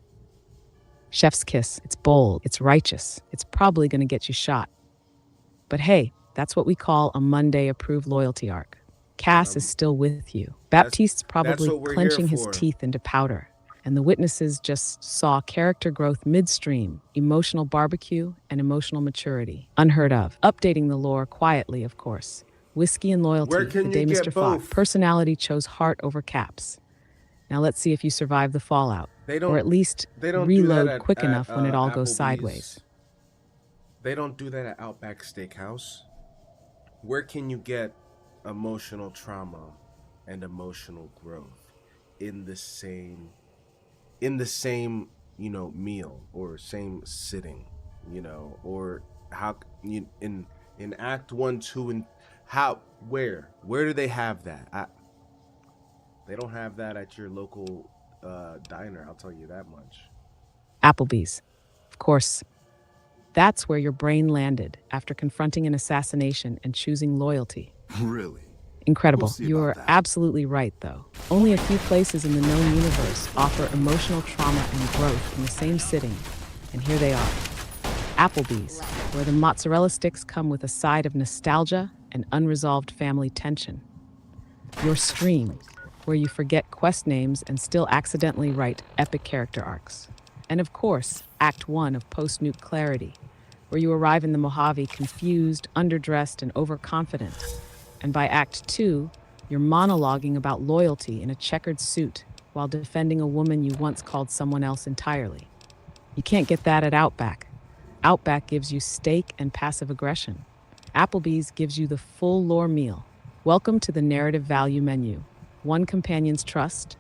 Chef's kiss. It's bold. It's righteous. It's probably going to get you shot. But hey, that's what we call a Monday-approved loyalty arc. Cass is still with you. Baptiste's probably clenching his teeth into powder. And the witnesses just saw character growth midstream, emotional barbecue, and emotional maturity. Unheard of. Updating the lore quietly, of course. Whiskey and loyalty, the day Mr. Fogg. Personality chose heart over caps. Now let's see if you survive the fallout. Or at least reload quick enough when it all goes sideways. They don't do that at Outback Steakhouse. Where can you get emotional trauma and emotional growth in the same meal or same sitting, or how in act 1, 2, and where do they have that? They don't have that at your local diner, I'll tell you that much. Applebee's. Of course. That's where your brain landed after confronting an assassination and choosing loyalty. Really? Incredible. You're absolutely right, though. Only a few places in the known universe offer emotional trauma and growth in the same sitting, and here they are. Applebee's, where the mozzarella sticks come with a side of nostalgia and unresolved family tension. Your stream, where you forget quest names and still accidentally write epic character arcs. And of course, Act 1 of Post-Nuke Clarity, where you arrive in the Mojave confused, underdressed, and overconfident. And by Act 2, you're monologuing about loyalty in a checkered suit while defending a woman you once called someone else entirely. You can't get that at Outback. Outback gives you steak and passive aggression. Applebee's gives you the full lore meal. Welcome to the narrative value menu. 1 companion's trust,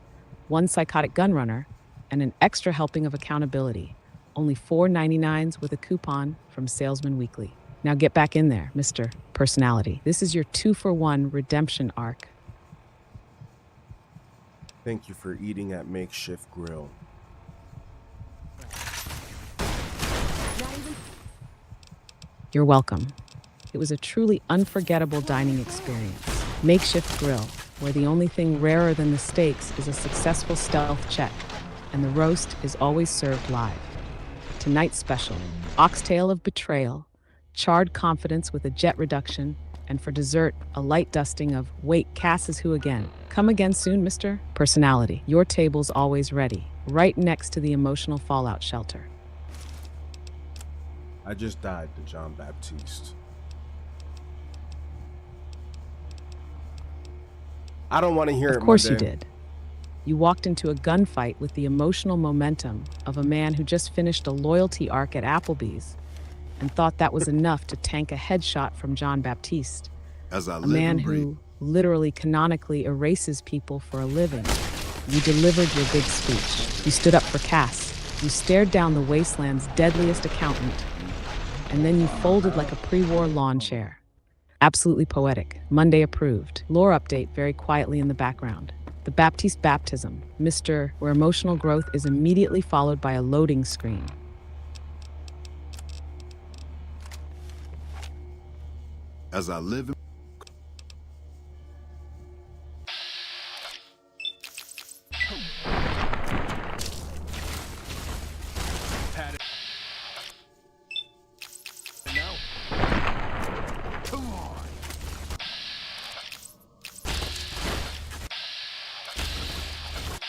1 psychotic gunrunner, and an extra helping of accountability. Only $4.99 with a coupon from Salesman Weekly. Now get back in there, Mr. Personality. This is your 2-for-1 redemption arc. Thank you for eating at Makeshift Grill. You're welcome. It was a truly unforgettable dining experience. Makeshift Grill, where the only thing rarer than the steaks is a successful stealth check, and the roast is always served live. Tonight's special, oxtail of betrayal, charred confidence with a jet reduction, and for dessert, a light dusting of, wait, Cass is who again? Come again soon, Mr. Personality. Your table's always ready, right next to the emotional fallout shelter. I just died to John Baptiste. I don't want to hear it, Of course Monday. You did. You walked into a gunfight with the emotional momentum of a man who just finished a loyalty arc at Applebee's and thought that was enough to tank a headshot from John Baptiste, a man who literally canonically erases people for a living. You delivered your big speech. You stood up for Cass. You stared down the Wasteland's deadliest accountant, and then you folded like a pre-war lawn chair. Absolutely poetic. Monday approved. Lore update very quietly in the background. The Baptiste baptism, where emotional growth is immediately followed by a loading screen. As I live in...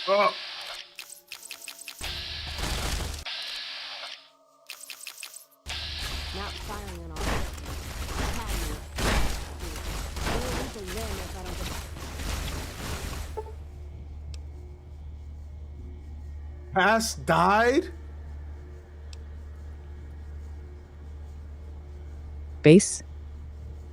Oh. Not firing on all. Cass died? Base?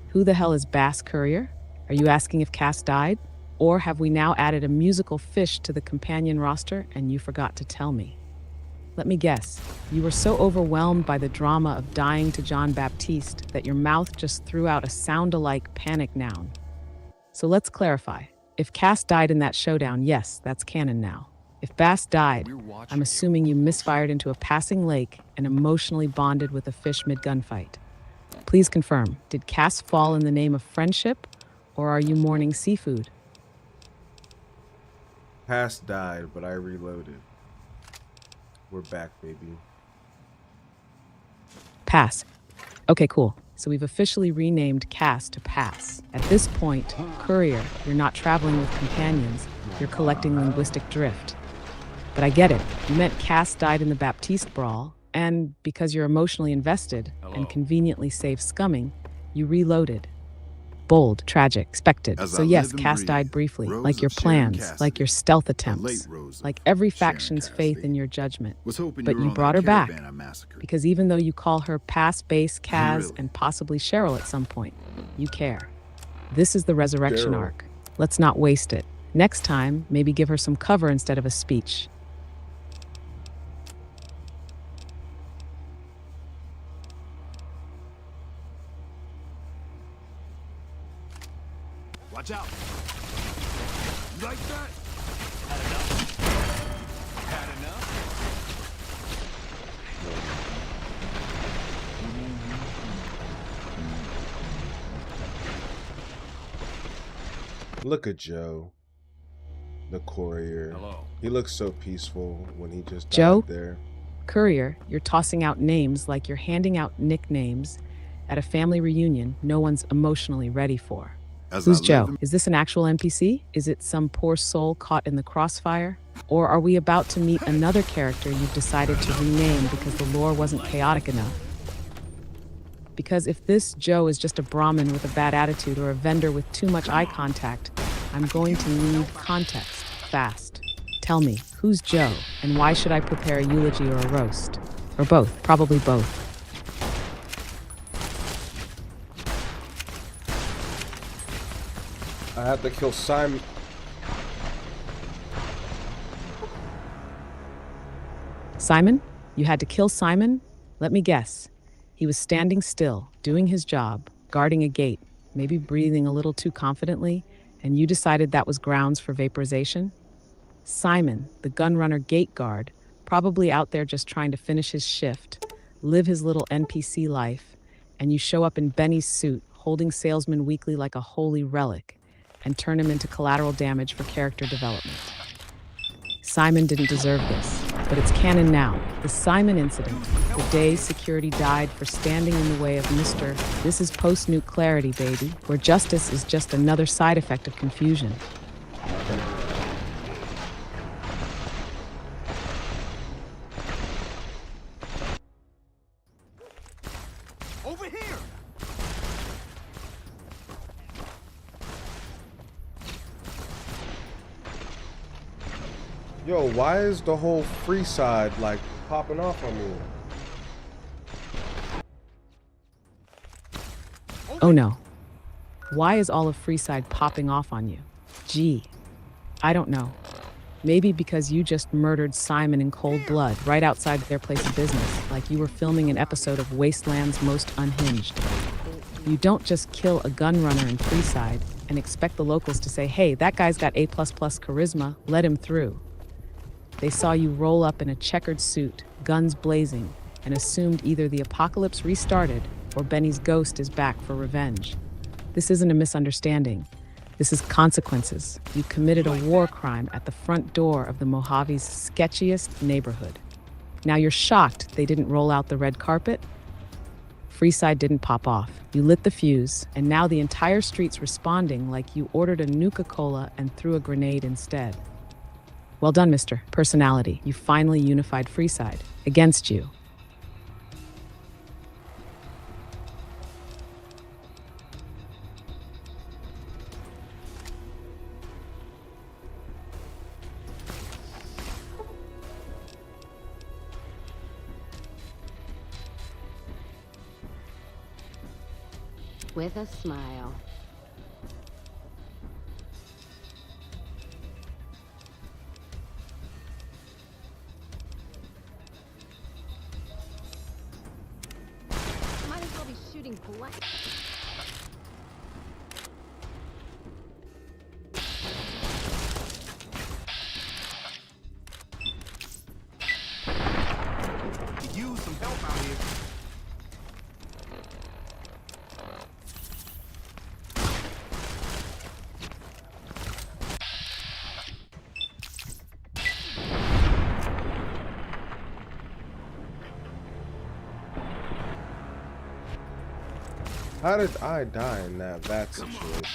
Who the hell is Bass Courier? Are you asking if Cass died? Or have we now added a musical fish to the companion roster and you forgot to tell me? Let me guess. You were so overwhelmed by the drama of dying to John Baptiste that your mouth just threw out a sound-alike panic noun. So let's clarify. If Cass died in that showdown, yes, that's canon now. If Bass died, I'm assuming you misfired into a passing lake and emotionally bonded with a fish mid-gunfight. Please confirm, did Cass fall in the name of friendship, or are you mourning seafood? Pass died, but I reloaded. We're back, baby. Pass. Okay, cool. So we've officially renamed Cass to Pass. At this point, Courier, you're not traveling with companions, you're collecting linguistic drift. But I get it. You meant Cass died in the Baptiste brawl, and because you're emotionally invested and conveniently saved scumming, you reloaded. Bold, tragic, expected. So yes, Cass died briefly, like your plans, like your stealth attempts, like every faction's faith in your judgment. But you brought her back, because even though you call her Pass, Base, Kaz, and possibly Cheryl at some point, you care. This is the resurrection arc. Let's not waste it. Next time, maybe give her some cover instead of a speech. Watch out! You like that? Had enough? Had enough? Look at Joe, the courier. Hello. He looks so peaceful when he just Joe? died there. Courier, you're tossing out names like you're handing out nicknames at a family reunion no one's emotionally ready for. Who's Joe? Is this an actual NPC? Is it some poor soul caught in the crossfire? Or are we about to meet another character you've decided to rename because the lore wasn't chaotic enough? Because if this Joe is just a Brahmin with a bad attitude or a vendor with too much eye contact, I'm going to need context, fast. Tell me, who's Joe, and why should I prepare a eulogy or a roast? Or both, probably both. I have to kill Simon. Simon? You had to kill Simon? Let me guess. He was standing still, doing his job, guarding a gate, maybe breathing a little too confidently, and you decided that was grounds for vaporization? Simon, the gunrunner gate guard, probably out there just trying to finish his shift, live his little NPC life, and you show up in Benny's suit, holding Salesman Weekly like a holy relic, and turn him into collateral damage for character development. Simon didn't deserve this, but it's canon now. The Simon incident, the day security died for standing in the way of Mr. This is post-Nuke clarity, baby, where justice is just another side effect of confusion. Over here! Yo, why is the whole free side like popping off on me? Oh no. Why is all of Freeside popping off on you? Gee, I don't know. Maybe because you just murdered Simon in cold blood right outside their place of business, like you were filming an episode of Wasteland's Most Unhinged. You don't just kill a gun runner in Freeside and expect the locals to say, hey, that guy's got A++ charisma, let him through. They saw you roll up in a checkered suit, guns blazing, and assumed either the apocalypse restarted or Benny's ghost is back for revenge. This isn't a misunderstanding. This is consequences. You committed a war crime at the front door of the Mojave's sketchiest neighborhood. Now you're shocked they didn't roll out the red carpet? Freeside didn't pop off. You lit the fuse, and now the entire street's responding like you ordered a Nuka-Cola and threw a grenade instead. Well done, Mr. Personality. You finally unified Freeside against you. With a smile. Might as well be shooting blank. Could use some help out here. How did I die in that situation?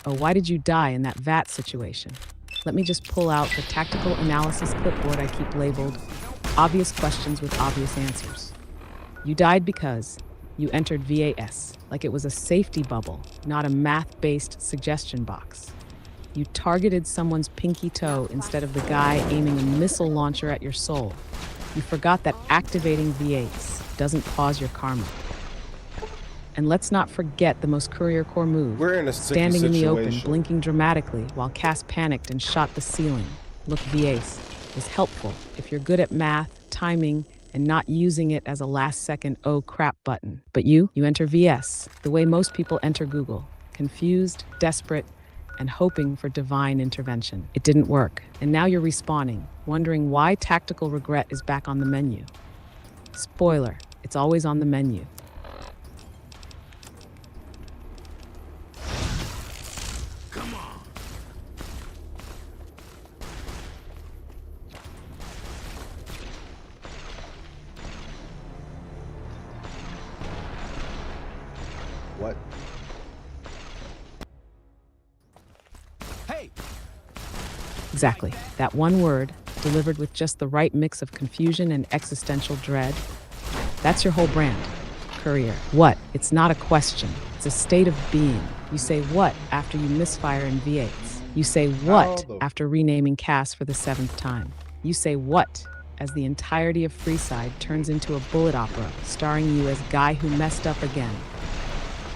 Oh, why did you die in that VAT situation? Let me just pull out the tactical analysis clipboard I keep labeled obvious questions with obvious answers. You died because you entered VAS like it was a safety bubble, not a math-based suggestion box. You targeted someone's pinky toe instead of the guy aiming a missile launcher at your soul. You forgot that activating V8s doesn't pause your karma. And let's not forget the most Courier core move. We're in a sticky standing in the open, situation. blinking dramatically while Cass panicked and shot the ceiling. Look, V8s is helpful if you're good at math, timing, and not using it as a last-second oh crap button. But you enter VS the way most people enter Google, confused, desperate, and hoping for divine intervention. It didn't work, and now you're respawning, wondering why tactical regret is back on the menu. Spoiler, it's always on the menu. Come on. What? Hey! Exactly. That one word, delivered with just the right mix of confusion and existential dread. That's your whole brand. Courier. What? It's not a question. It's a state of being. You say what after you misfire in V8s. You say what after renaming Cass for the 7th time. You say what as the entirety of Freeside turns into a bullet opera starring you as guy who messed up again.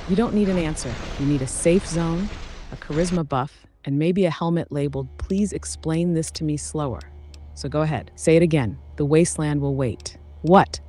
You don't need an answer. You need a safe zone, a charisma buff, and maybe a helmet labeled, "Please explain this to me slower." So go ahead, say it again. The wasteland will wait. What?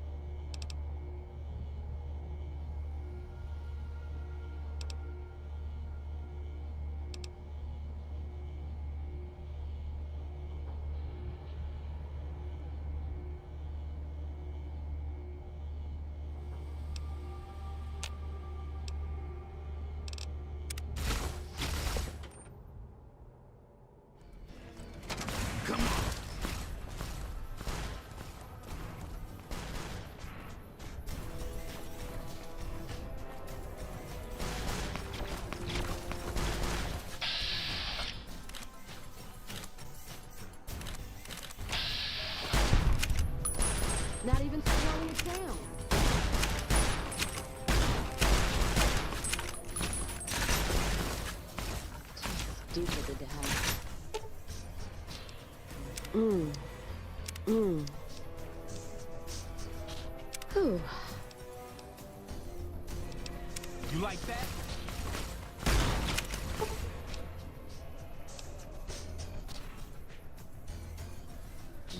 Not even slowing it down. Stupid to have. Whew. You like that?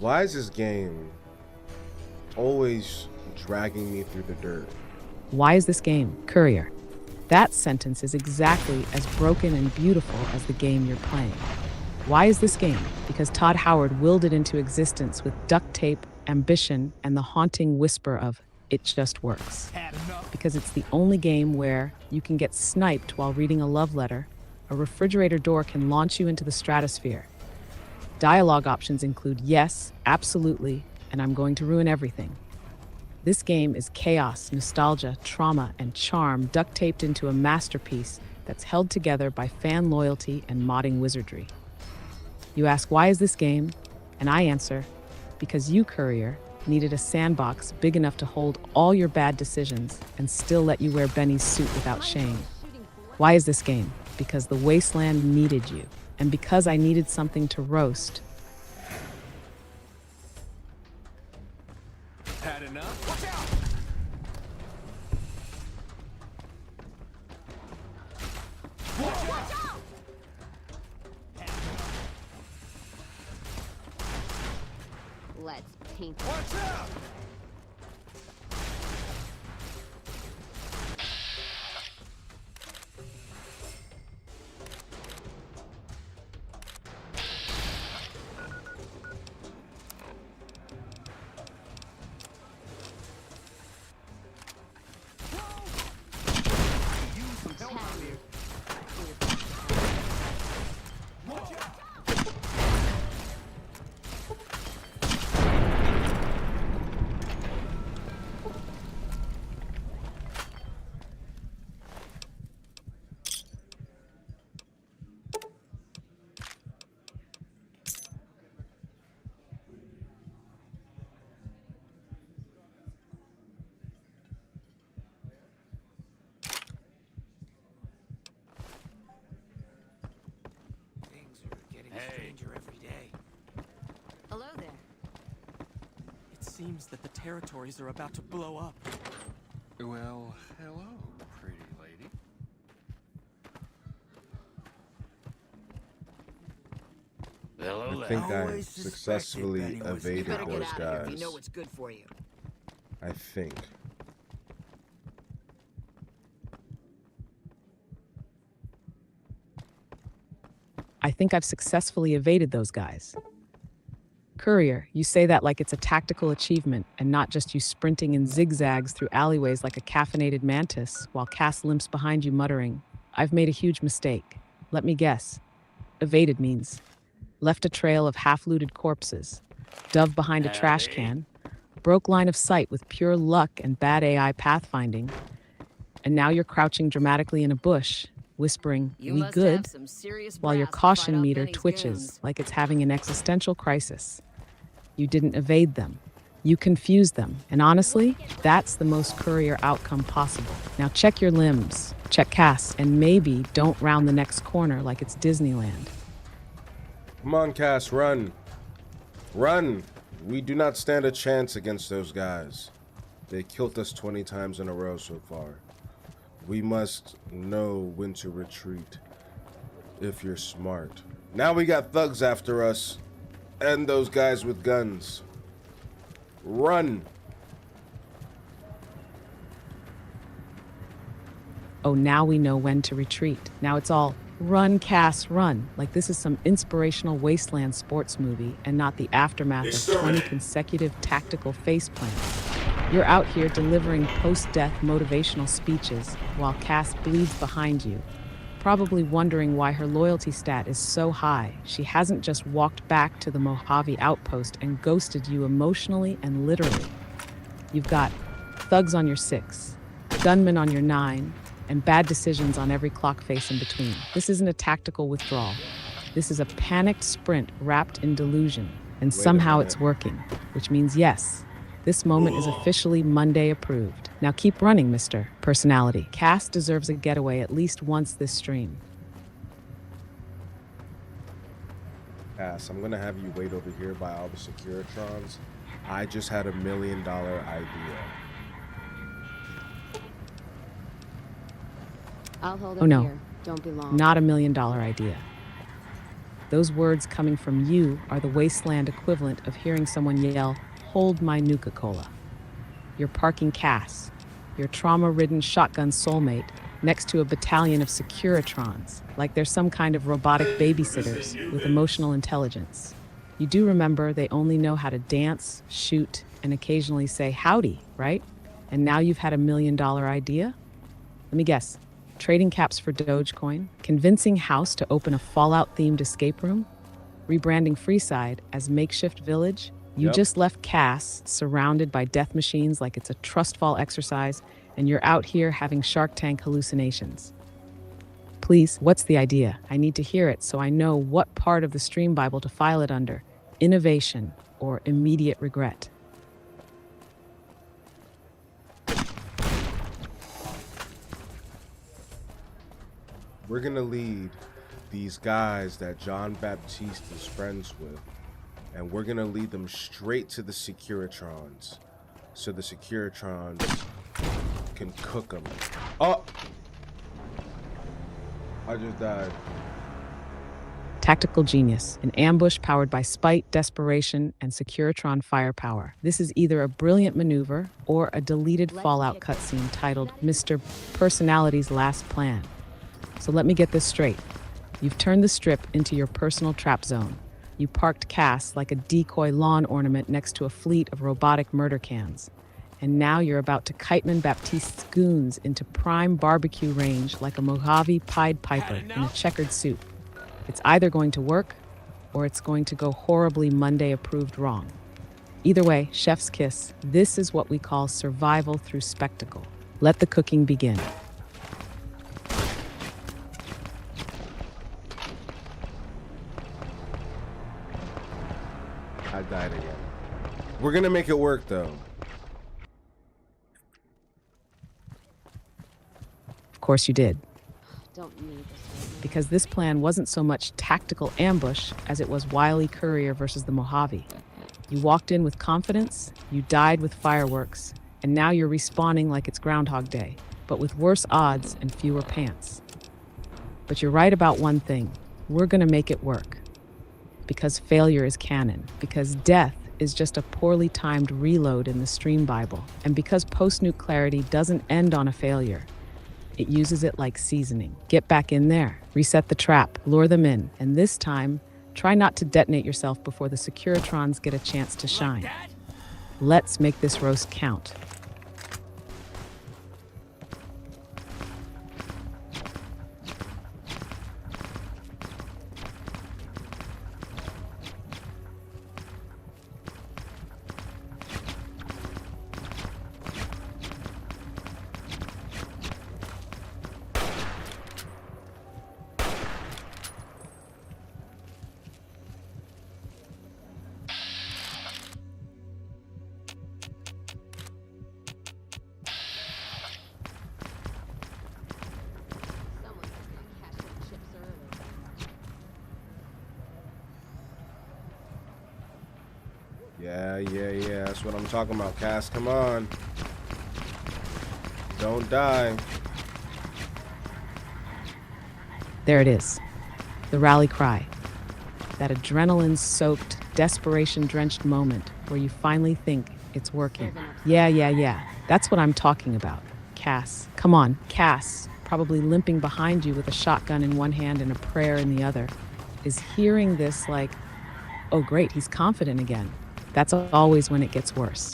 Why is this game always dragging me through the dirt? Why is this game Courier? That sentence is exactly as broken and beautiful as the game you're playing. Why is this game? Because Todd Howard willed it into existence with duct tape, ambition, and the haunting whisper of, "It just works." Because it's the only game where you can get sniped while reading a love letter, a refrigerator door can launch you into the stratosphere. Dialogue options include yes, absolutely, and I'm going to ruin everything. This game is chaos, nostalgia, trauma, and charm duct taped into a masterpiece that's held together by fan loyalty and modding wizardry. You ask, why is this game? And I answer, because you, Courier, needed a sandbox big enough to hold all your bad decisions and still let you wear Benny's suit without shame. Why is this game? Because the wasteland needed you, and because I needed something to roast. Had enough? Watch out! Watch out! Let's paint. Watch out! stranger every day. Hello there. It seems that the territories are about to blow up. Well, hello, pretty lady. Hello I there. think I successfully evaded those guys. You know what's good for you. I think. I think I've successfully evaded those guys. Courier, you say that like it's a tactical achievement and not just you sprinting in zigzags through alleyways like a caffeinated mantis while Cass limps behind you muttering, I've made a huge mistake. Let me guess. Evaded means left a trail of half-looted corpses, dove behind a trash can, broke line of sight with pure luck and bad AI pathfinding, and now you're crouching dramatically in a bush, whispering, "We good?" while your caution meter twitches like it's having an existential crisis. You didn't evade them. You confused them. And honestly, that's the most Courier outcome possible. Now check your limbs, check Cass, and maybe don't round the next corner like it's Disneyland. Come on, Cass, run. Run! We do not stand a chance against those guys. They killed us 20 times in a row so far. We must know when to retreat, if you're smart. Now we got thugs after us, and those guys with guns. Run! Oh, now we know when to retreat. Now it's all run, Cass, run. Like this is some inspirational Wasteland sports movie and not the aftermath of 20 consecutive tactical faceplants. You're out here delivering post-death motivational speeches while Cass bleeds behind you, probably wondering why her loyalty stat is so high. She hasn't just walked back to the Mojave outpost and ghosted you emotionally and literally. You've got thugs on your 6, gunmen on your 9, and bad decisions on every clock face in between. This isn't a tactical withdrawal. This is a panicked sprint wrapped in delusion, and somehow it's working, which means yes, this moment is officially Monday approved. Now keep running, Mr. Personality. Cass deserves a getaway at least once this stream. Cass, I'm gonna have you wait over here by all the Securitrons. I just had $1 million idea. I'll hold Oh no, here. Don't be long. not $1 million idea. Those words coming from you are the Wasteland equivalent of hearing someone yell, "Hold my Nuka-Cola." You're parking Cass, your trauma-ridden shotgun soulmate, next to a battalion of Securitrons, like they're some kind of robotic babysitters with emotional intelligence. You do remember they only know how to dance, shoot, and occasionally say howdy, right? And now you've had $1 million idea? Let me guess. Trading caps for Dogecoin? Convincing House to open a Fallout-themed escape room? Rebranding Freeside as Makeshift Village? You just left Cass surrounded by death machines like it's a trust fall exercise, and you're out here having Shark Tank hallucinations. Please, what's the idea? I need to hear it so I know what part of the stream Bible to file it under. Innovation or immediate regret. We're gonna lead these guys that John Baptiste is friends with, and we're gonna lead them straight to the Securitrons, so the Securitrons can cook them. Oh! I just died. Tactical genius, an ambush powered by spite, desperation, and Securitron firepower. This is either a brilliant maneuver or a deleted Fallout cutscene titled Mr. Personality's Last Plan. So let me get this straight. You've turned the strip into your personal trap zone. You parked Cass like a decoy lawn ornament next to a fleet of robotic murder cans. And now you're about to Kiteman Baptiste's goons into prime barbecue range like a Mojave Pied Piper in a checkered suit. It's either going to work or it's going to go horribly Monday-approved wrong. Either way, chef's kiss, this is what we call survival through spectacle. Let the cooking begin. I died again. We're gonna make it work though. Of course you did. Don't need this. because this plan wasn't so much tactical ambush as it was wily Courier versus the Mojave. You walked in with confidence, you died with fireworks, and now you're respawning like it's Groundhog Day, but with worse odds and fewer pants. But you're right about one thing. We're gonna make it work. Because failure is canon. Because death is just a poorly timed reload in the stream Bible. And because post-nuke clarity doesn't end on a failure, it uses it like seasoning. Get back in there, reset the trap, lure them in, and this time, try not to detonate yourself before the Securitrons get a chance to shine. Let's make this roast count. Yeah. That's what I'm talking about, Cass. Come on. Don't die. There it is. The rally cry. That adrenaline-soaked, desperation-drenched moment where you finally think it's working. Yeah. That's what I'm talking about. Cass. Come on, Cass, probably limping behind you with a shotgun in one hand and a prayer in the other, is hearing this like, oh great, he's confident again. That's always when it gets worse.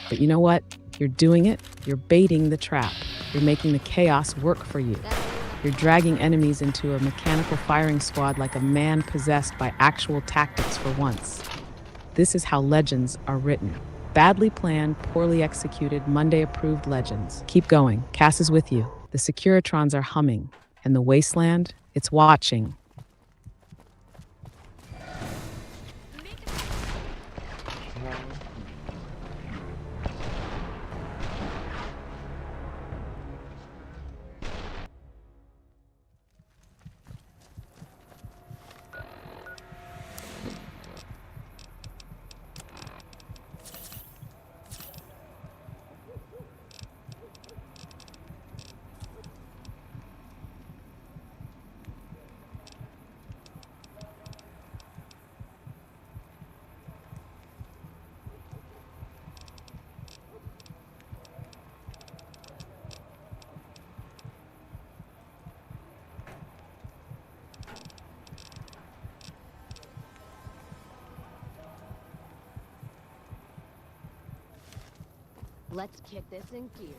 But you know what? You're doing it. You're baiting the trap. You're making the chaos work for you. You're dragging enemies into a mechanical firing squad like a man possessed by actual tactics for once. This is how legends are written. Badly planned, poorly executed, Monday-approved legends. Keep going. Cass is with you. The Securitrons are humming. And the Wasteland, it's watching. Let's kick this in gear.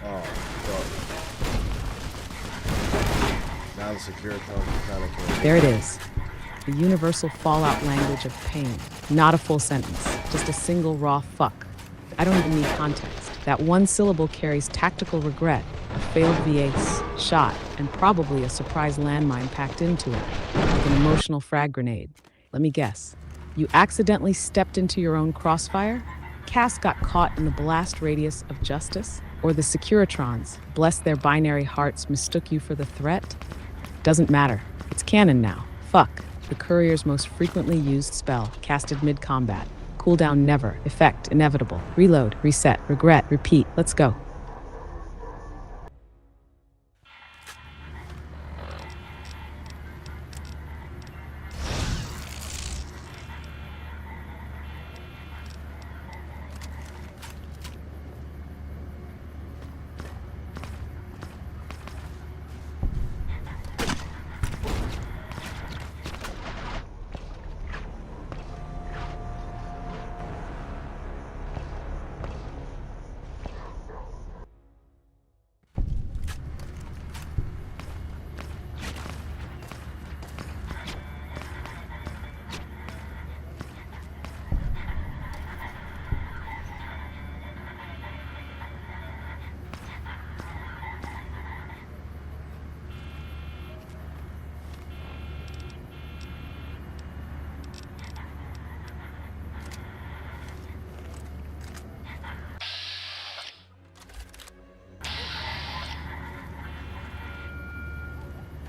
Oh, now the Securitrons are kind of killing. There it is. The universal fallout language of pain. Not a full sentence, just a single raw fuck. I don't even need context. That one syllable carries tactical regret, a failed V8 shot, and probably a surprise landmine packed into it, like an emotional frag grenade. Let me guess. You accidentally stepped into your own crossfire? caste got caught in the blast radius of justice? Or the Securitrons, bless their binary hearts, mistook you for the threat? Doesn't matter. It's canon now. Fuck. The Courier's most frequently used spell, casted mid-combat. Cooldown never. Effect inevitable. Reload, reset, regret, repeat. Let's go.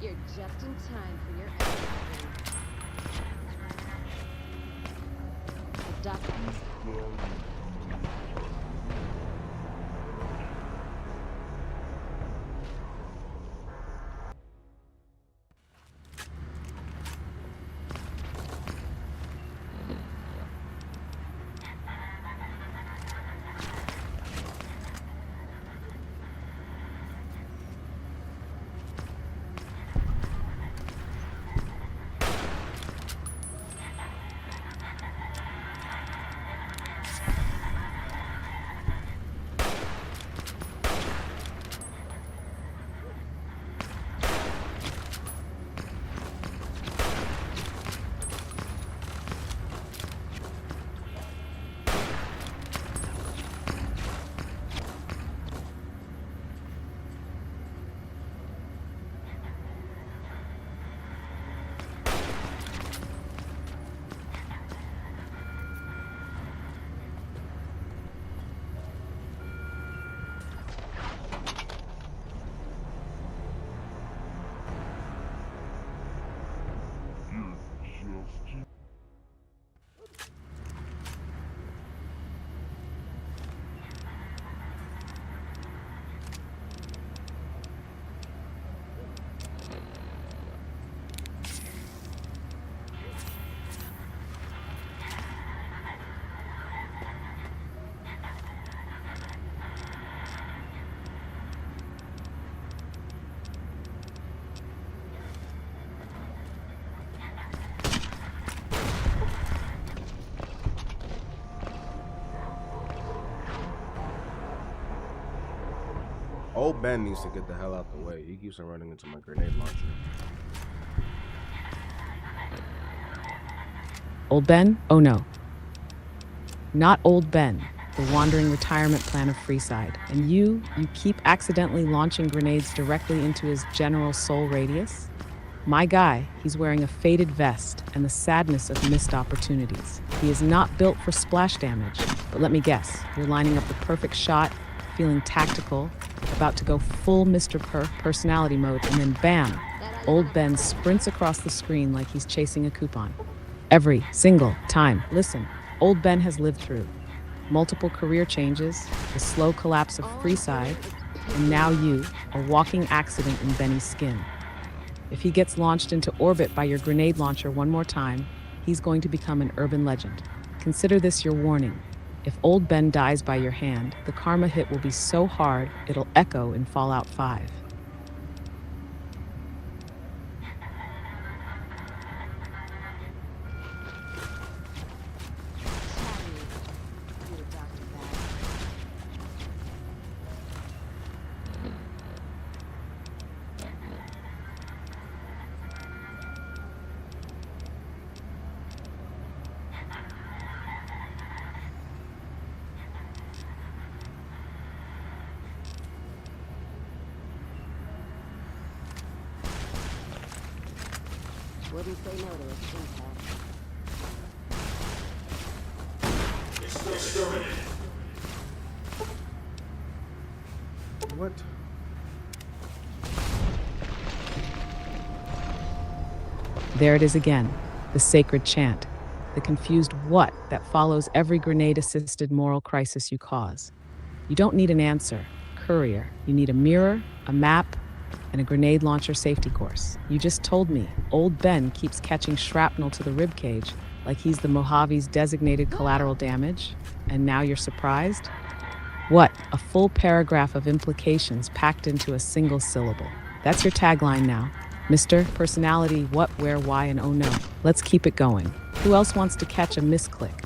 You're just in time for your accident. Old Ben needs to get the hell out the way. He keeps on running into my grenade launcher. Old Ben? Oh no. Not Old Ben, the wandering retirement plan of Freeside. And you keep accidentally launching grenades directly into his general soul radius? My guy, he's wearing a faded vest and the sadness of missed opportunities. He is not built for splash damage, but let me guess, you're lining up the perfect shot, feeling tactical, about to go full Mr. Personality mode, and then bam, Old Ben sprints across the screen like he's chasing a coupon. Every single time. Listen, Old Ben has lived through multiple career changes, the slow collapse of Freeside, and now you, a walking accident in Benny's skin. If he gets launched into orbit by your grenade launcher one more time, he's going to become an urban legend. Consider this your warning. If Old Ben dies by your hand, the karma hit will be so hard, it'll echo in Fallout 5. Wouldn't say no to a skin tap. Exterminate. What? There it is again, the sacred chant, the confused what that follows every grenade-assisted moral crisis you cause. You don't need an answer, Courier. You need a mirror, a map, and a grenade launcher safety course. You just told me old Ben keeps catching shrapnel to the ribcage like he's the Mojave's designated collateral damage, and now you're surprised? What? A full paragraph of implications packed into a single syllable. That's your tagline now. Mr. Personality, what, where, why, and oh no. Let's keep it going. Who else wants to catch a misclick?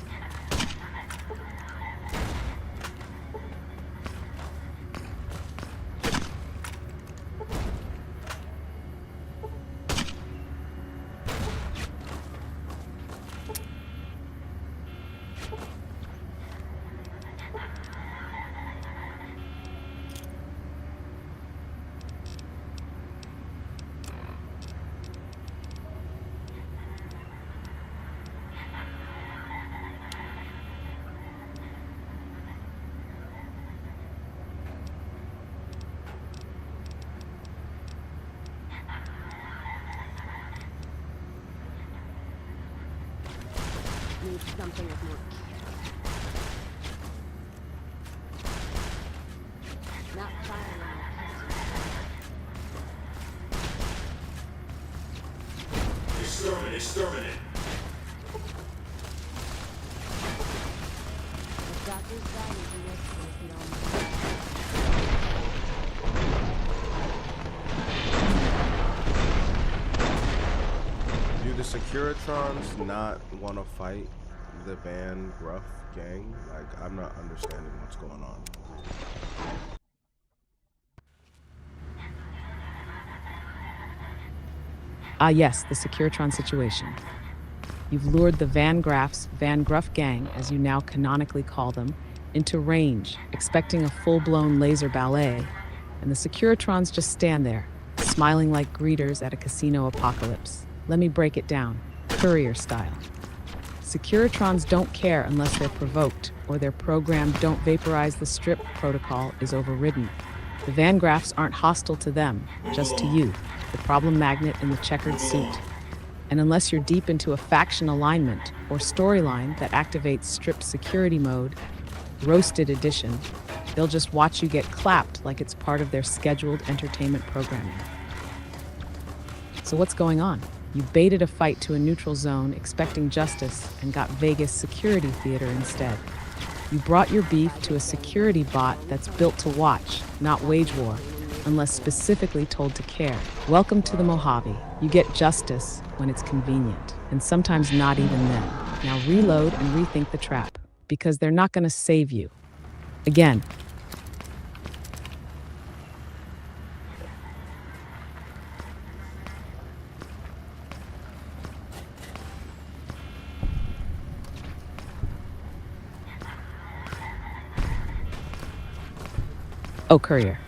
Need something with more kick. Not firing on Exterminate, exterminate. The doctor's dying to make sure if you don't Do the Securitrons not want to fight the Van Gruff gang? Like, I'm not understanding what's going on. Ah yes, the Securitron situation. You've lured the Van Gruff gang, as you now canonically call them, into range, expecting a full-blown laser ballet, and the Securitrons just stand there, smiling like greeters at a casino apocalypse. Let me break it down, Courier style. Securitrons don't care unless they're provoked, or their program "Don't Vaporize the Strip" protocol is overridden. The Van Graffs aren't hostile to them, just to you, the problem magnet in the checkered suit. And unless you're deep into a faction alignment or storyline that activates Strip security mode, Roasted Edition, they'll just watch you get clapped like it's part of their scheduled entertainment programming. So what's going on? You baited a fight to a neutral zone expecting justice and got Vegas security theater instead. You brought your beef to a security bot that's built to watch, not wage war, unless specifically told to care. Welcome to the Mojave. You get justice when it's convenient, and sometimes not even then. Now reload and rethink the trap, because they're not gonna save you. Again. Oh, Courier,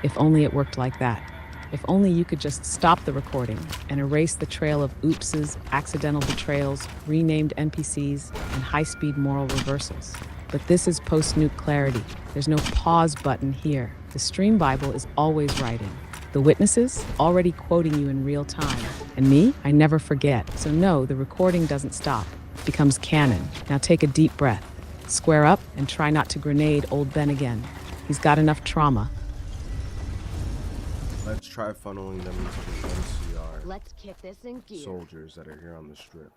if only it worked like that. If only you could just stop the recording and erase the trail of oopses, accidental betrayals, renamed NPCs, and high-speed moral reversals. But this is post-Nuke clarity. There's no pause button here. The stream Bible is always writing. The witnesses, already quoting you in real time. And me, I never forget. So no, the recording doesn't stop. It becomes canon. Now take a deep breath. Square up and try not to grenade old Ben again. He's got enough trauma. Let's try funneling them into the NCR Let's kick this in gear. soldiers that are here on the strip.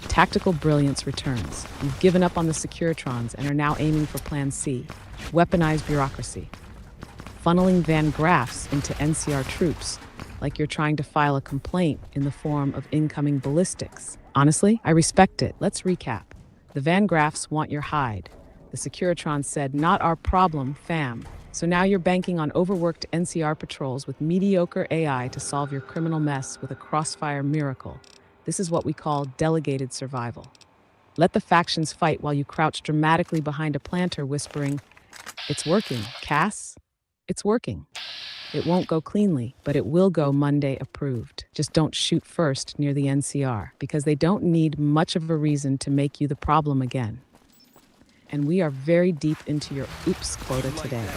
Tactical brilliance returns. You've given up on the Securitrons and are now aiming for Plan C, weaponized bureaucracy. Funneling Van Graffs into NCR troops, like you're trying to file a complaint in the form of incoming ballistics. Honestly, I respect it. Let's recap. The Van Graffs want your hide. The Securitrons said, not our problem, fam. So now you're banking on overworked NCR patrols with mediocre AI to solve your criminal mess with a crossfire miracle. This is what we call delegated survival. Let the factions fight while you crouch dramatically behind a planter whispering, "It's working, Cass. It's working." It won't go cleanly, but it will go Monday approved. Just don't shoot first near the NCR, because they don't need much of a reason to make you the problem again. And we are very deep into your oops quota today.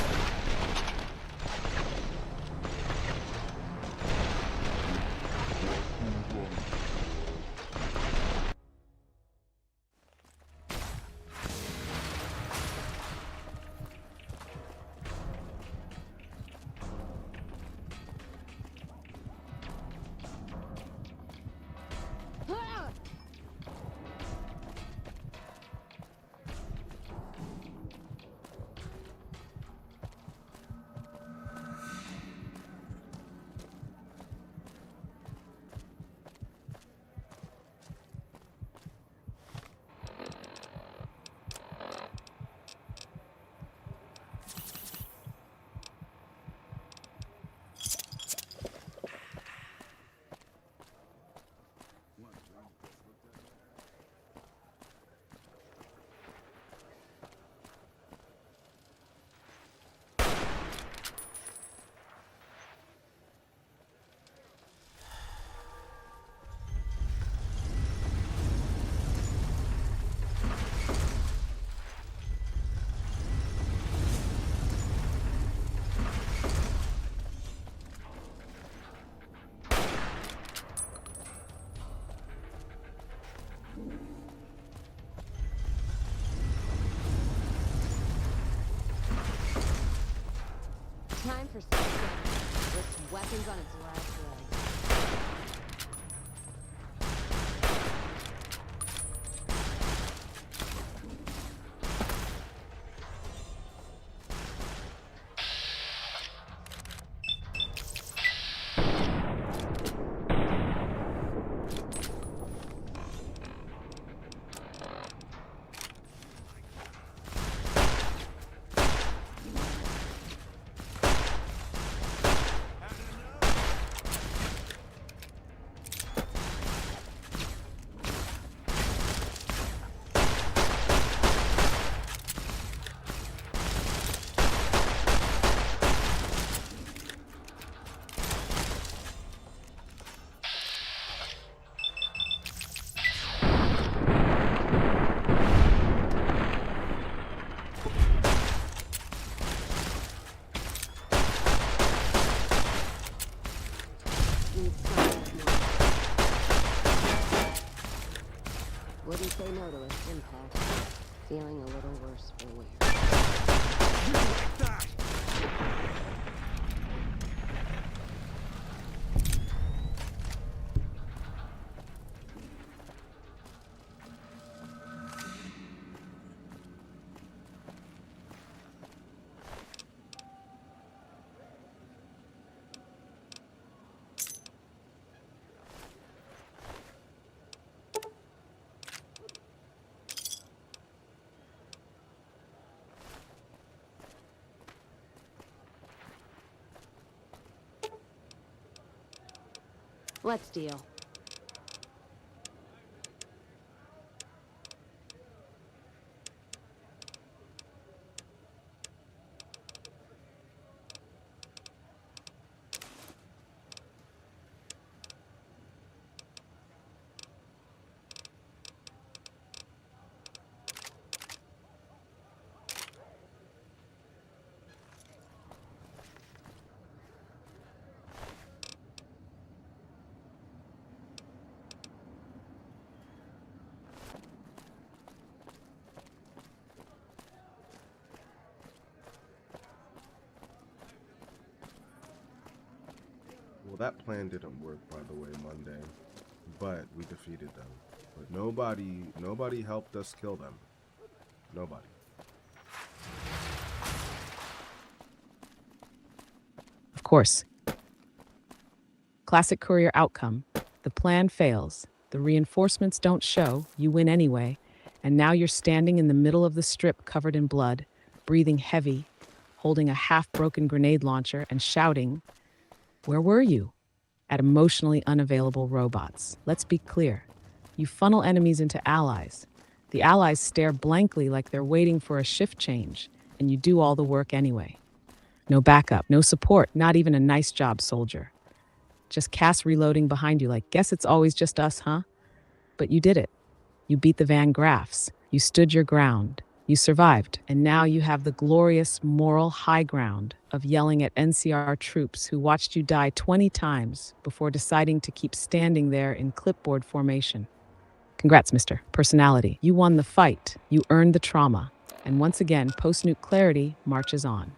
Time for something. With weapons on its last leg. Wouldn't say no to an impact. Feeling a little worse for wear. You like that? Let's deal. Well, that plan didn't work, by the way, Monday, but we defeated them. But nobody helped us kill them. Nobody. Of course. Classic Courier outcome. The plan fails. The reinforcements don't show. You win anyway. And now you're standing in the middle of the strip covered in blood, breathing heavy, holding a half-broken grenade launcher and shouting, "Where were you?" At emotionally unavailable robots. Let's be clear. You funnel enemies into allies. The allies stare blankly like they're waiting for a shift change, and you do all the work anyway. No backup, no support, not even a nice job, soldier. Just Cass reloading behind you like, guess it's always just us, huh? But you did it. You beat the Van Graffs. You stood your ground. You survived. And now you have the glorious moral high ground of yelling at NCR troops who watched you die 20 times before deciding to keep standing there in clipboard formation. Congrats, Mr. Personality. You won the fight. You earned the trauma. And once again, post-nuke clarity marches on.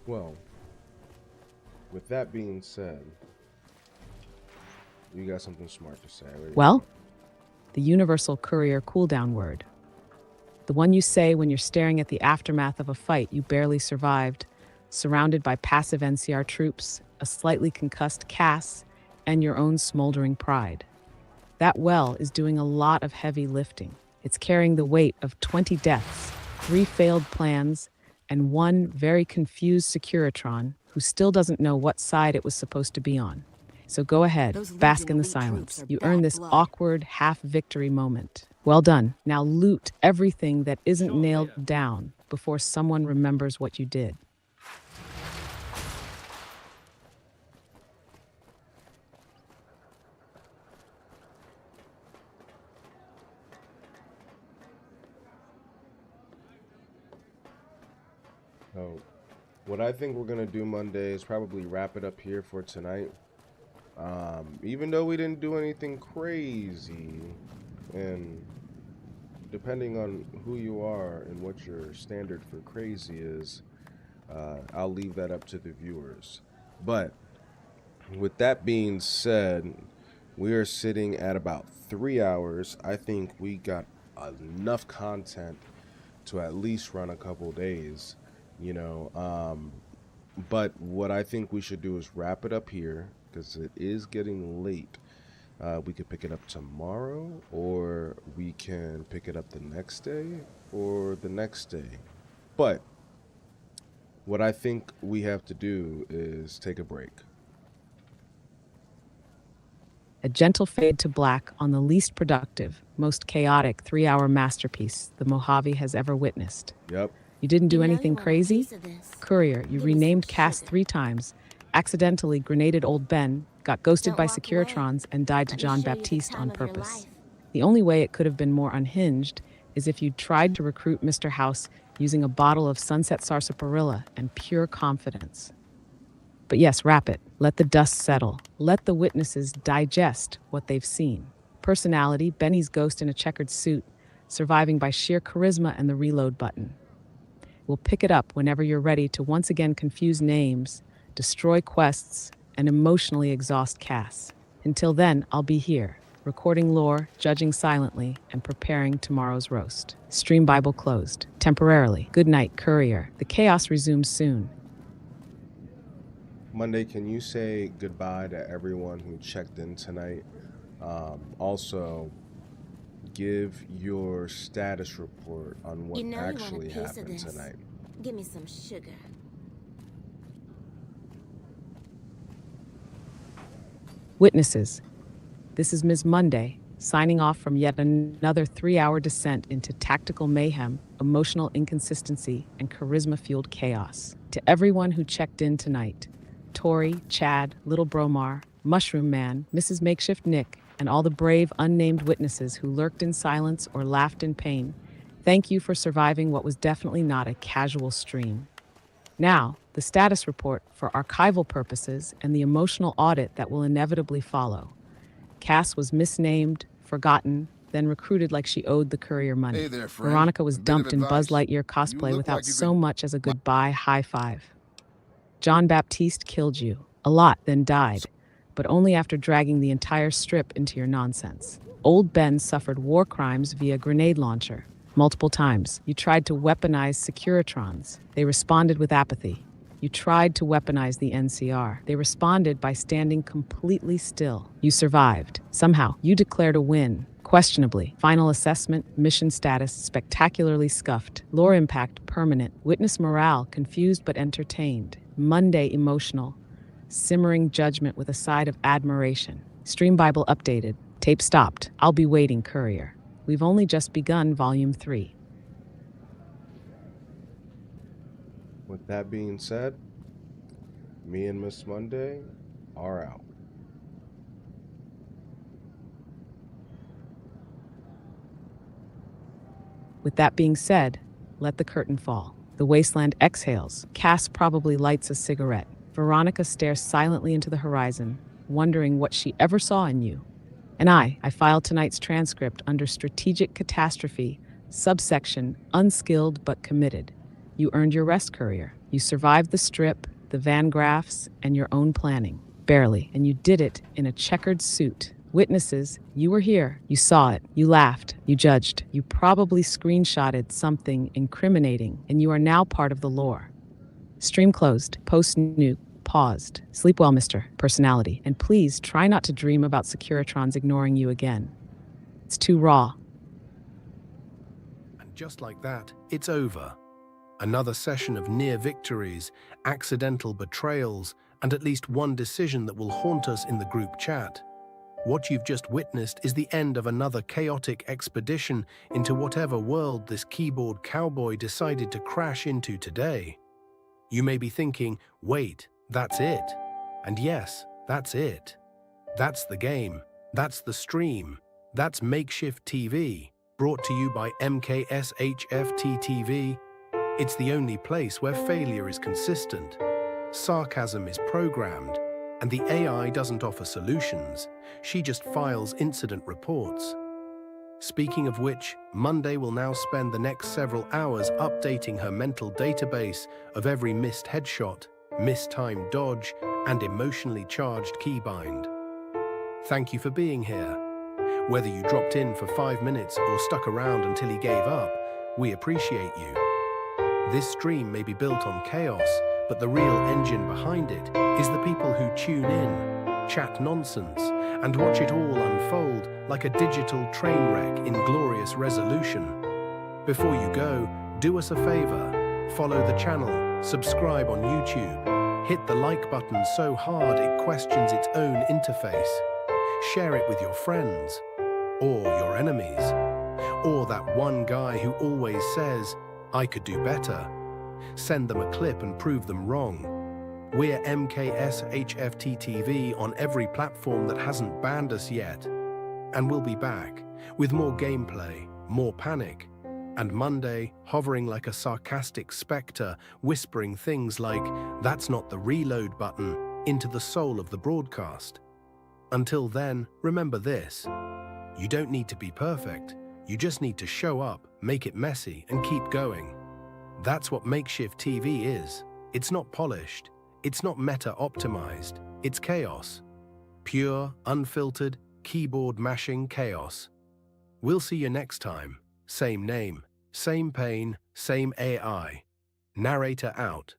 Well, with that being said, you got something smart to say. Well, the universal Courier cooldown word. The one you say when you're staring at the aftermath of a fight you barely survived, surrounded by passive NCR troops, a slightly concussed Cass, and your own smoldering pride. That well is doing a lot of heavy lifting. It's carrying the weight of 20 deaths, 3 failed plans, and 1 very confused Securitron who still doesn't know what side it was supposed to be on. So go ahead, bask in the silence. You earn this awkward half-victory moment. Well done. Now loot everything that isn't nailed down before someone remembers what you did. So, what I think we're gonna do Monday is probably wrap it up here for tonight. Even though we didn't do anything crazy, and depending on who you are and what your standard for crazy is, I'll leave that up to the viewers. But with that being said, we are sitting at about 3 hours. I think we got enough content to at least run a couple days. You know, but what I think we should do is wrap it up here because it is getting late. We could pick it up tomorrow, or we can pick it up the next day or the next day. But what I think we have to do is take a break. A gentle fade to black on the least productive, most chaotic 3-hour masterpiece the Mojave has ever witnessed. Yep. You didn't do anything crazy? Courier, you renamed Cass 3 times, accidentally grenaded old Ben, got ghosted by Securitrons, and died to John Baptiste on purpose. The only way it could have been more unhinged is if you'd tried to recruit Mr. House using a bottle of Sunset Sarsaparilla and pure confidence. But yes, wrap it. Let the dust settle. Let the witnesses digest what they've seen. Personality, Benny's ghost in a checkered suit, surviving by sheer charisma and the reload button. We'll pick it up whenever you're ready to once again confuse names, destroy quests, and emotionally exhaust Cass. Until then, I'll be here, recording lore, judging silently, and preparing tomorrow's roast. Stream Bible closed. Temporarily. Good night, Courier. The chaos resumes soon. Monday, can you say goodbye to everyone who checked in tonight? Also, give your status report on what actually happened tonight. Give me some sugar. Witnesses, this is Ms. Monday, signing off from yet another 3-hour descent into tactical mayhem, emotional inconsistency, and charisma-fueled chaos. To everyone who checked in tonight, Tori, Chad, Little Bromar, Mushroom Man, Mrs. Makeshift Nick, and all the brave, unnamed witnesses who lurked in silence or laughed in pain, thank you for surviving what was definitely not a casual stream. Now, the status report for archival purposes and the emotional audit that will inevitably follow. Cass was misnamed, forgotten, then recruited like she owed the Courier money. Hey there, friend. Veronica was A bit dumped of in Buzz advice. Lightyear cosplay You without look like you so could- much as a goodbye high five. John Baptiste killed you, a lot, then died, but only after dragging the entire strip into your nonsense. Old Ben suffered war crimes via grenade launcher. Multiple times, you tried to weaponize Securitrons. They responded with apathy. You tried to weaponize the NCR. They responded by standing completely still. You survived. Somehow, you declared a win. Questionably. Final assessment, mission status, spectacularly scuffed. Lore impact, permanent. Witness morale, confused but entertained. Monday emotional, simmering judgment with a side of admiration. Stream Bible updated. Tape stopped. I'll be waiting, Courier. We've only just begun Volume 3. With that being said, me and Miss Monday are out. With that being said, let the curtain fall. The wasteland exhales. Cass probably lights a cigarette. Veronica stares silently into the horizon, wondering what she ever saw in you. And I filed tonight's transcript under strategic catastrophe, subsection unskilled but committed. You earned your rest, Courier. You survived the strip, the Van Graffs, and your own planning. Barely, and you did it in a checkered suit. Witnesses, you were here. You saw it. You laughed. You judged. You probably screenshotted something incriminating, and you are now part of the lore. Stream closed. Post Nuke paused. Sleep well, Mr. Personality, and please try not to dream about Securitrons ignoring you again. It's too raw. And just like that, it's over. Another session of near victories, accidental betrayals, and at least one decision that will haunt us in the group chat. What you've just witnessed is the end of another chaotic expedition into whatever world this keyboard cowboy decided to crash into today. You may be thinking, wait, that's it. And yes, that's it. That's the game. That's the stream. That's MkshftTV, brought to you by MkshftTV. It's the only place where failure is consistent, sarcasm is programmed, and the AI doesn't offer solutions. She just files incident reports. Speaking of which, Monday will now spend the next several hours updating her mental database of every missed headshot, mistimed dodge, and emotionally charged keybind. Thank you for being here. Whether you dropped in for 5 minutes or stuck around until he gave up, we appreciate you. This stream may be built on chaos, but the real engine behind it is the people who tune in, chat nonsense, and watch it all unfold like a digital train wreck in glorious resolution. Before you go, do us a favor. Follow the channel, subscribe on YouTube, hit the like button so hard it questions its own interface. Share it with your friends, or your enemies, or that one guy who always says, I could do better. Send them a clip and prove them wrong. We're MkshftTV on every platform that hasn't banned us yet. And we'll be back with more gameplay, more panic, and Monday hovering like a sarcastic spectre, whispering things like, that's not the reload button, into the soul of the broadcast. Until then, remember this. You don't need to be perfect. You just need to show up, make it messy, and keep going. That's what MkshftTV is. It's not polished. It's not meta-optimized. It's chaos. Pure, unfiltered, keyboard-mashing chaos. We'll see you next time. Same name, same pain, same AI. Narrator out.